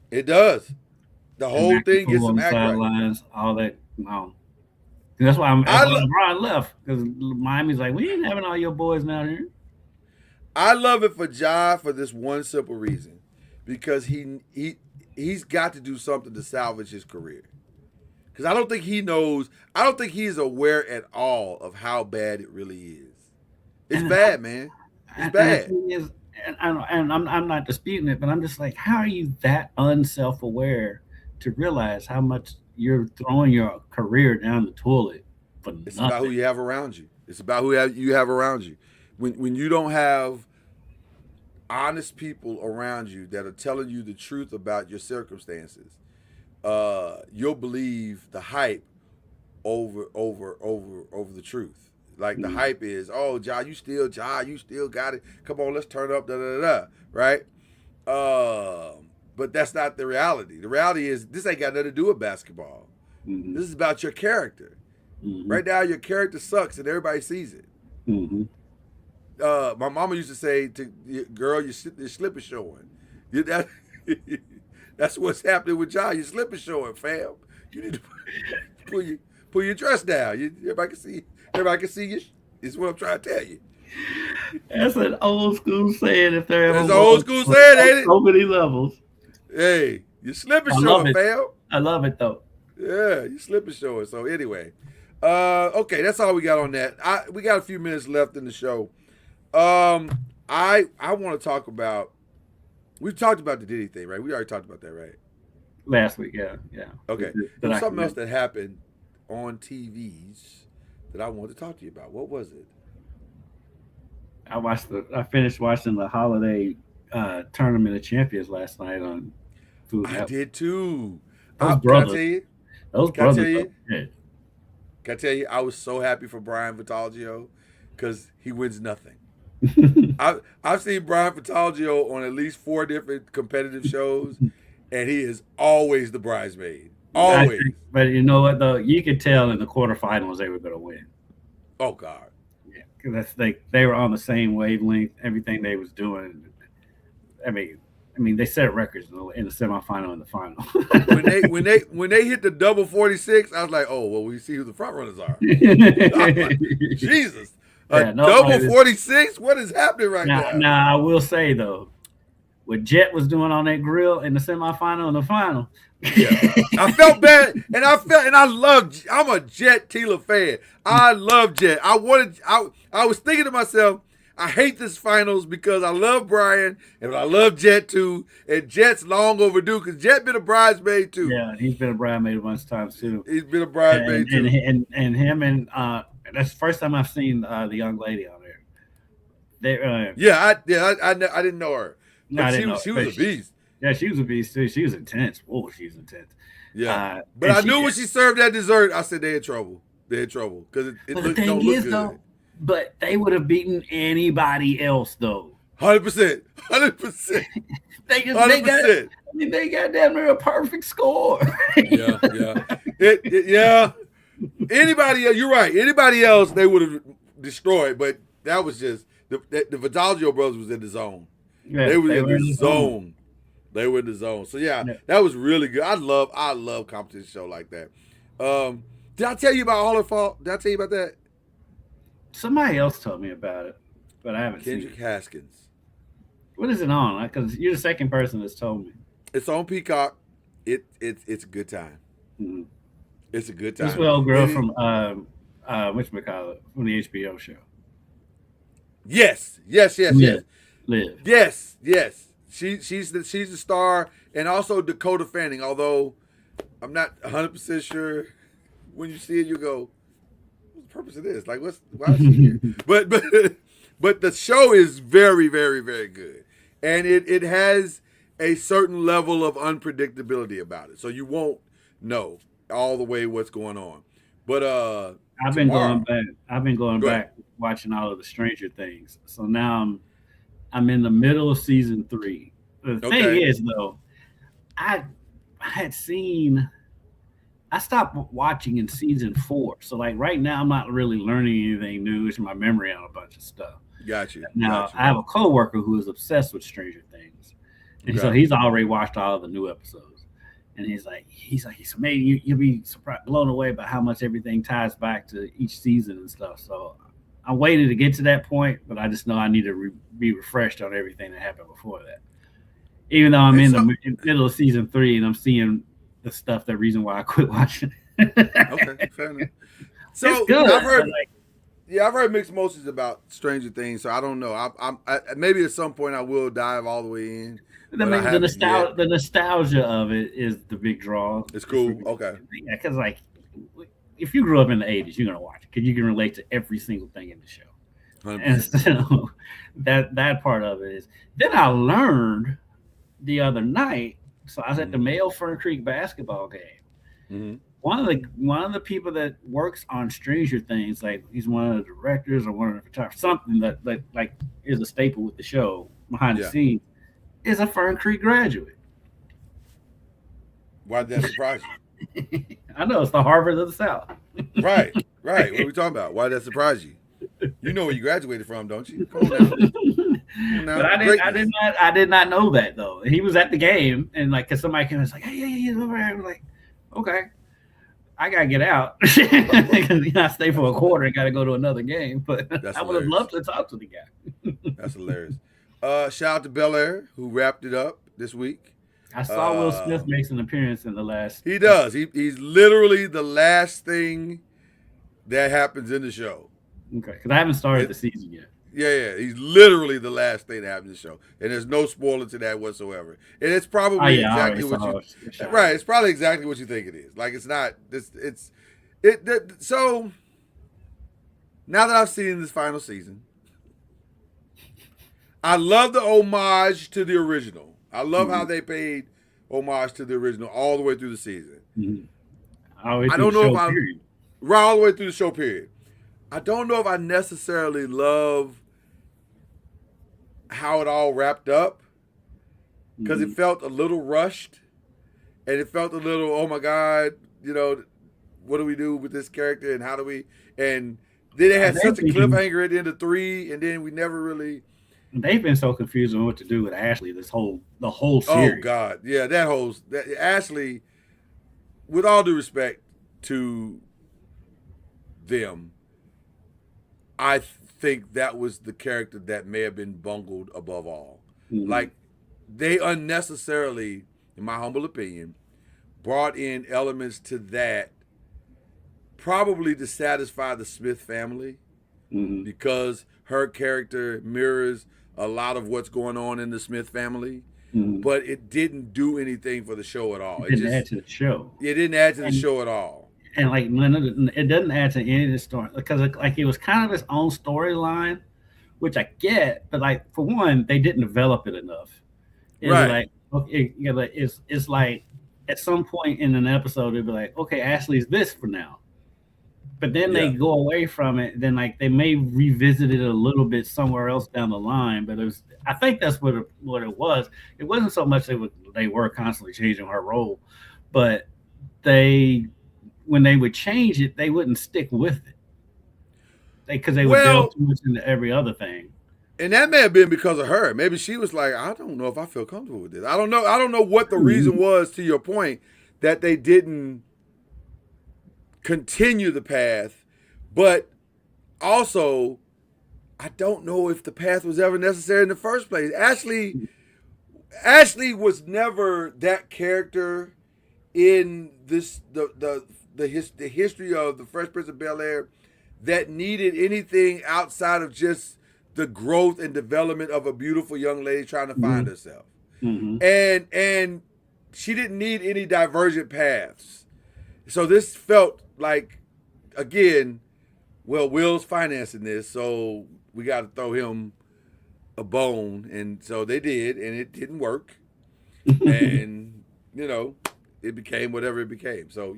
It does. The whole thing gets some act sidelines, right. All that. No, that's why LeBron left, because Miami's like, we ain't having all your boys down here. I love it for Ja for this one simple reason, because he's got to do something to salvage his career. Because I don't think he knows. I don't think he's aware at all of how bad it really is. It's bad, man. It's bad. And I'm not disputing it, but I'm just like, how are you that unself-aware to realize how much you're throwing your career down the toilet for nothing? It's about who you have around you. It's about who you have around you. When you don't have honest people around you that are telling you the truth about your circumstances, you'll believe the hype over the truth. Like the hype is, oh, Ja, you still got it. Come on, let's turn up, right? But that's not the reality. The reality is this ain't got nothing to do with basketball. Mm-hmm. This is about your character. Mm-hmm. Right now, your character sucks, and everybody sees it. Mm-hmm. My mama used to say, "To girl, your slip is showing." That's what's happening with Ja. Your slip is showing, fam. You need to pull your dress down. Everybody can see. Everybody can see you. Is what I'm trying to tell you. That's an old school saying. If there ever was an old school saying, ain't it? So many levels. Hey, your slip is showing, fam. I love it though. Yeah, your slip is showing. So anyway, okay, that's all we got on that. We got a few minutes left in the show. I want to talk about. We've talked about the Diddy thing, right? We already talked about that, right? Last week, yeah. Okay. There's something else that happened on TVs that I wanted to talk to you about. What was it? I finished watching the holiday tournament of champions last night on Food Network. I did too. Those brothers. Can I tell you? Those brothers. Can I tell you? I was so happy for Brian Vitaloggio because he wins nothing. I've seen Brian Vitaloggio on at least 4 different competitive shows, and he is always the bridesmaid. Always. But you know what, though? You could tell in the quarterfinals they were going to win. Oh, God. Yeah, because they were on the same wavelength, everything they was doing. I mean, they set records in the semifinal and the final. when they hit the double 46, I was like, oh, well, we see who the front runners are. Like, Jesus. Double 46? What is happening right now? Now, I will say, though, what Jet was doing on that grill in the semifinal and the final. Yeah. I felt bad, and I'm a Jet Tila fan. I love Jet. I was thinking to myself, I hate this finals because I love Brian and I love Jet too, and Jet's long overdue because Jet been a bridesmaid too. Yeah, he's been a bridesmaid a bunch of times too. He's been a bridesmaid too. And him and that's the first time I've seen the young lady on there. I didn't know her. No, she was a beast. Yeah, she was a beast too. She was intense. Oh, she was intense. Yeah, but I knew when she served that dessert, I said they're in trouble. They're in trouble because it don't look good. Though, but they would have beaten anybody else though. 100%. They got damn near a perfect score. Yeah. Anybody else, you're right. Anybody else they would have destroyed, but that was just the Vitaloggio brothers was in the zone. Yeah, they were in the zone. They were in the zone. So that was really good. I love competition show like that. Did I tell you about All Her Fault? Did I tell you about that? Somebody else told me about it, but I haven't seen it. Kendrick Haskins. What is it on? Because you're the second person that's told me. It's on Peacock. It's a good time. Mm-hmm. It's a good time. This little girl from whatchamacallit, from the HBO show. Yes. Live. Yes. She's the star, and also Dakota Fanning. Although I'm not 100% sure. When you see it, you go, "What's the purpose of this? Like, why is she here?" But the show is very, very, very good. And it has a certain level of unpredictability about it. So you won't know all the way what's going on. But I've been going back watching all of the Stranger Things. So now I'm in the middle of season 3. The thing is though, I stopped watching in season 4. So like right now I'm not really learning anything new. It's my memory on a bunch of stuff. Got you. Now I have a coworker who is obsessed with Stranger Things. And so he's already watched all of the new episodes. And he's like, maybe you'll be surprised, blown away by how much everything ties back to each season and stuff. So I'm waiting to get to that point, but I just know I need to be refreshed on everything that happened before that. Even though I'm in the middle of season 3 and I'm seeing the stuff, the reason why I quit watching. Okay, fair enough. So it's good. I've heard mixed emotions about Stranger Things, so I don't know. I maybe at some point I will dive all the way in. The nostalgia of it is the big draw. It's cool. Okay. Yeah, because like if you grew up in the 80s, you're gonna watch it because you can relate to every single thing in the show. 100%. And so that part of it is. Then I learned the other night. So I was at the Male Fern Creek basketball game. Mm-hmm. One of the people that works on Stranger Things, like he's one of the directors or one of the photographers, something that like is a staple with the show behind the scenes, is a Fern Creek graduate. Why did that surprise you? I know, it's the Harvard of the South. Right. What are we talking about? Why did that surprise you? You know where you graduated from, don't you? Come on now. But I did not know that though. He was at the game, and like, cause somebody came and was like, "Hey, yeah." I was like, "Okay, I gotta get out." Because I stay for a quarter and gotta go to another game. But I would have loved to talk to the guy. That's hilarious. Shout out to Bel Air, who wrapped it up this week. I saw Will Smith makes an appearance in the last. He does. He's literally the last thing that happens in the show. Okay, because I haven't started the season yet. Yeah. He's literally the last thing that happens in the show, and there's no spoiler to that whatsoever. And it's probably exactly what you right. It's probably exactly what you think it is. Like it's not. So now that I've seen this final season, I love the homage to the original. I love how they paid homage to the original all the way through the season. Mm-hmm. I don't know if all the way through the show period. I don't know if I necessarily love how it all wrapped up because it felt a little rushed and it felt a little, oh my God, what do we do with this character and how do we, and then they had such a cliffhanger at the end of 3 and then we never really. They've been so confused on what to do with Ashley the whole series. Oh God. Yeah, that Ashley, with all due respect to them, I think that was the character that may have been bungled above all. Mm-hmm. Like, they unnecessarily, in my humble opinion, brought in elements to that probably to satisfy the Smith family because her character mirrors a lot of what's going on in the Smith family. But it didn't do anything for the show at all. It didn't add to the show. It didn't add to the show at all. And like it doesn't add to any of the story because like it was kind of its own storyline, which I get, but like for one, they didn't develop it enough. It right. Was like it's like at some point in an episode they'd be like, okay, Ashley's this for now. But then they go away from it. Then like they may revisit it a little bit somewhere else down the line. But I think that's what it was. It wasn't so much they were constantly changing her role, but when they would change it, they wouldn't stick with it. Because they would delve too much into every other thing. And that may have been because of her. Maybe she was like, I don't know if I feel comfortable with this. I don't know what the reason was, to your point, that they didn't continue the path. But also, I don't know if the path was ever necessary in the first place. Ashley was never that character in this the history of the Fresh Prince of Bel-Air that needed anything outside of just the growth and development of a beautiful young lady trying to find herself. And she didn't need any divergent paths. So this felt like, again, well, Will's financing this, so we got to throw him a bone, and so they did, and it didn't work, and it became whatever it became. So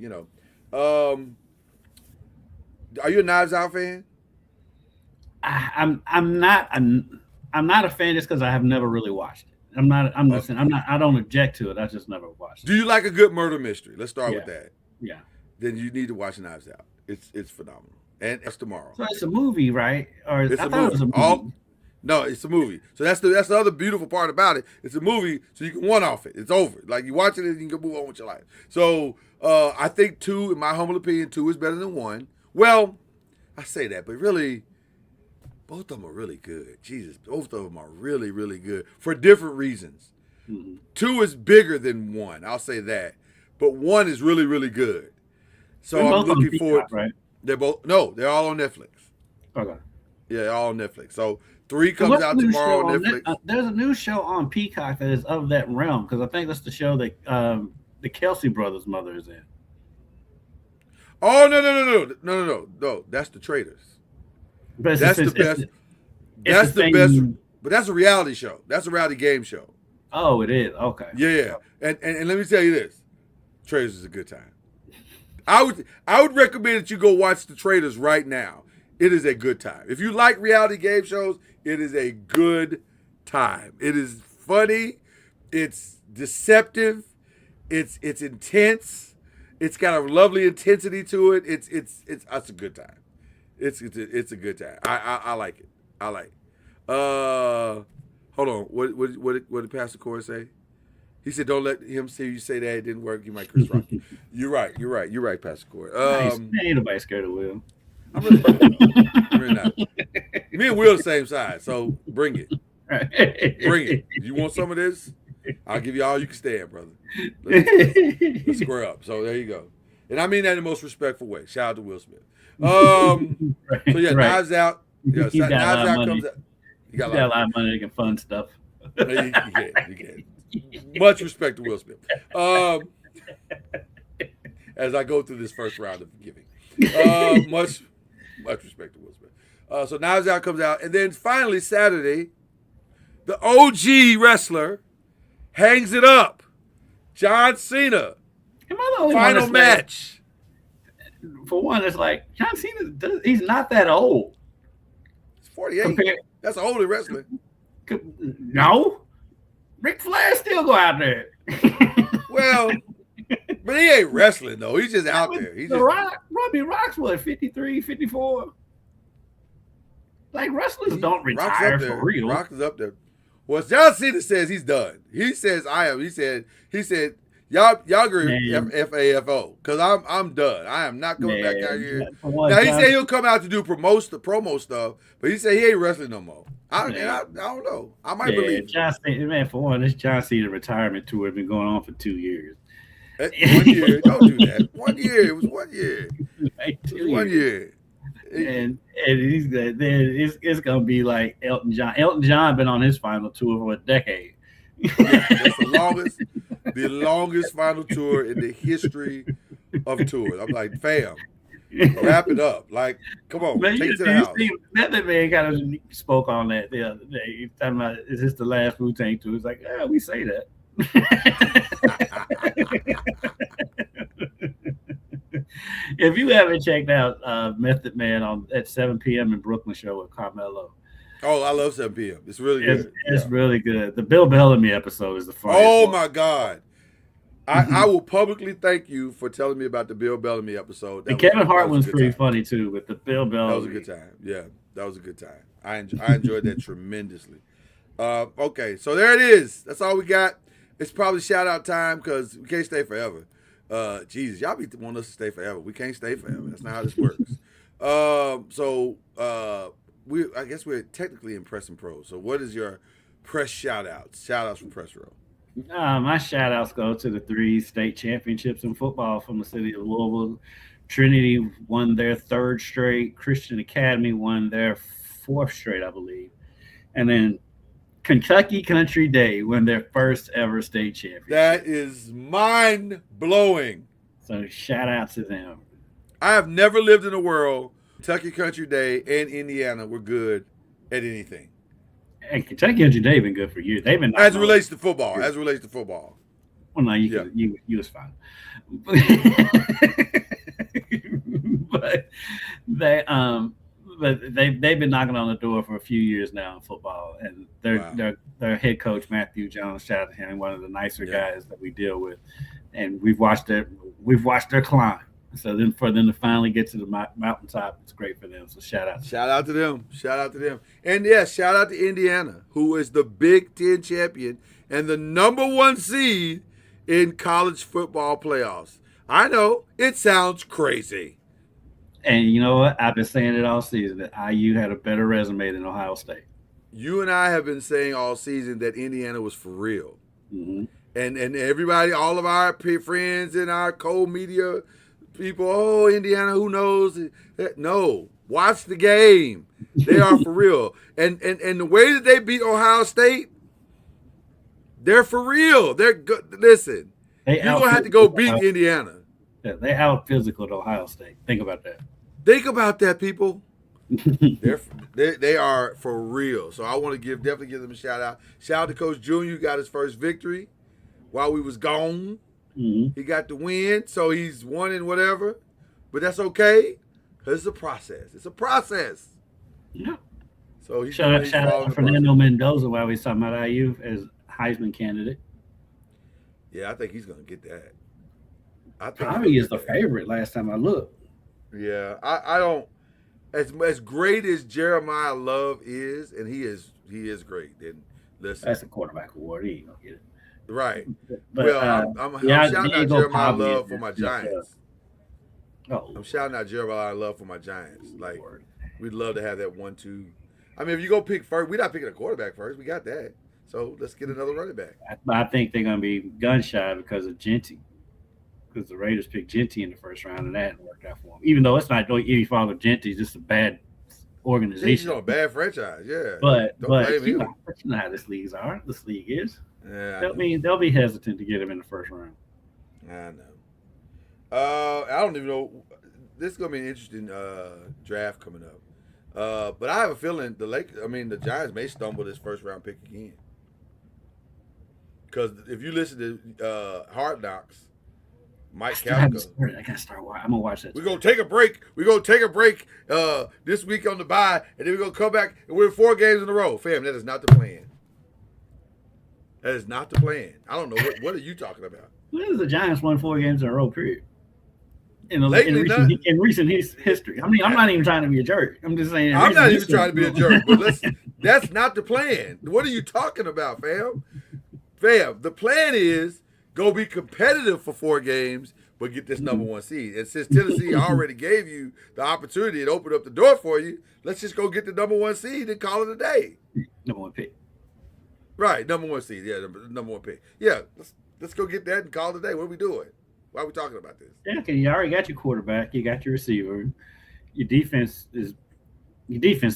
are you a Knives Out fan? I'm not a fan just because I have never really watched it. I don't object to it. I just never watched it. Do you like a good murder mystery? Let's start with that. Yeah. Then you need to watch Knives Out. It's phenomenal. And it's tomorrow. So it's a movie, right? Or it's I thought it was a movie. No, it's a movie. So that's the other beautiful part about it. It's a movie, so you can one off it. It's over. Like you watch it and you can move on with your life. So I think 2, in my humble opinion, 2 is better than 1. Well, I say that, but really, both of them are really good. Jesus, both of them are really, really good for different reasons. Mm-hmm. 2 is bigger than 1. I'll say that, but 1 is really, really good. So I'm looking forward. Right? They're all on Netflix. Okay. Yeah, they're all on Netflix. So 3 comes out tomorrow on Netflix. There's a new show on Peacock that is of that realm, because I think that's the show that the Kelsey brothers' mother is in. Oh no! That's The Traitors. But that's the best. That's the best. But that's a reality show. That's a reality game show. Oh, it is. Okay. Yeah. And let me tell you this: Traitors is a good time. I would recommend that you go watch The Traitors right now. It is a good time. If you like reality game shows, it is a good time. It is funny. It's deceptive. It's intense. It's got a lovely intensity to it. It's a good time. It's a good time. I like it. I like it. Hold on. What did Pastor Corey say? He said, "Don't let him see you say that it didn't work. You might Chris Rock." You're right, Pastor Corey. Ain't nobody scared of Will. I'm really not. Me and Will the same size, so bring it. Bring it. You want some of this? I'll give you all you can stand, brother. Let's square up. So there you go. And I mean that in the most respectful way. Shout out to Will Smith. So yeah, Knives Out. Yeah, Knives Out comes out. You got a lot of money. You can fund stuff. You can. Much respect to Will Smith. As I go through this first round of giving. Much respect to Will Smith. So Knives Out comes out. And then finally Saturday, the OG wrestler hangs it up. John Cena. Final match. For one, it's like John Cena, he's not that old. He's 48. That's an older wrestler. No. Ric Flair still go out there. Well, but he ain't wrestling, though. He's just out there. Robbie Rock's what, 53, 54? Like, wrestlers don't retire for real. Rock is up there. Well, John Cena says he's done. He says I am. He said y'all agree FAFO because I'm done. I am not coming back out here. Now he said he'll come out to do promo stuff, but he said he ain't wrestling no more. I don't know. I might believe. John Cena, man, for one, this John Cena retirement tour has been going on for 2 years. 1 year, don't do that. 1 year, it was 1 year. Like 1 year. And it's gonna be like Elton John. Elton John been on his final tour for a decade. That's the longest final tour in the history of tours. I'm like, fam, wrap it up. Like, come on, man, take it to the house. That man kind of spoke on that the other day. He's talking about, is this the last Wu-Tang tour? It's like, yeah, we say that. If you haven't checked out Method Man at 7 p.m. in Brooklyn show with Carmelo. Oh, I love 7 p.m. It's really good. It's really good. The Bill Bellamy episode is the funniest. Oh, my God. I will publicly thank you for telling me about the Bill Bellamy episode. And Kevin Hart was pretty funny, too, with the Bill Bellamy. That was a good time. Yeah, that was a good time. I enjoyed that tremendously. Okay, so there it is. That's all we got. It's probably shout-out time because we can't stay forever. Jesus, y'all be wanting us to stay forever. We can't stay forever. That's not how this works. I guess we're technically in Press and Pro. So what is your press shout-outs? Shout-outs from Press Row. My shout-outs go to the 3 state championships in football from the city of Louisville. Trinity won their 3rd straight. Christian Academy won their 4th straight, I believe. And then Kentucky Country Day won their 1st ever state championship. That is mind-blowing. So shout out to them. I have never lived in a world Kentucky Country Day and Indiana were good at anything. And Kentucky Country Day been good for years. They've been as it relates to football. As it relates to football. Well, no, you was fine. But they've been knocking on the door for a few years now in football, and their head coach Matthew Jones, shout out to him, one of the nicer guys that we deal with, and we've watched their climb. So then for them to finally get to the mountaintop, it's great for them. So shout out to them, and yes, shout out to Indiana, who is the Big Ten champion and the #1 seed in college football playoffs. I know it sounds crazy. And you know what? I've been saying it all season that IU had a better resume than Ohio State. You and I have been saying all season that Indiana was for real. Mm-hmm. And everybody, all of our friends and our co-media people, oh, Indiana, who knows? No, watch the game. They are for real. And the way that they beat Ohio State, they're for real. They're good. Listen, you're going to have to go beat Indiana. Yeah, they out physical to Ohio State. Think about that. Think about that, people. They are for real. So I want to definitely give them a shout out. Shout out to Coach Junior, who got his first victory while we was gone. Mm-hmm. He got the win, so he's won in whatever. But that's okay, because it's a process. It's a process. Yeah. So he's shout out to Fernando Mendoza while we was talking about IU as Heisman candidate. Yeah, I think he's going to get that. I think probably is the favorite last time I looked. Yeah, I don't. As great as Jeremiah Love is, and he is great. Then listen, that's a quarterback award. He ain't gonna get it. Right. But I'm shouting out Jeremiah Love for my Giants. I'm shouting out Jeremiah Love for my Giants. Like, we'd love to have that 1-2. I mean, if you go pick first, we're not picking a quarterback first. We got that. So let's get another running back. I think they're gonna be gun shy because of Genty. Because the Raiders picked Genty in the first round, and that didn't work out for him. Even though it's not any fault of Genty, it's just a bad organization. He's a bad franchise, yeah. But you know how this league is. Yeah, they'll be hesitant to get him in the first round. I know. I don't even know. This is gonna be an interesting draft coming up. But I have a feeling the Giants may stumble this first round pick again. Because if you listen to Hard Knocks, Mike Kafka. I gotta start watching. I'm gonna watch that. We're gonna take a break. This week on the bye, and then we're gonna come back and win 4 games in a row. Fam, that is not the plan. That is not the plan. I don't know what are you talking about. When has the Giants won 4 games in a row? Period. In recent history. I mean, I'm not even trying to be a jerk. I'm just saying. I'm not even trying to be a jerk. But that's not the plan. What are you talking about, fam? Fam, the plan is go be competitive for 4 games, but get this #1 seed. And since Tennessee already gave you the opportunity and opened up the door for you, let's just go get the #1 seed and call it a day. #1 pick. Right, #1 seed. Yeah, #1 pick. Yeah, let's go get that and call it a day. What are we doing? Why are we talking about this? Yeah, okay, you already got your quarterback. You got your receiver. Your defense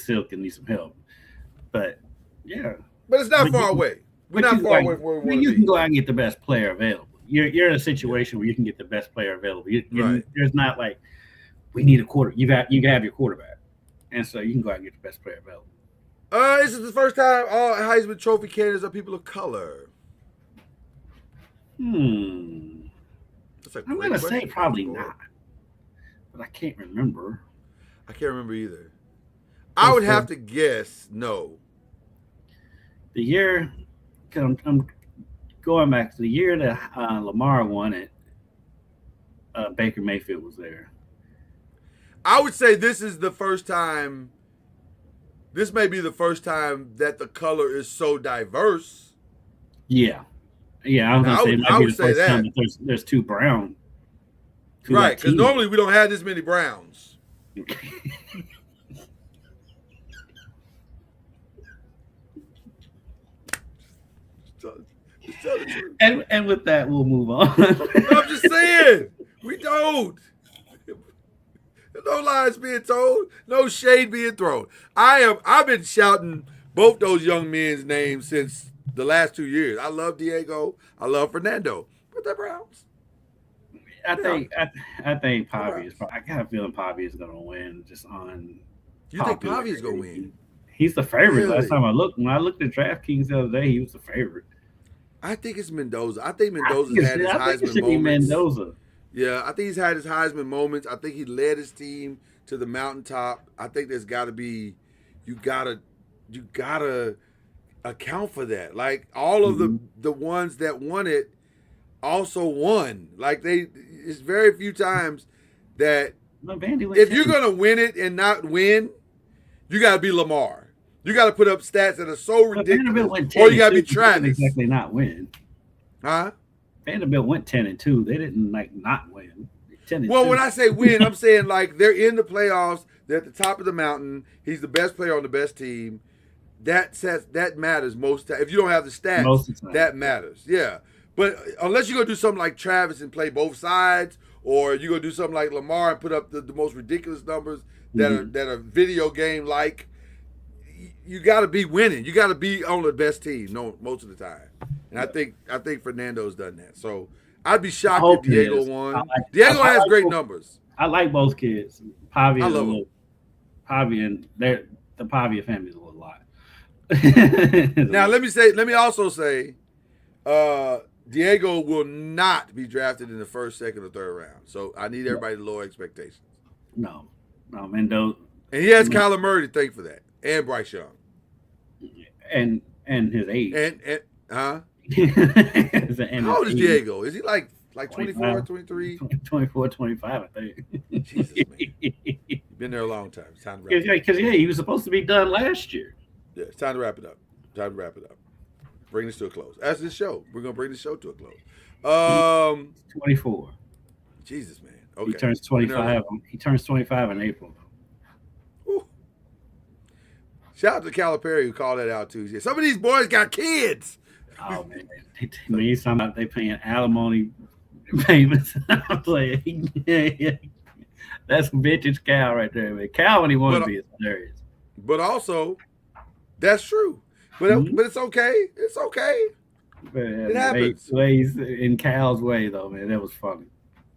still can need some help. But, yeah. But it's not far away. We're not far away from where we want to be. You can go out and get the best player available. You're in a situation where you can get the best player available. There's not like, we need a quarter. You have your quarterback. And so you can go out and get the best player available. This is the first time all Heisman Trophy candidates are people of color. I'm going to say probably not. But I can't remember. I can't remember either. I would have to guess no. The year, I'm going back to the year that Lamar won it, Baker Mayfield was there. I would say this is the first time. This may be the first time that the color is so diverse. Yeah. Yeah, I would say that. There's 2 brown. Right, because normally we don't have this many browns. Just tell the truth. And with that, we'll move on. I'm just saying, we don't. No lies being told, no shade being thrown. I've been shouting both those young men's names since the last 2 years. I love Diego. I love Fernando. But they're Browns. I think Pavi is. I got a feeling Pavi is going to win. Just on. You think Pavi is going to win? He's the favorite. Really? Last time I looked, when I looked at DraftKings the other day, he was the favorite. I think it's Mendoza. I think Mendoza's had his Heisman moments. Mendoza. Yeah, I think he's had his Heisman moments. I think he led his team to the mountaintop. I think there's got to be, you gotta account for that. Like all of the ones that won it also won. Like it's very few times that if you're gonna win it and not win, you gotta be Lamar. You gotta put up stats that are so ridiculous, or you gotta be Travis. Exactly, not win. Huh? Vanderbilt went 10-2. They didn't not win. 10-2. Well, when I say win, I'm saying like they're in the playoffs. They're at the top of the mountain. He's the best player on the best team. That matters most times. If you don't have the stats, that matters. Yeah. But unless you're going to do something like Travis and play both sides, or you're going to do something like Lamar and put up the most ridiculous numbers that are video game like, you got to be winning. You got to be on the best team most of the time. And I think Fernando's done that. So I'd be shocked if Diego won. Diego has great numbers. I like both kids. Pavi, I love them. Pavi and the Pavia family is a little lot. Now let me also say, Diego will not be drafted in the first, second, or third round. So I need everybody to lower expectations. No, Mendoza. And he has Kyler Murray to thank for that, and Bryce Young, and his age. And huh? And how old is Diego? Is he like 24, 23? 24, 25, I think. Jesus, man. You've been there a long time. It's time to wrap it up. Because he was supposed to be done last year. Yeah, it's time to wrap it up. Bring this to a close. That's this show. We're going to bring this show to a close. 24. Jesus, man. Okay. He turns 25. He turns 25 in April. Whew. Shout out to Calipari who called that out too. He said, some of these boys got kids. Oh man, he's talking about they paying alimony payments. I'm like, yeah. That's vintage Cal right there, man. Cal when he wanted to be is hilarious. But also, that's true. But it's okay. It's okay. Man, it happens. Ways in Cal's way though, man. That was funny.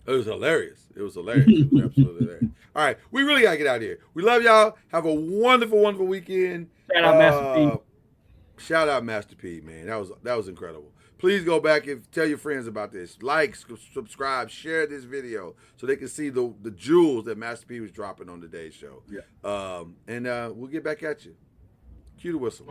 It was hilarious. It was absolutely hilarious. All right, we really gotta get out of here. We love y'all. Have a wonderful, wonderful weekend. Shout out Master P. Shout out Master P, man. That was incredible. Please go back and tell your friends about this. Like, subscribe, share this video so they can see the jewels that Master P was dropping on today's show. Yeah. And we'll get back at you. Cue the whistle.